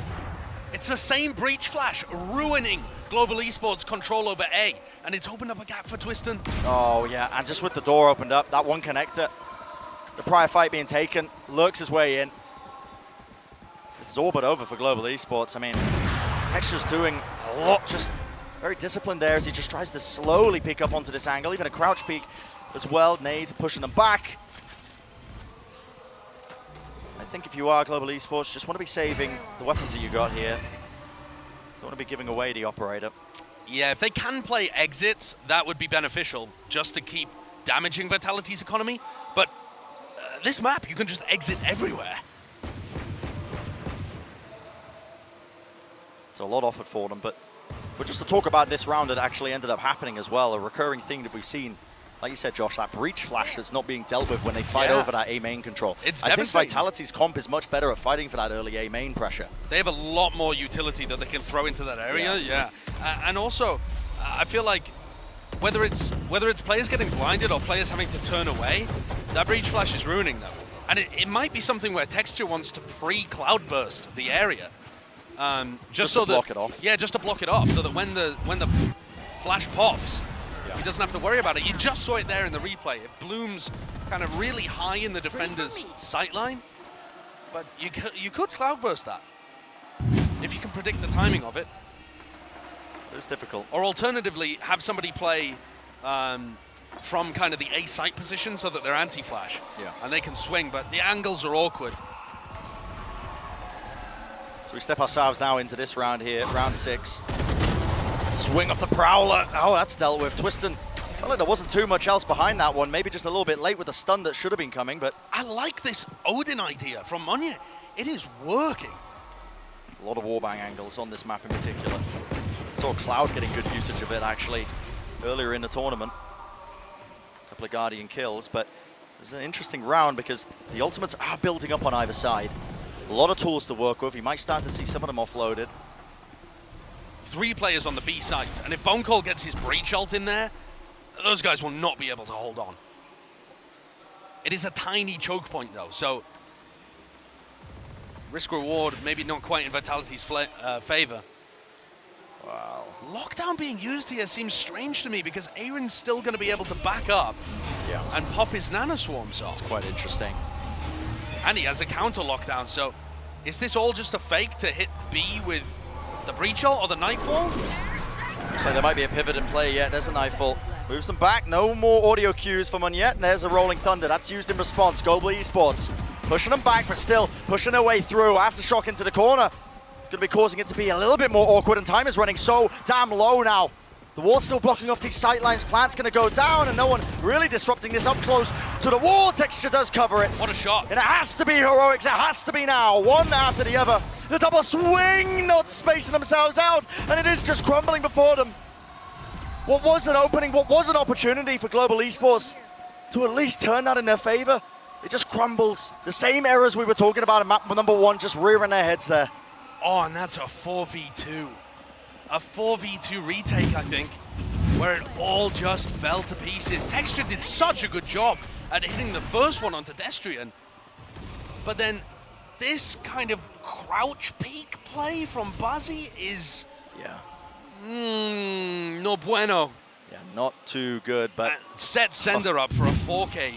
[SPEAKER 1] It's the same breach flash ruining Global Esports' control over A, and it's opened up a gap for Twistin.
[SPEAKER 6] Oh, yeah, and just with the door opened up, that one connector, the prior fight being taken, lurks his way in. This is all but over for Global Esports. I mean, Texture's doing a lot, just very disciplined there as he just tries to slowly pick up onto this angle, even a crouch peek as well. Nade pushing them back. I think if you are Global Esports, just want to be saving the weapons that you got here. Don't want to be giving away the operator.
[SPEAKER 1] Yeah, if they can play exits, that would be beneficial, just to keep damaging Vitality's economy. But this map, you can just exit everywhere.
[SPEAKER 6] It's a lot offered for them, but just to talk about this round that actually ended up happening as well, a recurring thing that we've seen, like you said, Josh, that breach flash that's not being dealt with when they fight over that A main control.
[SPEAKER 1] It's
[SPEAKER 6] I think
[SPEAKER 1] devastating.
[SPEAKER 6] Vitality's comp is much better at fighting for that early A main pressure.
[SPEAKER 1] They have a lot more utility that they can throw into that area, and also, I feel like whether it's players getting blinded or players having to turn away, that breach flash is ruining them. And it might be something where Texture wants to pre-cloudburst the area. Just so
[SPEAKER 6] to block it off.
[SPEAKER 1] Yeah, just to block it off, so that when the flash pops, he doesn't have to worry about it. You just saw it there in the replay. It blooms kind of really high in the defender's sightline, but you could cloudburst that if you can predict the timing of it.
[SPEAKER 6] It's difficult.
[SPEAKER 1] Or alternatively, have somebody play from kind of the A site position so that they're anti-flash, and they can swing, but the angles are awkward.
[SPEAKER 6] So we step ourselves now into this round here, round 6. Swing off the Prowler. Oh, that's dealt with. Twistin, felt like there wasn't too much else behind that one. Maybe just a little bit late with the stun that should have been coming, but
[SPEAKER 1] I like this Odin idea from Moniter. It is working.
[SPEAKER 6] A lot of warbang angles on this map in particular. Saw Cloud getting good usage of it, actually, earlier in the tournament. A couple of Guardian kills, but it's an interesting round because the ultimates are building up on either side. A lot of tools to work with. You might start to see some of them offloaded.
[SPEAKER 1] 3 players on the B site, and if Bone Cold gets his breach ult in there, those guys will not be able to hold on. It is a tiny choke point though, so risk-reward maybe not quite in Vitality's favor.
[SPEAKER 6] Wow.
[SPEAKER 1] Lockdown being used here seems strange to me because Aaron's still going to be able to back up and pop his nanoswarms off.
[SPEAKER 6] It's quite interesting.
[SPEAKER 1] And he has a counter lockdown, so is this all just a fake to hit B with the breach ult or the nightfall?
[SPEAKER 6] Looks like there might be a pivot in play. Yeah, there's a nightfall. Moves them back. No more audio cues for Moniter. And there's a rolling thunder. That's used in response. Global Esports pushing them back, but still pushing their way through. Aftershock into the corner. It's going to be causing it to be a little bit more awkward, and time is running so damn low now. The wall's still blocking off these sightlines. Plant's going to go down, and no one really disrupting this up close to the wall. Texture does cover it.
[SPEAKER 1] What a shot.
[SPEAKER 6] And it has to be heroics. It has to be now. One after the other. The double swing, not spacing themselves out, and it is just crumbling before them. What was an opening, what was an opportunity for Global Esports to at least turn that in their favor? It just crumbles. The same errors we were talking about in map number 1 just rearing their heads there.
[SPEAKER 1] Oh, and that's a 4v2. A 4v2 retake, I think, where it all just fell to pieces. Texture did such a good job at hitting the first one onto Destrian. But then this kind of crouch peek play from Buzzy is... no bueno.
[SPEAKER 6] Yeah, not too good, but...
[SPEAKER 1] And set Sender up for a 4K.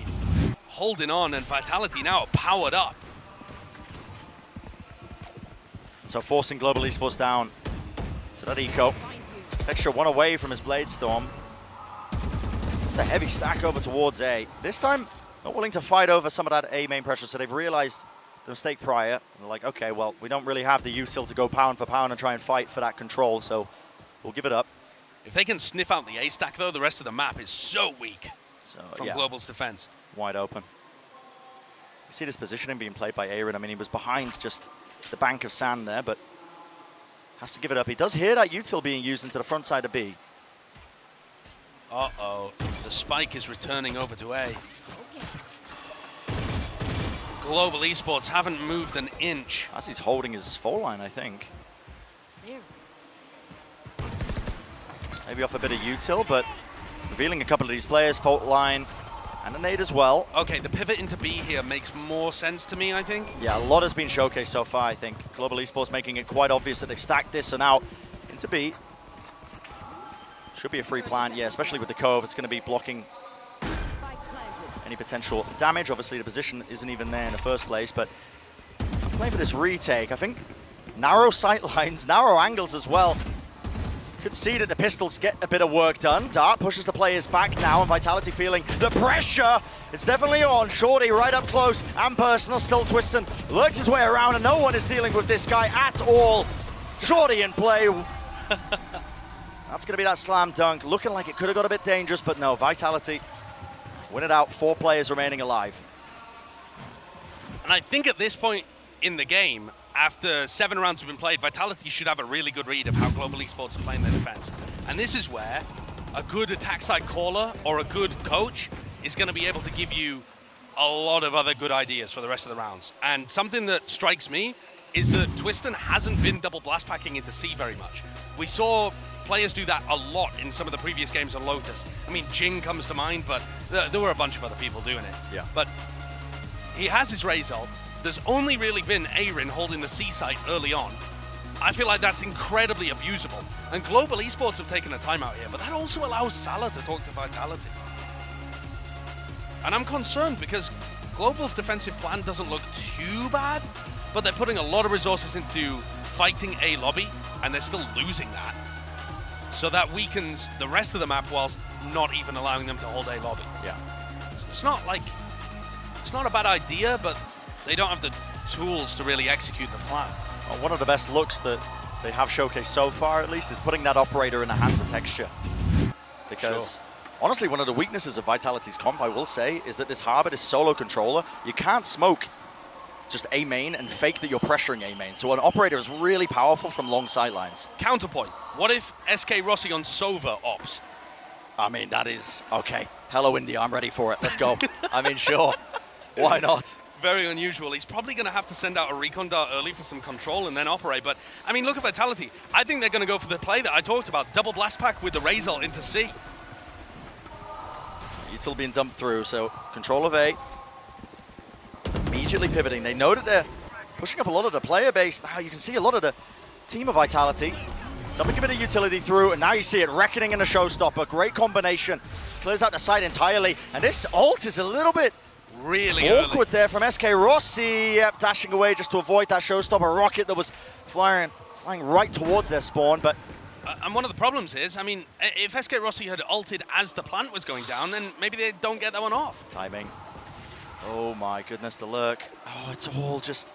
[SPEAKER 1] Holding on, and Vitality now powered up.
[SPEAKER 6] So forcing Global Esports down to that eco. Texture one away from his Blade Storm. It's a heavy stack over towards A. This time, not willing to fight over some of that A main pressure, so they've realized the mistake prior. And they're like, okay, well, we don't really have the util to go pound for pound and try and fight for that control, so we'll give it up.
[SPEAKER 1] If they can sniff out the A stack, though, the rest of the map is so weak from
[SPEAKER 6] yeah.
[SPEAKER 1] Global's defense.
[SPEAKER 6] Wide open. You see this positioning being played by Aaron. I mean, he was behind just the bank of sand there, but has to give it up. He does hear that util being used into the front side of B.
[SPEAKER 1] Uh-oh. The spike is returning over to A. Global Esports haven't moved an inch.
[SPEAKER 6] As he's holding his fall line, I think. Maybe off a bit of util, but revealing a couple of these players, fault line, and a nade as well.
[SPEAKER 1] Okay, the pivot into B here makes more sense to me, I think.
[SPEAKER 6] Yeah, a lot has been showcased so far, I think. Global Esports making it quite obvious that they've stacked this and out into B. Should be a free plant, yeah, especially with the Cove. It's going to be blocking any potential damage. Obviously, the position isn't even there in the first place, but playing for this retake, I think narrow sight lines, narrow angles as well. Could see that the pistols get a bit of work done. Dart pushes the players back now, and Vitality feeling the pressure. It's definitely on. Shorty right up close and personal, still twisting. Lurks his way around, and no one is dealing with this guy at all. Shorty in play. That's going to be that slam dunk. Looking like it could have got a bit dangerous, but no. Vitality win it out. 4 players remaining alive.
[SPEAKER 1] And I think at this point in the game, after 7 rounds have been played, Vitality should have a really good read of how Global Esports are playing their defense. And this is where a good attack side caller or a good coach is going to be able to give you a lot of other good ideas for the rest of the rounds. And something that strikes me is that Twiston hasn't been double blast packing into C very much. We saw players do that a lot in some of the previous games on Lotus. I mean, Jing comes to mind, but there were a bunch of other people doing it.
[SPEAKER 6] Yeah.
[SPEAKER 1] But he has his Raze ult. There's only really been Aaron holding the C site early on. I feel like that's incredibly abusable. And Global Esports have taken a timeout here, but that also allows Salah to talk to Vitality. And I'm concerned because Global's defensive plan doesn't look too bad, but they're putting a lot of resources into fighting A lobby, and they're still losing that. So that weakens the rest of the map whilst not even allowing them to hold A lobby.
[SPEAKER 6] Yeah.
[SPEAKER 1] It's not a bad idea, but they don't have the tools to really execute the plan.
[SPEAKER 6] Well, one of the best looks that they have showcased so far, at least, is putting that operator in the hands of Texture. Because, honestly, one of the weaknesses of Vitality's comp, I will say, is that this Harbor, this solo controller, you can't smoke just A main and fake that you're pressuring A main. So an operator is really powerful from long sidelines.
[SPEAKER 1] Counterpoint. What if SK Rossi on Sova ops?
[SPEAKER 6] I mean, that is, okay. Hello, India, I'm ready for it. Let's go. I mean, sure. Why not?
[SPEAKER 1] Very unusual. He's probably going to have to send out a recon dart early for some control and then operate. But, I mean, look at Vitality. I think they're going to go for the play that I talked about. Double blast pack with the Raze ult into C.
[SPEAKER 6] Util being dumped through, so control of A. Immediately pivoting. They know that they're pushing up a lot of the player base. Now you can see a lot of the team of Vitality. Dumping a bit of utility through, and now you see it, Reckoning and a Showstopper. Great combination. Clears out the side entirely, and this ult is a little bit
[SPEAKER 1] really
[SPEAKER 6] awkward there from SK Rossi. Yep, dashing away just to avoid that Showstopper rocket that was flying right towards their spawn, but
[SPEAKER 1] and one of the problems is, I mean, if SK Rossi had ulted as the plant was going down, then maybe they don't get that one off.
[SPEAKER 6] Timing. Oh my goodness, the lurk. Oh, it's all just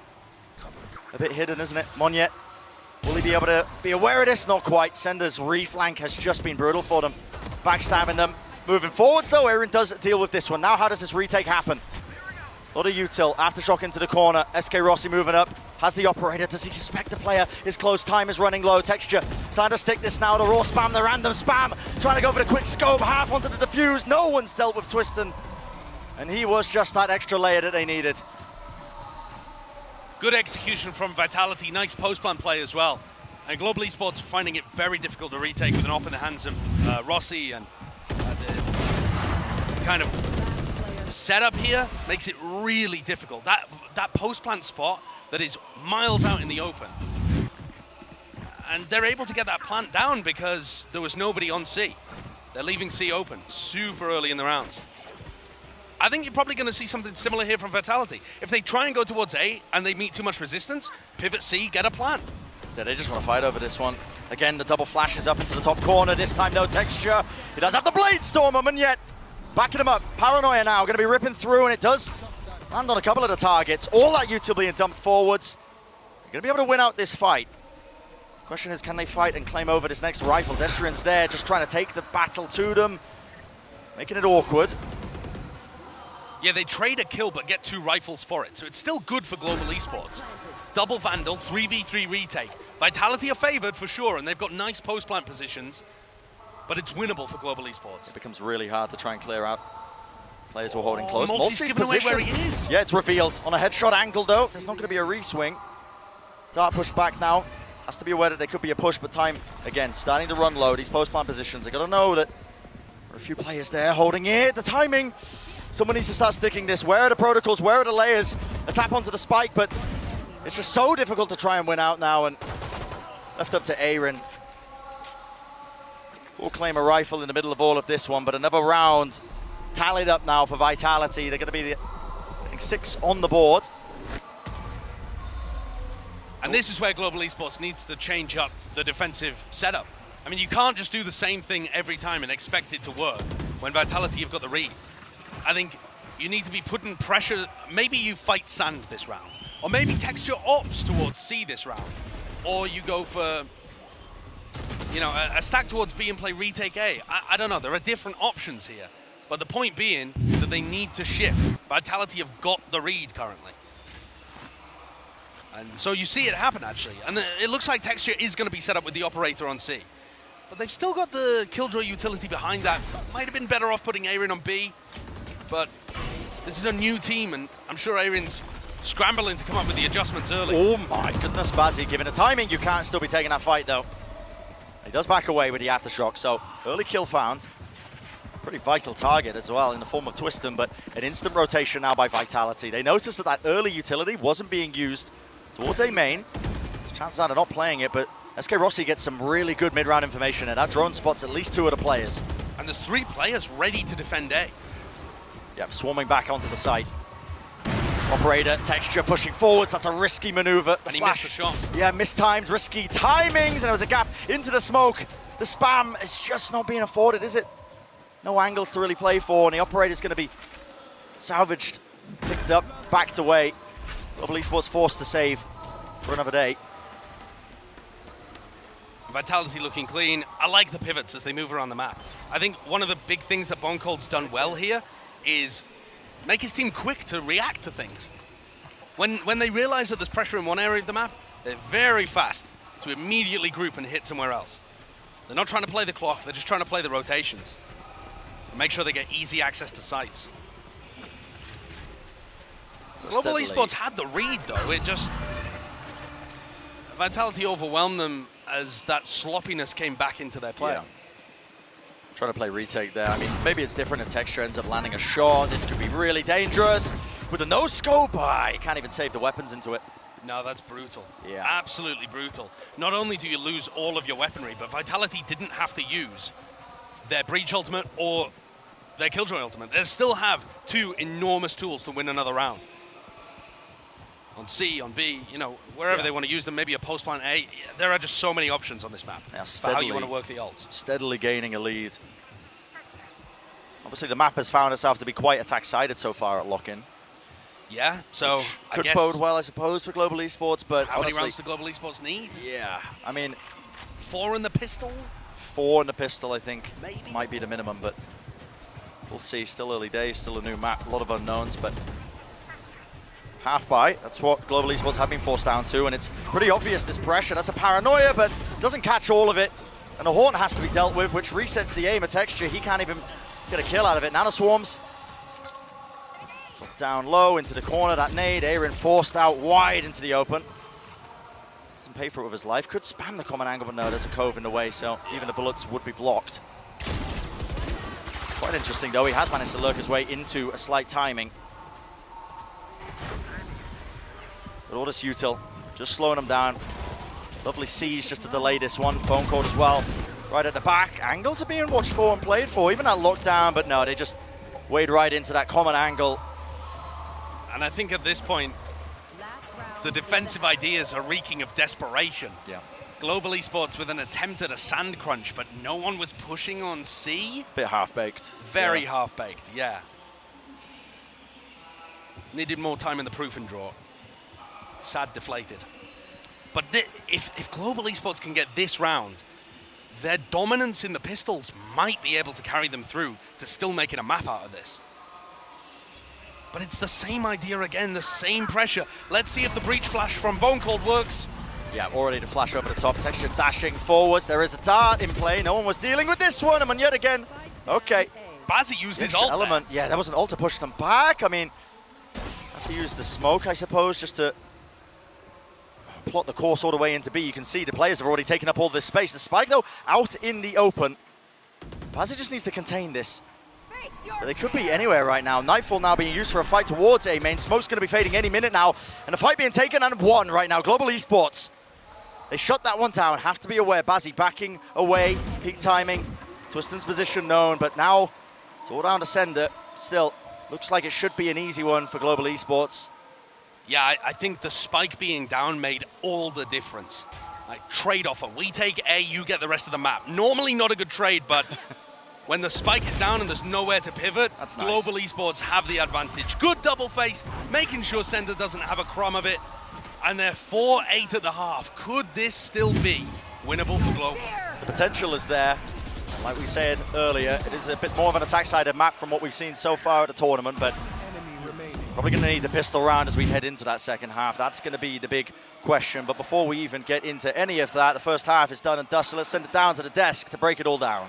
[SPEAKER 6] a bit hidden, isn't it? Moniter, will he be able to be aware of this? Not quite. Sender's reflank has just been brutal for them. Backstabbing them. Moving forwards though, Aaron does deal with this one. Now how does this retake happen? A lot of util, aftershock into the corner. SK Rossi moving up, has the operator. Does he suspect the player is close? Time is running low. Texture trying to stick this now, the raw spam, the random spam. Trying to go for the quick scope, half onto the defuse. No one's dealt with Twiston. And he was just that extra layer that they needed.
[SPEAKER 1] Good execution from Vitality, nice post-plant play as well. And Global Esports finding it very difficult to retake with an op in the hands of Rossi, and the kind of setup here makes it really difficult. That post-plant spot that is miles out in the open. And they're able to get that plant down because there was nobody on C. They're leaving C open super early in the rounds. I think you're probably going to see something similar here from Vitality. If they try and go towards A and they meet too much resistance, pivot C, get a plant.
[SPEAKER 6] Yeah, they just want to fight over this one. Again, the double flashes up into the top corner. This time, no Texture. He does have the Blade Storm, and yet backing him up. Paranoia now, going to be ripping through, and it does land on a couple of the targets. All that util being dumped forwards. They're going to be able to win out this fight. Question is, can they fight and claim over this next rifle? Destrian's there, just trying to take the battle to them, making it awkward.
[SPEAKER 1] Yeah, they trade a kill but get 2 rifles for it, so it's still good for Global Esports. Double Vandal, 3v3 retake. Vitality are favored for sure, and they've got nice post-plant positions, but it's winnable for Global Esports.
[SPEAKER 6] It becomes really hard to try and clear out. Players were holding close.
[SPEAKER 1] Multi's given away where he is.
[SPEAKER 6] Yeah, it's revealed. On a headshot angle, though. There's not going to be a re-swing. Dart push back now. Has to be aware that there could be a push, but time, again, starting to run low. These post-plant positions, they got to know that there are a few players there holding it. The timing. Someone needs to start sticking this. Where are the protocols? Where are the layers? A tap onto the spike, but it's just so difficult to try and win out now, and left up to Aaron. Will claim a rifle in the middle of all of this one, but another round tallied up now for Vitality. They're going to be, I think, 6 on the board.
[SPEAKER 1] And this is where Global Esports needs to change up the defensive setup. I mean, you can't just do the same thing every time and expect it to work when Vitality have got the read. I think you need to be putting pressure. Maybe you fight Sand this round, or maybe Texture opts towards C this round, or you go for, you know, a stack towards B and play retake A. I don't know. There are different options here, but the point being that they need to shift. Vitality have got the read currently, and so you see it happen actually. And it looks like Texture is going to be set up with the operator on C, but they've still got the Killjoy utility behind that. Might have been better off putting Aaron on B. But this is a new team, and I'm sure Aaron's scrambling to come up with the adjustments early.
[SPEAKER 6] Oh my goodness, Bazzi, given the timing, you can't still be taking that fight though. He does back away with the aftershock, so early kill found. Pretty vital target as well in the form of Twiston, but an instant rotation now by Vitality. They noticed that that early utility wasn't being used towards A main. Chances are they're not playing it, but SK Rossi gets some really good mid-round information, and that drone spots at least 2 of the players.
[SPEAKER 1] And there's 3 players ready to defend A.
[SPEAKER 6] Yep, swarming back onto the site. Operator, Texture pushing forwards. That's a risky maneuver.
[SPEAKER 1] And he missed the shot.
[SPEAKER 6] Yeah, missed times, risky timings, and there was a gap into the smoke. The spam is just not being afforded, is it? No angles to really play for, and the operator's going to be salvaged, picked up, backed away. Global Esports forced to save for another day.
[SPEAKER 1] Vitality looking clean. I like the pivots as they move around the map. I think one of the big things that Boncold's done well here is make his team quick to react to things. When they realize that there's pressure in one area of the map, they're very fast to immediately group and hit somewhere else. They're not trying to play the clock, they're just trying to play the rotations. And make sure they get easy access to sites. Global Esports had the read though, it just... Vitality overwhelmed them as that sloppiness came back into their play.
[SPEAKER 6] Yeah. Trying to play retake there. I mean, maybe it's different if Texture ends up landing a shot. This could be really dangerous. With a no-scope, he can't even save the weapons into it.
[SPEAKER 1] No, that's brutal.
[SPEAKER 2] Yeah.
[SPEAKER 1] Absolutely brutal. Not only do you lose all of your weaponry, but Vitality didn't have to use their Breach ultimate or their Killjoy ultimate. They still have 2 enormous tools to win another round. On C, on B, you know, wherever they want to use them, maybe a post plant A. There are just so many options on this map for how you want to work the ults.
[SPEAKER 6] Steadily gaining a lead. Obviously, the map has found itself to be quite attack-sided so far at lock-in.
[SPEAKER 1] Yeah, so
[SPEAKER 6] Which
[SPEAKER 1] I
[SPEAKER 6] could
[SPEAKER 1] guess
[SPEAKER 6] bode well, I suppose, for Global Esports, but
[SPEAKER 1] how many
[SPEAKER 6] honestly,
[SPEAKER 1] rounds do Global Esports need?
[SPEAKER 6] yeah, I mean,
[SPEAKER 1] 4 in the pistol?
[SPEAKER 6] 4 in the pistol, I think,
[SPEAKER 1] Maybe.
[SPEAKER 6] might be the minimum, but we'll see. Still early days, still a new map, a lot of unknowns, but half buy, that's what Global Esports have been forced down to, and it's pretty obvious this pressure. That's a paranoia, but doesn't catch all of it, and a Horn has to be dealt with, which resets the aim of Texture. He can't even get a kill out of it. Nanoswarms down low into the corner, that nade. Aaron forced out wide into the open. Doesn't pay for it with his life. Could spam the common angle, but no, there's a cove in the way, so even the bullets would be blocked. Quite interesting though, he has managed to lurk his way into a slight timing. But all this util, just slowing him down. Lovely siege just to delay this one. Phone call as well. Right at the back. Angles are being watched for and played for, even that lockdown, but no, they just wade right into that common angle.
[SPEAKER 1] And I think at this point, the defensive ideas are reeking of desperation.
[SPEAKER 6] Yeah.
[SPEAKER 1] Global Esports with an attempt at a sand crunch, but no one was pushing on C.
[SPEAKER 6] Bit half-baked.
[SPEAKER 1] Very half-baked, yeah. Needed more time in the proof and draw. Sad deflated. But if Global Esports can get this round, their dominance in the pistols might be able to carry them through to still making a map out of this. But it's the same idea again, the same pressure. Let's see if the breach flash from Bone Cold works.
[SPEAKER 6] Yeah, already to flash over the top. Texture dashing forwards. There is a dart in play. No one was dealing with this one. And yet again, okay.
[SPEAKER 1] Bazzi used his ult
[SPEAKER 6] element. Yeah, that was an ult to push them back. I mean, have to use the smoke, I suppose, just to plot the course all the way into B. You can see the players have already taken up all this space. The spike, though, out in the open. Bazzi just needs to contain this. But they could be anywhere right now. Nightfall now being used for a fight towards A main. Smoke's going to be fading any minute now. And a fight being taken and won right now. Global Esports. They shut that one down. Have to be aware. Bazzi backing away. Peak timing. Twiston's position known. But now it's all down to Sender. Still, looks like it should be an easy one for Global Esports.
[SPEAKER 1] Yeah, I think the spike being down made all the difference. Like, trade offer. We take A, you get the rest of the map. Normally not a good trade, but when the spike is down and there's nowhere to pivot,
[SPEAKER 6] that's nice.
[SPEAKER 1] Global Esports have the advantage. Good double face, making sure Sender doesn't have a crumb of it. And they're 4-8 at the half. Could this still be winnable for Global?
[SPEAKER 6] The potential is there. Like we said earlier, it is a bit more of an attack-sided map from what we've seen so far at the tournament, but probably going to need the pistol round as we head into that second half. That's going to be the big question. But before we even get into any of that, the first half is done and dusted. Let's send it down to the desk to break it all down.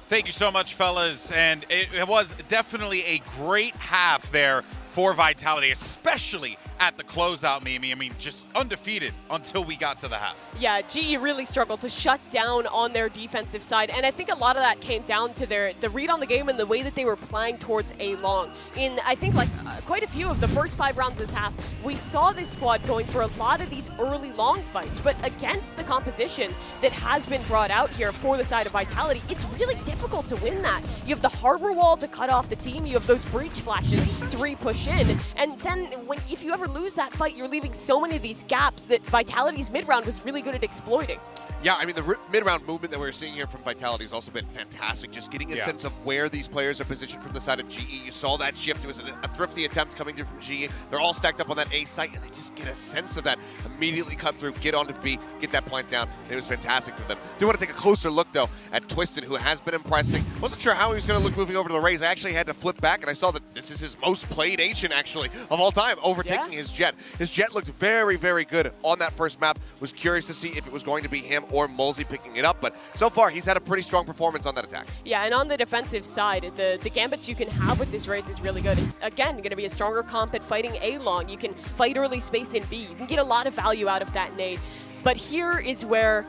[SPEAKER 3] Thank you so much, fellas. And it was definitely a great half there for Vitality, especially at the closeout, Mimi. I mean, just undefeated until we got to the half.
[SPEAKER 4] Yeah, GE really struggled to shut down on their defensive side, and I think a lot of that came down to the read on the game and the way that they were playing towards A long. In, I think, like quite a few of the first 5 rounds this half, we saw this squad going for a lot of these early long fights, but against the composition that has been brought out here for the side of Vitality, it's really difficult to win that. You have the harbor wall to cut off the team, you have those breach flashes to re-push in, and then if you ever lose that fight, you're leaving so many of these gaps that Vitality's mid-round was really good at exploiting.
[SPEAKER 5] Yeah, I mean, the mid-round movement that we're seeing here from Vitality has also been fantastic. Just getting a sense of where these players are positioned from the side of GE. You saw that shift. It was a thrifty attempt coming through from GE. They're all stacked up on that A site, and they just get a sense of that. Immediately cut through, get onto B, get that plant down. And it was fantastic for them. Do want to take a closer look, though, at Twiston, who has been impressing. Wasn't sure how he was going to look moving over to the Rays. I actually had to flip back, and I saw that this is his most played Asian, actually, of all time, overtaking his Jet. His Jet looked very, very good on that first map. Was curious to see if it was going to be him or Mulsey picking it up, but so far he's had a pretty strong performance on that attack.
[SPEAKER 4] Yeah, and on the defensive side, the gambits you can have with this Raze is really good. It's, again, going to be a stronger comp at fighting A long. You can fight early space in B. You can get a lot of value out of that nade. But here is where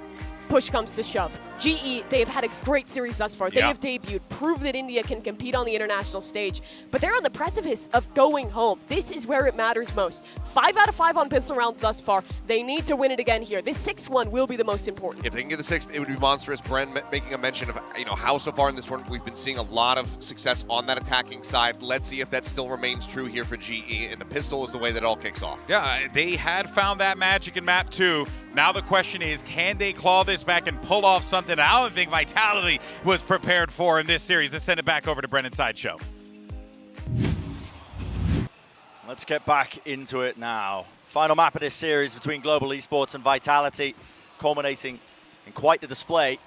[SPEAKER 4] push comes to shove. GE, they've had a great series thus far. They
[SPEAKER 3] Yeah.
[SPEAKER 4] have debuted, proved that India can compete on the international stage, but they're on the precipice of going home. This is where it matters most. 5 out of 5 on pistol rounds thus far. They need to win it again here. This 6-1 will be the most important.
[SPEAKER 5] If they can get the 6th, it would be monstrous. Bren making a mention of how so far in this tournament we've been seeing a lot of success on that attacking side. Let's see if that still remains true here for GE, and the pistol is the way that it all kicks off.
[SPEAKER 3] Yeah, they had found that magic in map 2. Now the question is, can they claw this back and pull off something I don't think Vitality was prepared for in this series? Let's send it back over to Brennan Sideshow.
[SPEAKER 6] Let's get back into it now. Final map of this series between Global Esports and Vitality, culminating in quite the display.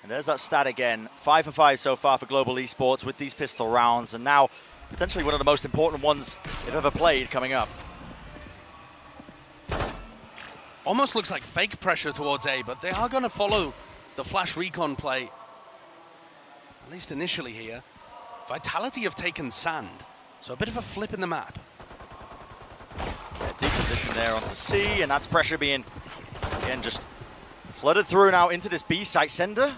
[SPEAKER 6] And there's that stat again, 5 for 5 so far for Global Esports with these pistol rounds, and now potentially one of the most important ones they've ever played coming up.
[SPEAKER 1] Almost looks like fake pressure towards A, but they are going to follow the flash recon play, at least initially here. Vitality have taken sand, so a bit of a flip in the map.
[SPEAKER 6] Yeah, deep position there onto C, and that's pressure being, again, just flooded through now into this B site. Sender,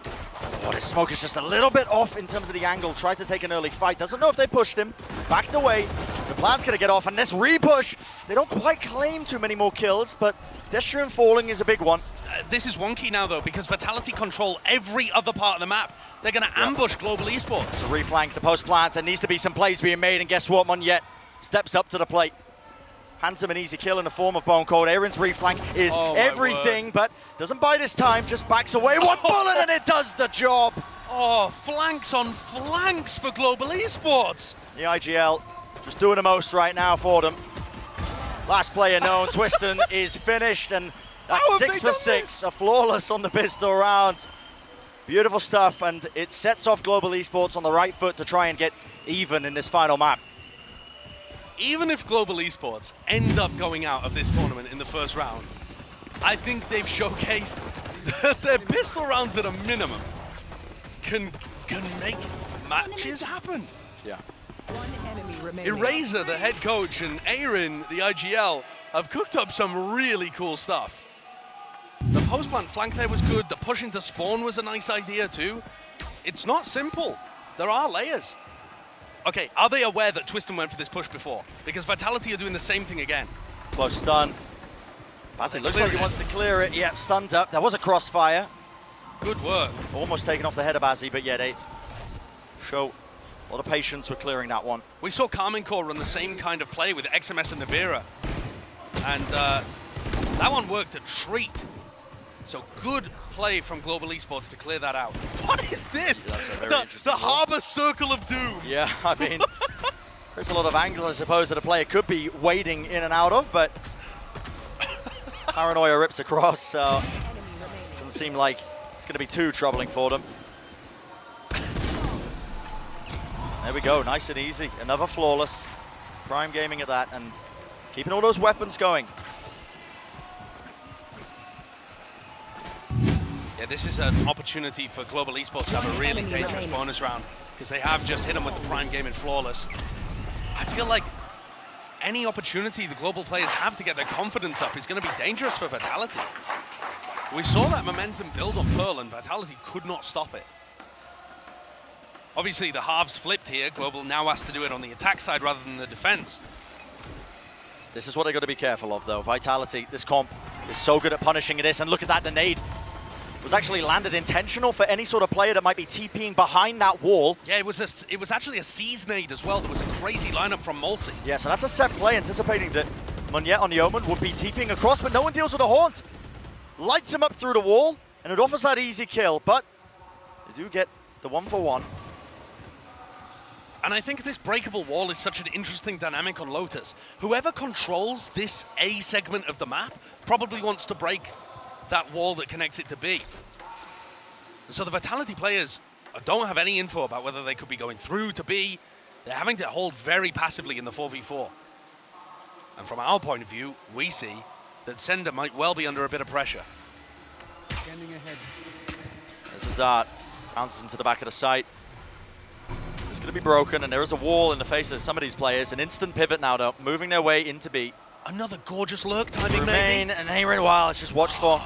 [SPEAKER 6] oh, this smoke is just a little bit off in terms of the angle. Tried to take an early fight, doesn't know if they pushed him, backed away. The plan's gonna get off, and this repush, they don't quite claim too many more kills, but Destrian falling is a big one.
[SPEAKER 1] This is wonky now, though, because Vitality control every other part of the map. They're going to ambush Global Esports.
[SPEAKER 6] The reflank, the post plants, there needs to be some plays being made, and guess what, Moniter steps up to the plate. Hands him an easy kill in the form of Bone Cold. Aaron's reflank is everything, but doesn't buy this time, just backs away. One bullet, and it does the job.
[SPEAKER 1] Oh, flanks on flanks for Global Esports.
[SPEAKER 6] The IGL just doing the most right now for them. Last player known, Twiston is finished, and that's 6 for 6, a flawless on the pistol round. Beautiful stuff, and it sets off Global Esports on the right foot to try and get even in this final map.
[SPEAKER 1] Even if Global Esports end up going out of this tournament in the first round, I think they've showcased that their pistol rounds at a minimum can make matches happen.
[SPEAKER 6] Yeah.
[SPEAKER 11] One enemy remaining.
[SPEAKER 1] Eraser, the head coach, and Aaron, the IGL, have cooked up some really cool stuff. The post-plant flank there was good. The push into spawn was a nice idea too. It's not simple. There are layers. Okay, are they aware that Twiston went for this push before? Because Vitality are doing the same thing again.
[SPEAKER 6] Close stun. It looks like he wants to clear it. Yep, stunned up. There was a crossfire.
[SPEAKER 1] Good work.
[SPEAKER 6] Almost taken off the head of Azzy, but yeah, they show a lot of patience with clearing that one.
[SPEAKER 1] We saw Carmine Core run the same kind of play with XMS and Navira. And that one worked a treat. So good play from Global Esports to clear that out. What is this? The Harbor Circle of Doom.
[SPEAKER 6] Yeah, I mean, there's a lot of angle, I suppose, that a player could be wading in and out of, but Paranoia rips across, so doesn't seem like it's going to be too troubling for them. There we go, nice and easy. Another flawless. Prime Gaming at that, and keeping all those weapons going.
[SPEAKER 1] Yeah, this is an opportunity for Global Esports to have a really dangerous bonus round, because they have just hit them with the Prime Gaming flawless. I feel like any opportunity the Global players have to get their confidence up is going to be dangerous for Vitality. We saw that momentum build on Pearl, and Vitality could not stop it. Obviously, the halves flipped here. Global now has to do it on the attack side rather than the defense.
[SPEAKER 6] This is what they've got to be careful of, though. Vitality, this comp, is so good at punishing this, and look at that, the nade was actually landed intentional for any sort of player that might be TPing behind that wall.
[SPEAKER 1] Yeah, it was actually a Seize nade as well. There was a crazy lineup from Mulsi.
[SPEAKER 6] Yeah, so that's a set play, anticipating that Moniter on the Omen would be TPing across, but no one deals with a Haunt. Lights him up through the wall, and it offers that easy kill, but they do get the 1-for-1.
[SPEAKER 1] And I think this breakable wall is such an interesting dynamic on Lotus. Whoever controls this A segment of the map probably wants to break that wall that connects it to B. So the Vitality players don't have any info about whether they could be going through to B. They're having to hold very passively in the 4v4. And from our point of view, we see that Sender might well be under a bit of pressure.
[SPEAKER 6] There's a dart, bounces into the back of the site. It's going to be broken, and there is a wall in the face of some of these players. An instant pivot now, though, moving their way into B.
[SPEAKER 1] Another gorgeous lurk timing,
[SPEAKER 6] Remain,
[SPEAKER 1] maybe.
[SPEAKER 6] and Aaron, wow, let's just watch for.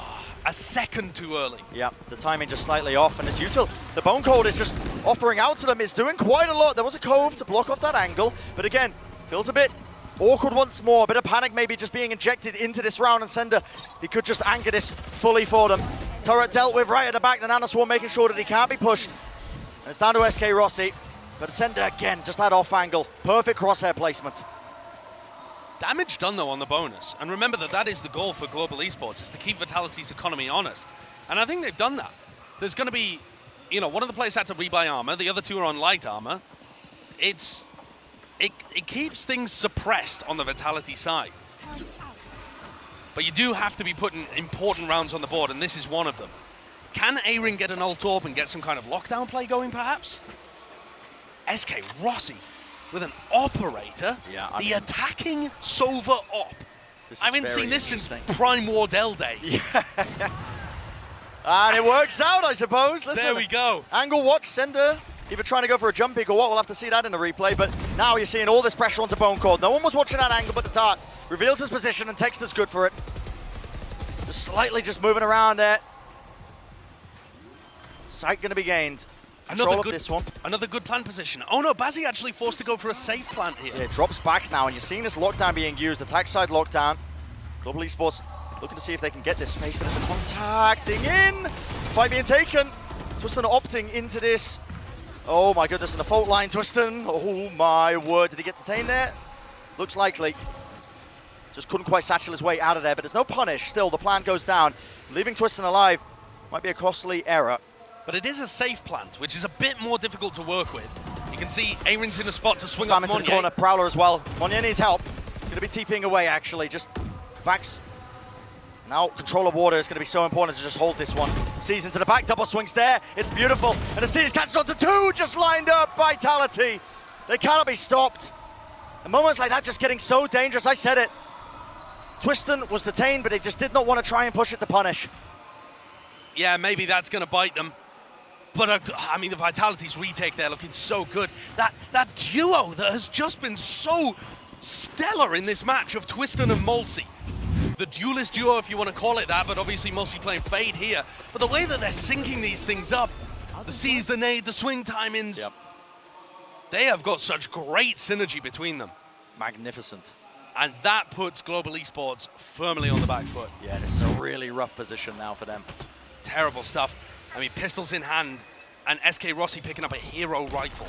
[SPEAKER 1] a second too early.
[SPEAKER 6] Yeah, the timing just slightly off, and as util, the Bone Cold is just offering out to them. It's doing quite a lot. There was a cove to block off that angle, but again, feels a bit awkward once more. A bit of panic maybe just being injected into this round, and Sender, he could just anchor this fully for them. Turret dealt with right at the back, the Nanoswarm making sure that he can't be pushed. And it's down to SK Rossi, but Sender again, just that off angle. Perfect crosshair placement.
[SPEAKER 1] Damage done though on the bonus, and remember that is the goal for Global Esports, is to keep Vitality's economy honest, and I think they've done that. There's going to be, you know, one of the players had to rebuy armor, the other two are on light armor. It keeps things suppressed on the Vitality side, but you do have to be putting important rounds on the board, and this is one of them. Can A-Ring get an ult orb and get some kind of lockdown play going perhaps? SK Rossi with an operator, the attacking Sova op. I haven't seen this since Prime Wardell days.
[SPEAKER 6] Yeah. And it works out, I suppose. Listen,
[SPEAKER 1] there we go.
[SPEAKER 6] Angle watch, Sender, either trying to go for a jump pick or what, we'll have to see that in the replay, but now you're seeing all this pressure onto Bone Cold. No one was watching that angle but the Dart. Reveals his position and Texter's good for it. Just slightly just moving around there. Sight gonna be gained. Control of this one.
[SPEAKER 1] Another good plant position. Oh no, Bazzi actually forced to go for a safe plant here.
[SPEAKER 6] Yeah, it drops back now, and you're seeing this lockdown being used, attack side lockdown. Global Esports looking to see if they can get this space, but there's a contacting in. Fight being taken. Twiston opting into this. Oh my goodness, and the fault line, Twiston. Oh my word, did he get detained there? Looks likely. Just couldn't quite satchel his way out of there, but there's no punish. Still, the plant goes down. Leaving Twiston alive might be a costly error.
[SPEAKER 1] But it is a safe plant, which is a bit more difficult to work with. You can see A-Ring's in a spot to swing up
[SPEAKER 6] into the corner, Prowler as well. Monnier needs help. Going to be TPing away, actually. Just backs. Now, control of water is going to be so important to just hold this one. Sees into the back, double swings there. It's beautiful. And the Seas catches on to two, just lined up. Vitality. They cannot be stopped. And moments like that just getting so dangerous. I said it. Twiston was detained, but they just did not want to try and push it to punish.
[SPEAKER 1] Yeah, maybe that's going to bite them. But, I mean, the Vitality's retake there looking so good. That duo that has just been so stellar in this match of Twiston and Mulsi. The duelist duo, if you want to call it that, but obviously Mulsi playing Fade here. But the way that they're syncing these things up, the C's, the nade, the swing timings, they have got such great synergy between them.
[SPEAKER 6] Magnificent.
[SPEAKER 1] And that puts Global Esports firmly on the back foot.
[SPEAKER 6] Yeah, this is a really rough position now for them.
[SPEAKER 1] Terrible stuff. I mean, pistols in hand, and SK Rossi picking up a hero rifle.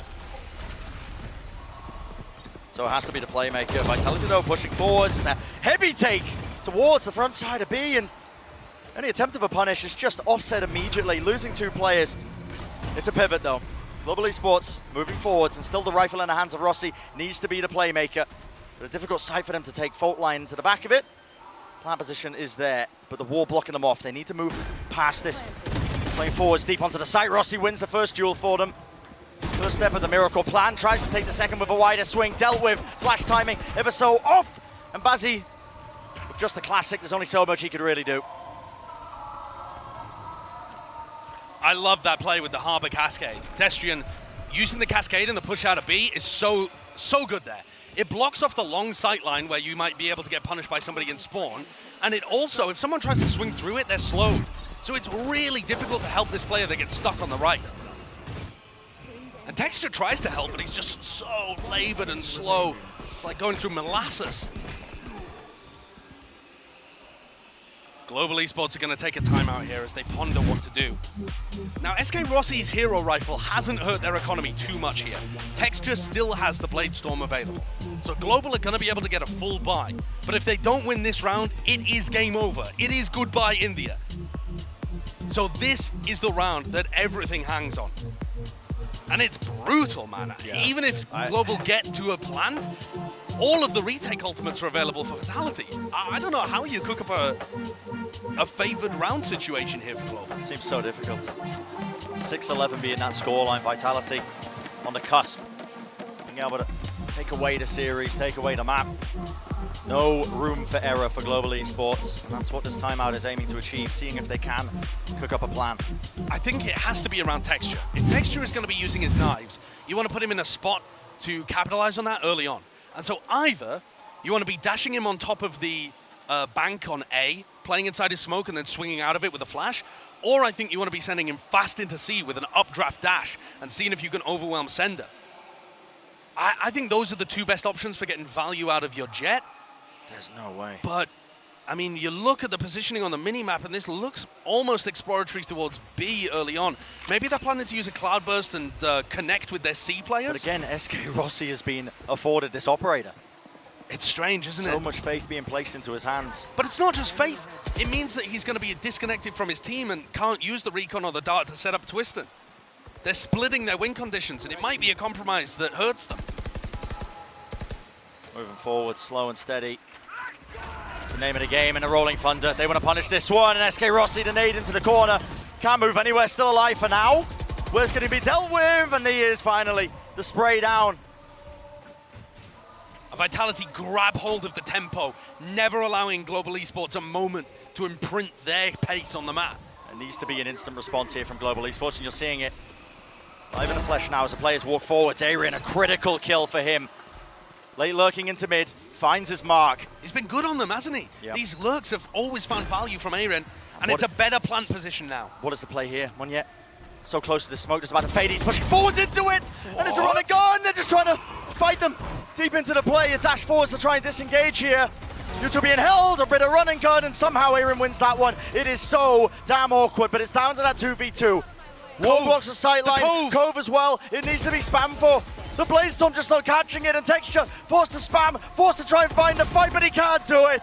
[SPEAKER 6] So it has to be the playmaker. Vitality though pushing forwards. It's a heavy take towards the front side of B, and any attempt of a punish is just offset immediately, losing two players. It's a pivot though. Global Esports moving forwards, and still the rifle in the hands of Rossi needs to be the playmaker. But a difficult site for them to take fault line into the back of it. Plant position is there, but the wall blocking them off. They need to move past this. Playing forwards deep onto the site. Rossi wins the first duel for them. First step of the miracle plan. Tries to take the second with a wider swing. Dealt with. Flash timing ever so off. And Bazzi, with just a classic, there's only so much he could really do.
[SPEAKER 1] I love that play with the Harbor Cascade. Destrian using the Cascade and the push out of B is so good there. It blocks off the long sight line where you might be able to get punished by somebody in spawn. And it also, if someone tries to swing through it, they're slowed. So it's really difficult to help this player that gets stuck on the right. And Texture tries to help, but he's just so labored and slow. It's like going through molasses. Global Esports are going to take a timeout here as they ponder what to do. Now, SK Rossi's hero rifle hasn't hurt their economy too much here. Texture still has the Blade Storm available. So Global are going to be able to get a full buy. But if they don't win this round, it is game over. It is goodbye India. So this is the round that everything hangs on. And it's brutal, man. Yeah. Even if Global get to a plant, all of the retake ultimates are available for Vitality. I don't know how you cook up a favored round situation here for Global.
[SPEAKER 6] Seems so difficult. 6-11 being that scoreline. Vitality on the cusp. Being able to take away the series, take away the map. No room for error for Global Esports, and that's what this timeout is aiming to achieve, seeing if they can cook up a plan.
[SPEAKER 1] I think it has to be around Texture. If Texture is going to be using his knives, you want to put him in a spot to capitalize on that early on. And so either you want to be dashing him on top of the bank on A, playing inside his smoke and then swinging out of it with a flash. Or I think you want to be sending him fast into C with an updraft dash and seeing if you can overwhelm Sender. I think those are the two best options for getting value out of your Jet.
[SPEAKER 6] There's no way.
[SPEAKER 1] But, I mean, you look at the positioning on the minimap, and this looks almost exploratory towards B early on. Maybe they're planning to use a Cloudburst and connect with their C players?
[SPEAKER 6] But again, SK Rossi has been afforded this operator.
[SPEAKER 1] It's strange, isn't it?
[SPEAKER 6] So much faith being placed into his hands.
[SPEAKER 1] But it's not just faith. It means that he's going to be disconnected from his team and can't use the recon or the dart to set up Twiston. They're splitting their win conditions, and it might be a compromise that hurts them.
[SPEAKER 6] Moving forward, slow and steady. It's the name of the game in a rolling thunder. They want to punish this one, and SK Rossi the nade into the corner. Can't move anywhere, still alive for now. Where's going to be dealt with? And he is finally the spray down.
[SPEAKER 1] Vitality grab hold of the tempo, never allowing Global Esports a moment to imprint their pace on the map.
[SPEAKER 6] There needs to be an instant response here from Global Esports, and you're seeing it. Live in the flesh now as the players walk forward. Arian, a critical kill for him. Late lurking into mid, finds his mark.
[SPEAKER 1] He's been good on them, hasn't he?
[SPEAKER 6] Yep.
[SPEAKER 1] These lurks have always found value from Arian, and it's a better plant position now.
[SPEAKER 6] What is the play here? Moniter so close to the smoke, just about to fade. He's pushing forwards into it, and it's a run and gun. They're just trying to fight them deep into the play. A dash forwards to try and disengage here. Yuto being held, a bit of run and gun, and somehow Arian wins that one. It is so damn awkward, but it's down to that 2v2. Wall blocks the sight line, Cove as well. It needs to be spammed for. The Blazestorm just not catching it, and Texture forced to spam, forced to try and find the fight, but he can't do it.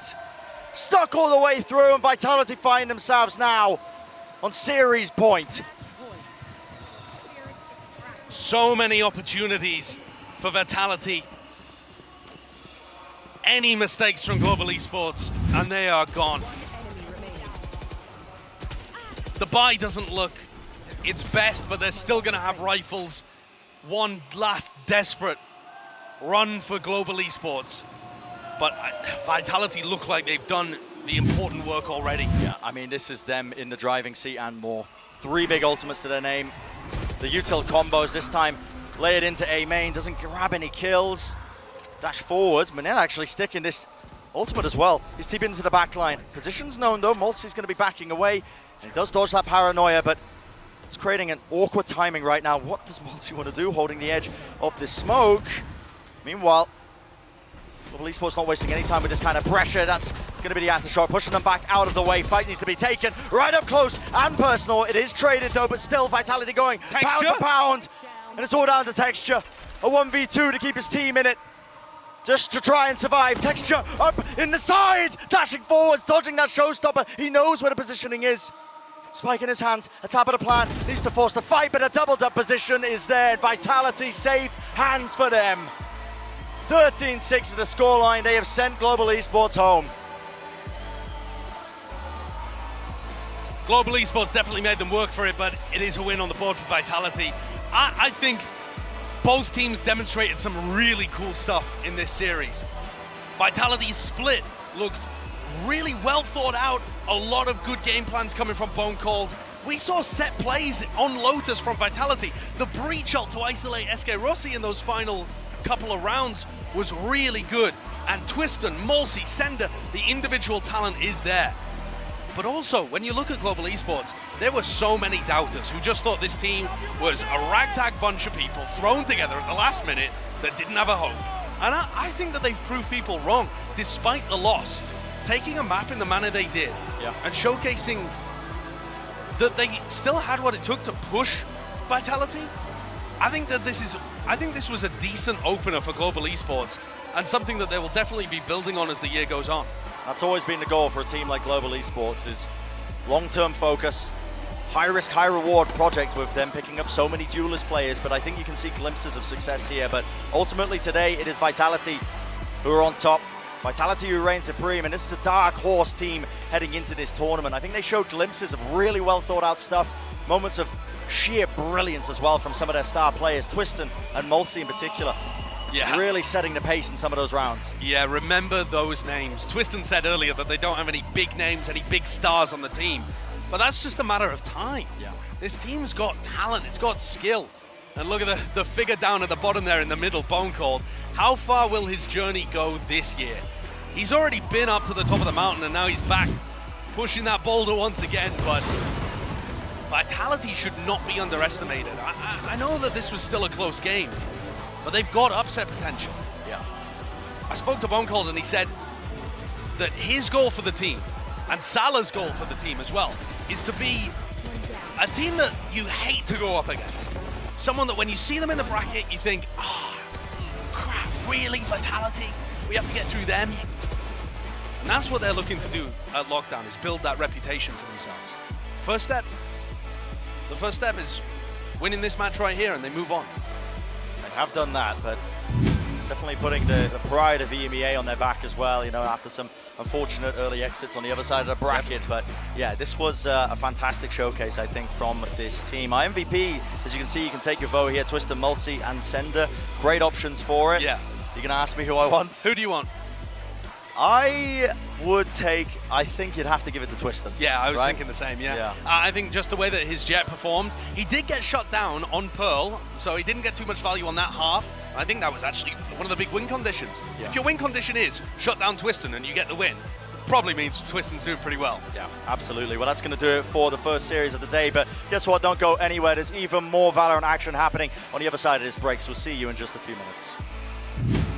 [SPEAKER 6] Stuck all the way through, and Vitality find themselves now on series point.
[SPEAKER 1] So many opportunities for Vitality. Any mistakes from Global Esports, and they are gone. The buy doesn't look its best, but they're still going to have rifles. One last desperate run for Global Esports. But Vitality look like they've done the important work already.
[SPEAKER 6] Yeah, I mean, this is them in the driving seat and more. 3 big ultimates to their name. The util combos this time lay it into A main, doesn't grab any kills. Dash forwards, Moniter actually sticking this ultimate as well. He's deep into the back line. Position's known though, Multi's going to be backing away. And he does dodge that paranoia, but it's creating an awkward timing right now. What does Multi want to do, holding the edge of this smoke? Meanwhile, Global Esports not wasting any time with this kind of pressure. That's going to be the aftershock, pushing them back out of the way. Fight needs to be taken right up close and personal. It is traded though, but still Vitality going pound to pound. And it's all down to Texture. A 1v2 to keep his team in it. Just to try and survive. Texture up in the side, dashing forwards, dodging that showstopper. He knows where the positioning is. Spike in his hands, a tap of the plan, needs to force the fight, but a double-up position is there. Vitality safe, hands for them. 13-6 of the scoreline. They have sent Global Esports home.
[SPEAKER 1] Global Esports definitely made them work for it, but it is a win on the board for Vitality. I think both teams demonstrated some really cool stuff in this series. Vitality's split looked really well thought out. A lot of good game plans coming from Bone Cold. We saw set plays on Lotus from Vitality. The breach ult to isolate SK Rossi in those final couple of rounds was really good. And Twiston, Mulsi, Sender, the individual talent is there. But also, when you look at Global Esports, there were so many doubters who just thought this team was a ragtag bunch of people thrown together at the last minute that didn't have a hope. And I think that they've proved people wrong, despite the loss. Taking a map in the manner they did, and showcasing that they still had what it took to push Vitality. I think this was a decent opener for Global Esports, and something that they will definitely be building on as the year goes on.
[SPEAKER 6] That's always been the goal for a team like Global Esports, is long-term focus, high-risk, high-reward project with them picking up so many duelist players, but I think you can see glimpses of success here. But ultimately today, it is Vitality who are on top. Vitality who reign supreme, and this is a dark horse team heading into this tournament. I think they showed glimpses of really well thought out stuff, moments of sheer brilliance as well from some of their star players, Twiston and Mulsi in particular.
[SPEAKER 1] Yeah.
[SPEAKER 6] Really setting the pace in some of those rounds.
[SPEAKER 1] Yeah, remember those names. Twiston said earlier that they don't have any big names, any big stars on the team, but that's just a matter of time.
[SPEAKER 6] Yeah.
[SPEAKER 1] This team's got talent, it's got skill. And look at the figure down at the bottom there in the middle, Bone Cold. How far will his journey go this year? He's already been up to the top of the mountain, and now he's back, pushing that boulder once again, but Vitality should not be underestimated. I know that this was still a close game, but they've got upset potential.
[SPEAKER 6] Yeah.
[SPEAKER 1] I spoke to Boncold, and he said that his goal for the team, and Salah's goal for the team as well, is to be a team that you hate to go up against. Someone that when you see them in the bracket, you think, oh, crap, really, Vitality? We have to get through them? And that's what they're looking to do at Lockdown, is build that reputation for themselves. The first step is winning this match right here, and they move on.
[SPEAKER 6] They have done that, but definitely putting the pride of EMEA on their back as well, you know, after some unfortunate early exits on the other side of the bracket. But yeah, this was a fantastic showcase, I think, from this team. My MVP, as you can see, you can take your vote here, Twisted, Multi, and Sender. Great options for it.
[SPEAKER 1] Yeah.
[SPEAKER 6] You're going to ask me who I want?
[SPEAKER 1] Who do you want?
[SPEAKER 6] I would take, I think you'd have to give it to Twisted.
[SPEAKER 1] Yeah, I was
[SPEAKER 6] right?
[SPEAKER 1] thinking the same, yeah.
[SPEAKER 6] Yeah.
[SPEAKER 1] I think just the way that his jet performed, he did get shut down on Pearl, so he didn't get too much value on that half. I think that was actually one of the big win conditions.
[SPEAKER 6] Yeah.
[SPEAKER 1] If your win condition is shut down Twiston and you get the win, probably means Twiston's doing pretty well.
[SPEAKER 6] Yeah, absolutely. Well, that's going to do it for the first series of the day, but guess what? Don't go anywhere. There's even more Valorant action happening on the other side of this break, so we'll see you in just a few minutes.